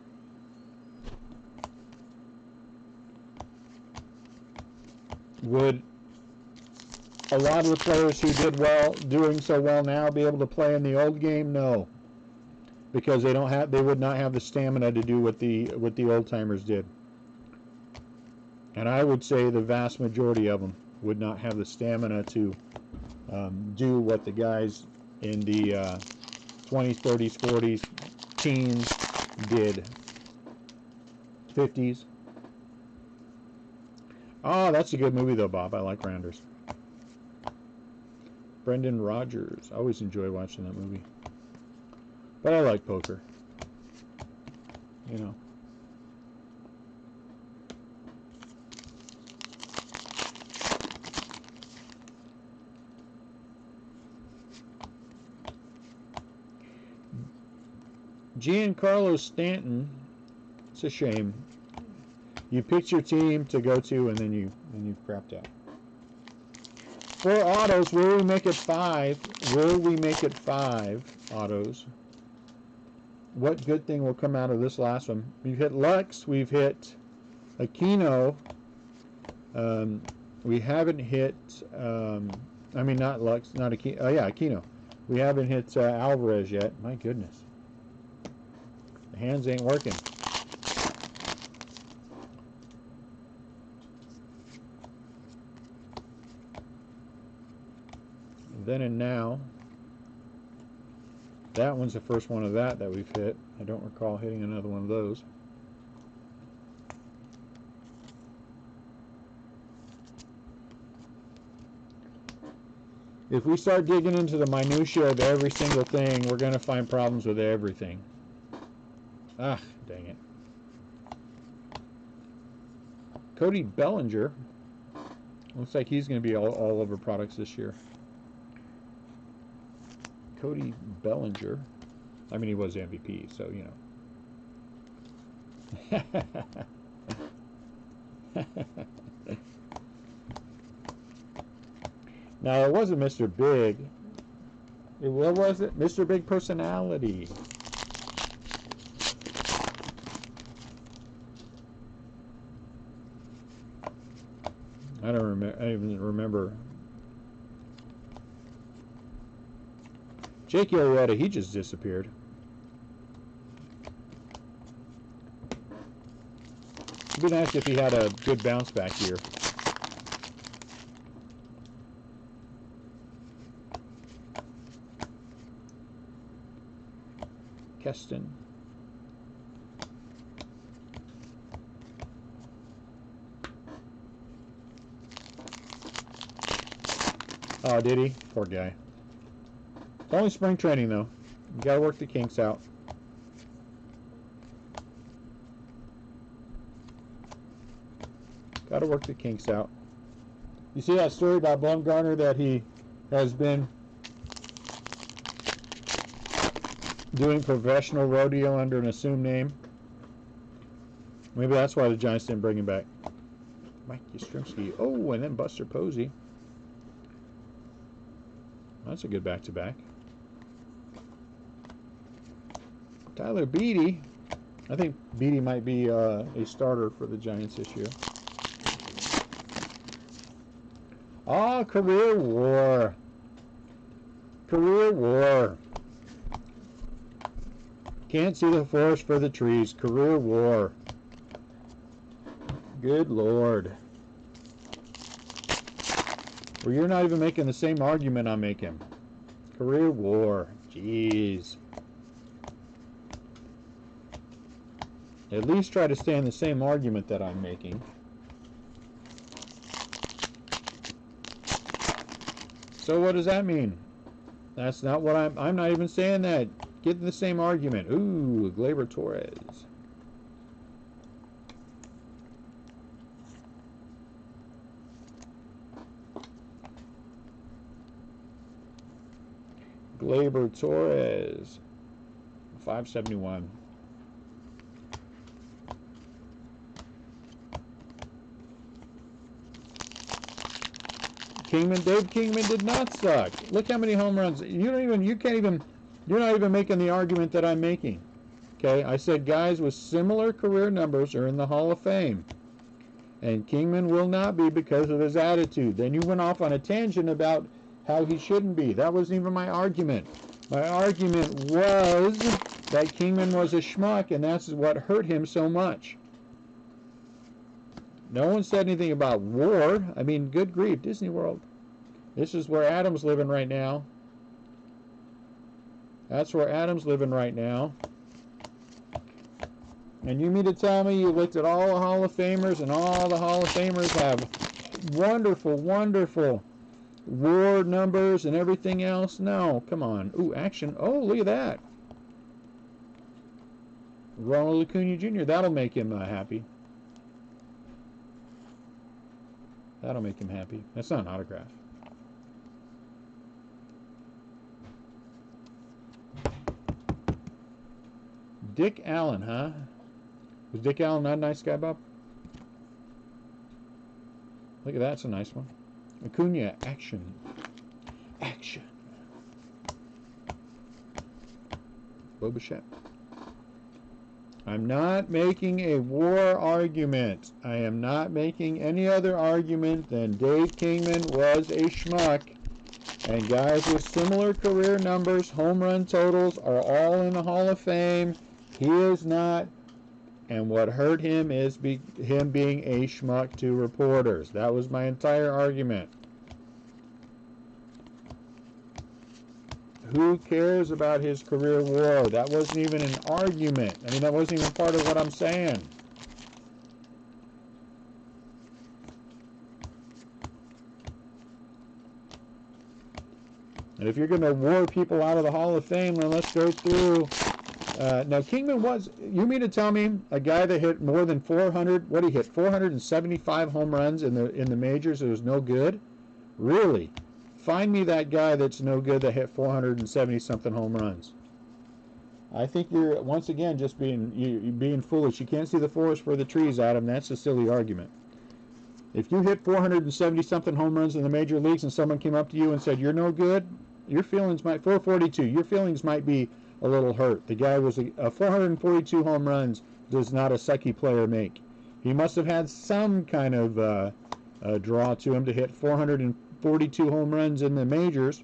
Speaker 1: Would a lot of the players who did well, doing so well now, be able to play in the old game? No. Because they would not have the stamina to do what the old timers did. And I would say the vast majority of them would not have the stamina to do what the guys in the 20s, 30s, 40s, teens did. 50s. Oh, that's a good movie though, Bob. I like Rounders. Brendan Rodgers. I always enjoy watching that movie. But I like poker. You know. Giancarlo Stanton. It's a shame. You picked your team to go to, and then you crapped out. 4 autos. Will we make it 5? Will we make it 5 autos? What good thing will come out of this last one? We've hit Lux. We've hit Aquino. We haven't hit. I mean, not Lux, not Aquino. Oh yeah, Aquino. We haven't hit Alvarez yet. My goodness. The hands ain't working. Then and now. That one's the first one of that we've hit. I don't recall hitting another one of those. If we start digging into the minutiae of every single thing, we're going to find problems with everything. Ah, dang it. Cody Bellinger. Looks like he's going to be all over products this year. Cody Bellinger. I mean, he was MVP, so, you know. Now, it wasn't Mr. Big. What was it? Mr. Big Personality. I don't remember. I even remember. Jake Arrieta, he just disappeared. It'd be nice if he had a good bounce back here. Keston. Oh, did he? Poor guy. It's only spring training, though. You gotta work the kinks out. Gotta work the kinks out. You see that story about Bumgarner that he has been doing professional rodeo under an assumed name? Maybe that's why the Giants didn't bring him back. Mike Yastrzemski. Oh, and then Buster Posey. That's a good back-to-back. Tyler Beede. I think Beede might be a starter for the Giants this year. Ah, Career War. Career War. Can't see the forest for the trees. Career War. Good Lord. Well, you're not even making the same argument I'm making. Career War. Jeez. At least try to stay in the same argument that I'm making. So what does that mean? That's not what I'm not even saying that. Get in the same argument. Ooh, Gleyber Torres. Gleyber Torres. 571. Dave Kingman did not suck. Look how many home runs. You're not even making the argument that I'm making. Okay, I said guys with similar career numbers are in the Hall of Fame. And Kingman will not be because of his attitude. Then you went off on a tangent about how he shouldn't be. That wasn't even my argument. My argument was that Kingman was a schmuck, and that's what hurt him so much. No one said anything about war. I mean, good grief, Disney World. This is where Adam's living right now. That's where Adam's living right now. And you mean to tell me you looked at all the Hall of Famers and all the Hall of Famers have wonderful, wonderful war numbers and everything else? No, come on. Ooh, action. Oh, look at that. Ronald Acuna Jr. That'll make him happy. That'll make him happy. That's not an autograph. Dick Allen, huh? Was Dick Allen not a nice guy, Bob? Look at that. That's a nice one. Acuna, action. Action. Bo Bichette. I'm not making a war argument. I am not making any other argument than Dave Kingman was a schmuck. And guys with similar career numbers, home run totals, are all in the Hall of Fame. He is not. And what hurt him is him being a schmuck to reporters. That was my entire argument. Who cares about his career war? That wasn't even an argument. I mean, that wasn't even part of what I'm saying. And if you're going to war people out of the Hall of Fame, then let's go through. Now, Kingman was, you mean to tell me a guy that hit more than 400, what he hit, 475 home runs in the majors, it was no good? Really? Find me that guy that's no good that hit 470-something home runs. I think you're, once again, just being foolish. You can't see the forest for the trees, Adam. That's a silly argument. If you hit 470-something home runs in the major leagues and someone came up to you and said, you're no good, your feelings might, 442, your feelings might be a little hurt. The guy was a 442 home runs does not a sucky player make. He must have had some kind of draw to him to hit 442 home runs in the majors.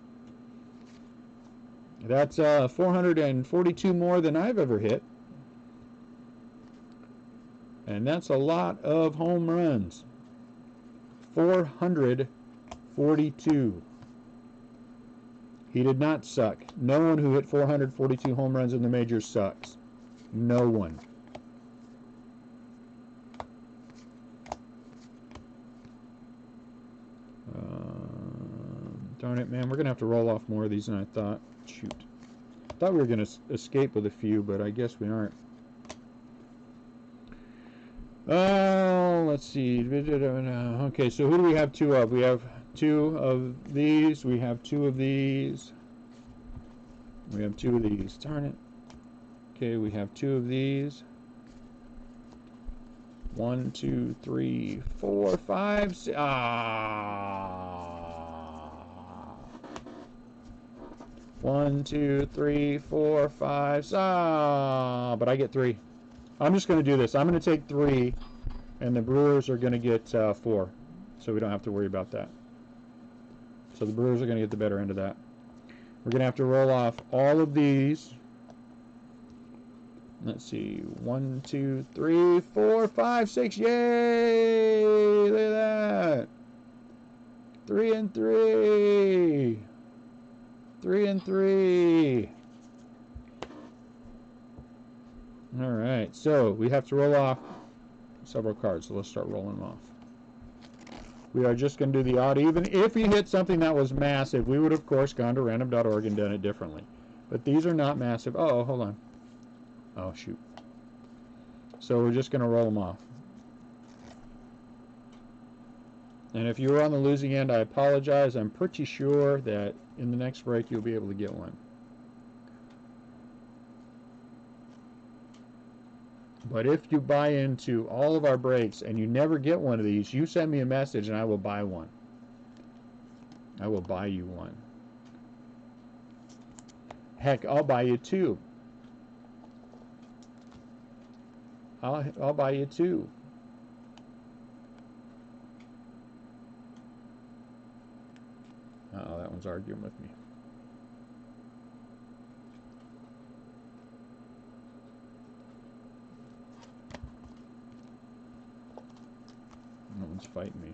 Speaker 1: That's 442 more than I've ever hit. And that's a lot of home runs. 442. He did not suck. No one who hit 442 home runs in the majors sucks. No one. Darn it, man. We're going to have to roll off more of these than I thought. Shoot. I thought we were going to escape with a few, but I guess we aren't. Let's see. Okay, so who do we have two of? We have two of these. We have two of these. We have two of these. Darn it. Okay, we have two of these. 1, 2, 3, 4, 5, 6. 1, 2, 3, 4, 5. But I get 3. I'm just going to do this. I'm going to take 3, and the Brewers are going to get 4. So we don't have to worry about that. So the Brewers are going to get the better end of that. We're going to have to roll off all of these. Let's see. 1, 2, 3, 4, 5, 6. Yay! Look at that. 3 and 3. 3 and 3. All right. So we have to roll off several cards. So let's start rolling them off. We are just going to do the odd even. If we hit something that was massive, we would, of course, gone to random.org and done it differently. But these are not massive. Oh, hold on. Oh, shoot. So we're just going to roll them off. And if you were on the losing end, I apologize. I'm pretty sure that in the next break you'll be able to get one. But if you buy into all of our breaks and you never get one of these, you send me a message and I will buy one. I will buy you one. Heck, I'll buy you 2. I'll buy you 2. Uh-oh, that one's arguing with me. fighting me.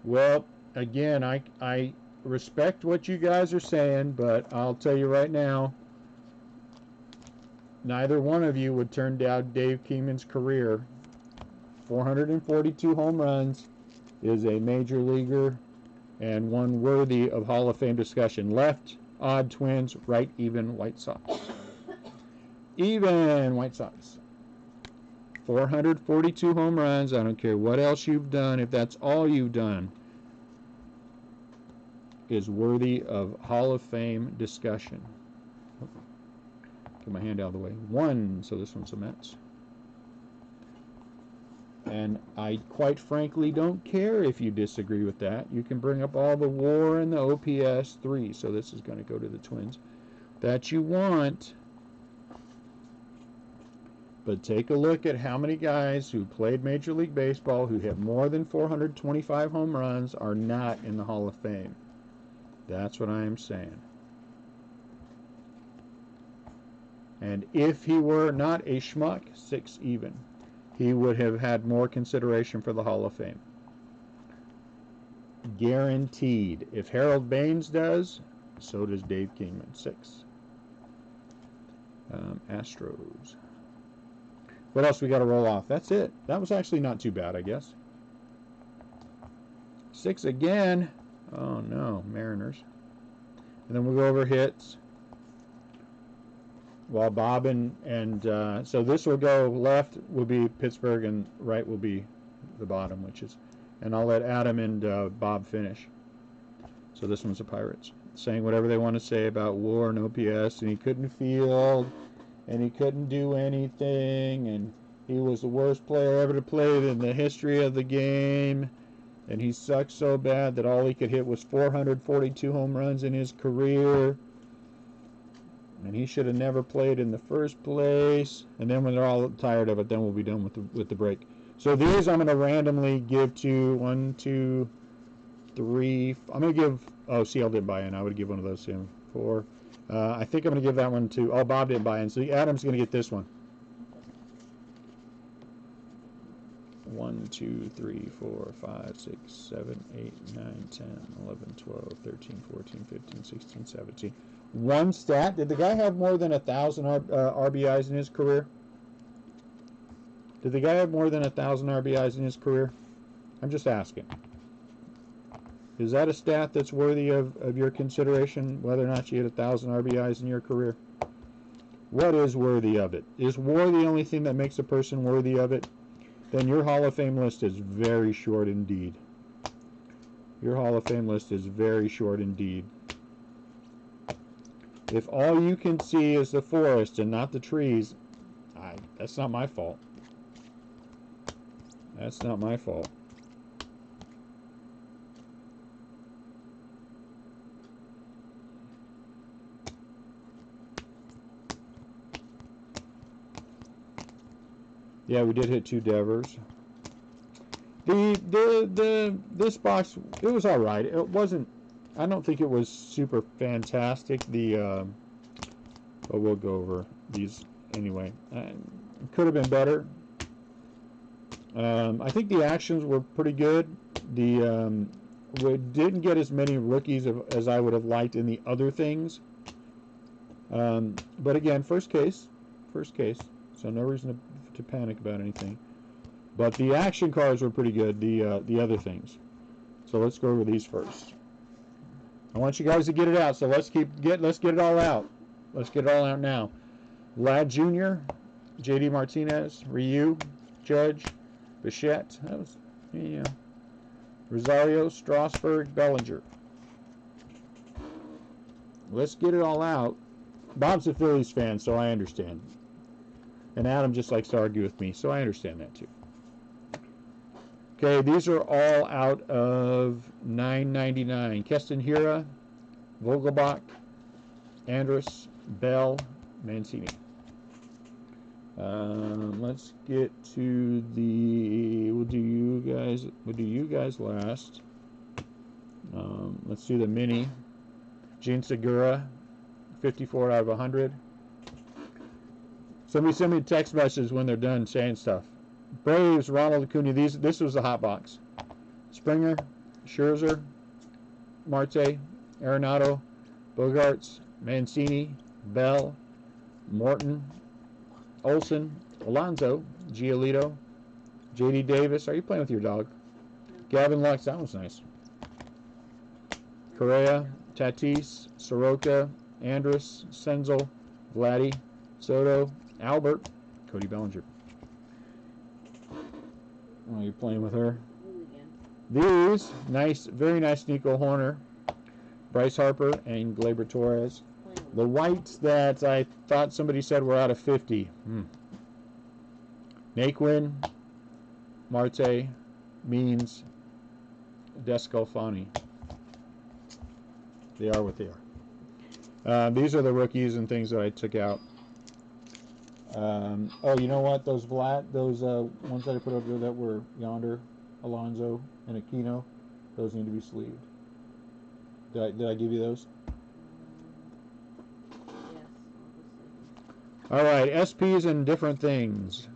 Speaker 1: Well, again, I respect what you guys are saying, but I'll tell you right now, neither one of you would turn down Dave Kingman's career. 442 home runs, is a major leaguer and one worthy of Hall of Fame discussion. Left, odd Twins, right, even White Sox. Even White Sox. 442 home runs. I don't care what else you've done. If that's all you've done, is worthy of Hall of Fame discussion. Get my hand out of the way. One, so this one's the Mets. And I quite frankly don't care if you disagree with that. You can bring up all the WAR and the OPS 3, so this is going to go to the Twins, that you want. But take a look at how many guys who played Major League Baseball who have more than 425 home runs are not in the Hall of Fame. That's what I am saying. And if he were not a schmuck, 6 even, he would have had more consideration for the Hall of Fame. Guaranteed. If Harold Baines does, so does Dave Kingman. 6. Astros. What else we got to roll off? That's it. That was actually not too bad, I guess. 6 again. Oh no, Mariners. And then we'll go over hits. While Bob and so this will go left will be Pittsburgh and right will be the bottom, which is, and I'll let Adam and Bob finish. So this one's the Pirates, saying whatever they want to say about WAR and OPS, and he couldn't field, and he couldn't do anything, and he was the worst player ever to play in the history of the game, and he sucked so bad that all he could hit was 442 home runs in his career. And he should have never played in the first place. And then when they're all tired of it, then we'll be done with the break. So these I'm going to randomly give to 1, 2, 3. I'm going to give. Oh, CL didn't buy in. I would give one of those to him. 4. I think I'm going to give that one to. Oh, Bob didn't buy in. So Adam's going to get this one. 1, 2, 3, 4, 5, 6, 7, 8, 9, 10, 11, 12, 13, 14, 15, 16, 17. One stat. Did the guy have more than 1,000 RBIs in his career? Did the guy have more than 1,000 RBIs in his career? I'm just asking. Is that a stat that's worthy of your consideration, whether or not you had 1,000 RBIs in your career? What is worthy of it? Is WAR the only thing that makes a person worthy of it? Then your Hall of Fame list is very short indeed. Your Hall of Fame list is very short indeed. If all you can see is the forest and not the trees, that's not my fault. That's not my fault. Yeah, we did hit 2 Devers. This box, it was all right. It wasn't. I don't think it was super fantastic. But we'll go over these anyway. It could have been better. I think the actions were pretty good. We didn't get as many rookies as I would have liked in the other things. But again, first case, so no reason to panic about anything. But the action cards were pretty good. The other things. So let's go over these first. I want you guys to get it out. So let's get it all out. Let's get it all out now. Ladd Jr., J.D. Martinez, Ryu, Judge, Bichette. That was, Rosario, Strasburg, Bellinger. Let's get it all out. Bob's a Phillies fan, so I understand. And Adam just likes to argue with me, so I understand that too. Okay, these are all out of $9.99. Keston Hiura, Vogelbach, Andrus, Bell, Mancini. Let's get to the. We'll do you guys last. Let's do the mini. Gene Segura, 54 out of 100. Somebody send me a text message when they're done saying stuff. Braves, Ronald Acuna. This was the hot box. Springer, Scherzer, Marte, Arenado, Bogarts, Mancini, Bell, Morton, Olson, Alonso, Giolito, J.D. Davis. Are you playing with your dog? Gavin Lux. That was nice. Correa, Tatis, Soroka, Andrus, Senzel, Vladdy, Soto, Albert, Cody Bellinger. Oh, you're playing with her. These, nice, very nice Nico Horner, Bryce Harper, and Gleyber Torres. The whites that I thought somebody said were out of 50. Naquin, Marte, Means, Descalfani. They are what they are. These are the rookies and things that I took out. Oh, you know what? Those ones that I put over there that were yonder, Alonso and Aquino, those need to be sleeved. Did I give you those?
Speaker 2: Yes.
Speaker 1: All right, SPs and different things.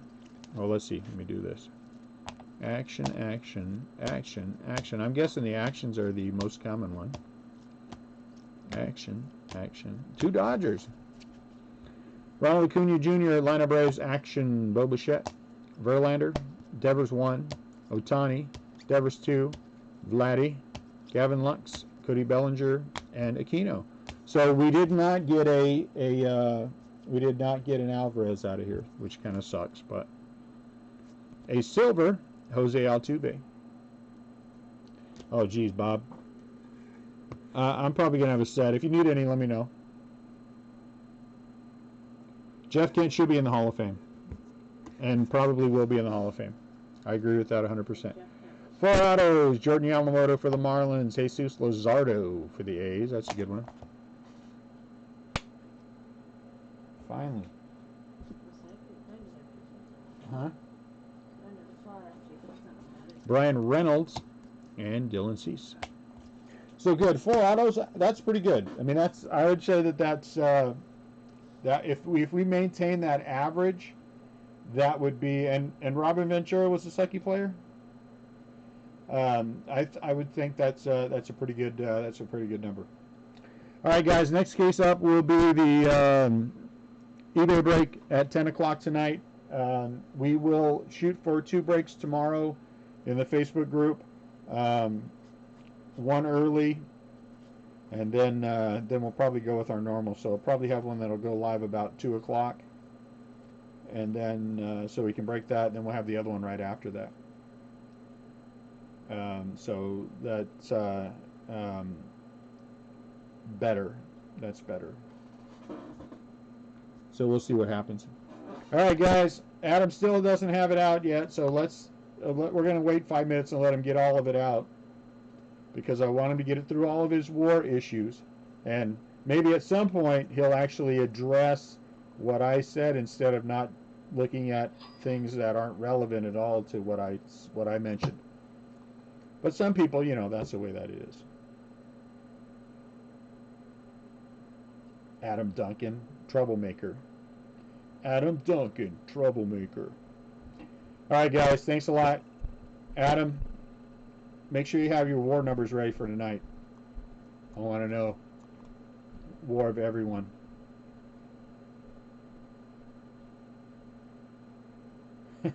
Speaker 1: Oh, let's see. Let me do this. Action, action, action, action. I'm guessing the actions are the most common one. Action, action. 2 Dodgers. Ronald Acuna Jr., Atlanta Braves, action. Bo Bichette, Verlander, Devers 1, Ohtani, Devers 2, Vladdy, Gavin Lux, Cody Bellinger, and Aquino. So we did not get we did not get an Alvarez out of here, which kind of sucks. But a silver, Jose Altuve. Oh, geez, Bob. I'm probably going to have a set. If you need any, let me know. Jeff Kent should be in the Hall of Fame. And probably will be in the Hall of Fame. I agree with that 100%. 4 autos. Jordan Yamamoto for the Marlins. Jesus Luzardo for the A's. That's a good one. Finally. Huh? Brian Reynolds and Dylan Cease. So good. 4 autos. That's pretty good. I mean, I would say that's that if we maintain that average, that would be and Robin Ventura was the Sucky player. I would think that's a pretty good number. All right, guys. Next case up will be the eBay break at 10 o'clock tonight. We will shoot for 2 breaks tomorrow in the Facebook group. One early, and then we'll probably go with our normal. So I'll probably have one that'll go live about 2 o'clock, and then so we can break that. And then we'll have the other one right after that. So that's better. That's better. So we'll see what happens. All right, guys. Adam still doesn't have it out yet, so we're going to wait 5 minutes and let him get all of it out, because I want him to get it through all of his war issues, and maybe at some point he'll actually address what I said instead of not looking at things that aren't relevant at all to what I mentioned. But some people, that's the way that is. Adam Duncan, troublemaker. Adam Duncan, troublemaker. All right, guys, thanks a lot. Adam, make sure you have your war numbers ready for tonight. I want to know. War of everyone. All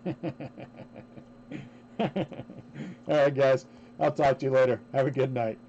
Speaker 1: right, guys. I'll talk to you later. Have a good night.